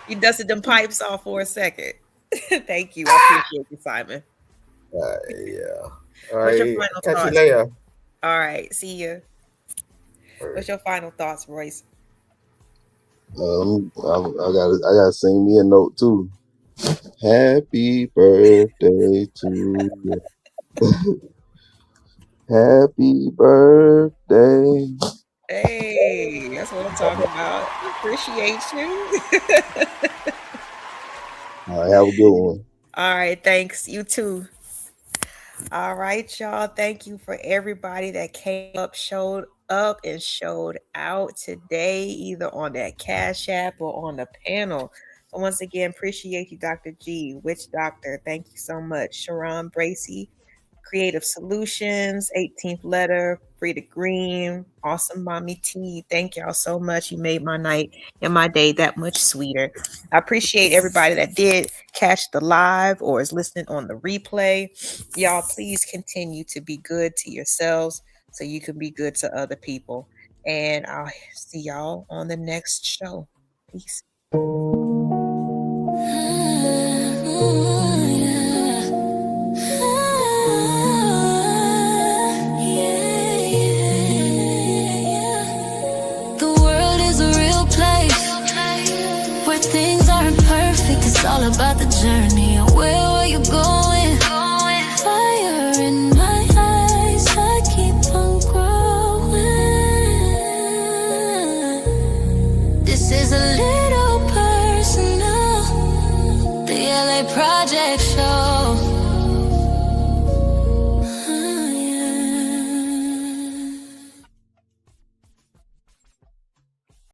S3: you dusted them pipes off for a second. Thank you. I appreciate you, Simon.
S16: Yeah. All
S3: What's your
S16: right.
S3: final
S16: Catch
S3: thoughts?
S16: you later.
S3: All right. See you. What's your final thoughts, Royce?
S19: I gotta sing me a note too. Happy birthday to you. Happy birthday.
S3: Hey, that's what I'm talking about. Appreciate you.
S19: All right, have a good one.
S3: All right, thanks. You too. All right, y'all. Thank you for everybody that came up, showed up, and showed out today, either on that Cash App or on the panel. So once again, appreciate you, Dr. G, Witch Doctor. Thank you so much. Sharon Bracy, Creative Solutions, 18th Letter, Frida Green, Awesome Mommy T. Thank y'all so much. You made my night and my day that much sweeter. I appreciate everybody that did catch the live or is listening on the replay. Y'all, please continue to be good to yourselves so you can be good to other people. And I'll see y'all on the next show. Peace.
S1: Things aren't perfect, it's all about the journey. Where are you going?